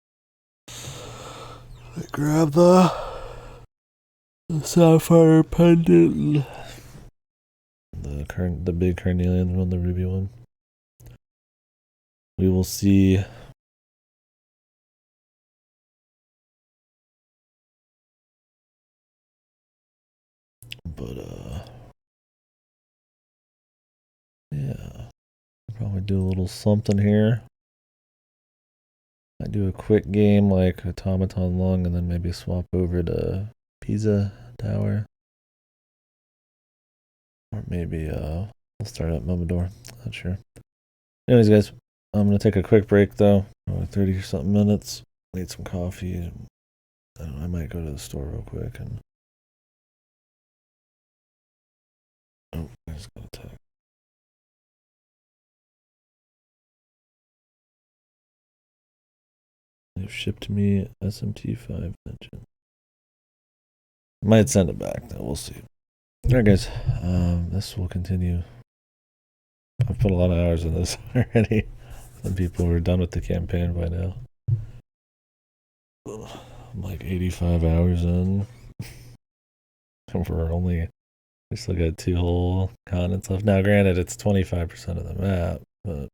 I grab the Sapphire Pendant, the big Carnelian one, the ruby one. We will see. But yeah, probably do a little something here. I do a quick game like Automaton Lung and then maybe swap over to Pisa Tower. Or maybe I'll start at Momodor. Not sure. Anyways, guys, I'm gonna take a quick break though. 30 or something minutes. Need some coffee. I don't know, I might go to the store real quick and oh, I just got a text. They've shipped me SMT5 engine. Might send it back though, we'll see. Alright guys, this will continue. I've put a lot of hours in this already. Some people were done with the campaign by now. I'm like 85 hours in. We still got 2 whole continents left. Now granted it's 25% of the map, but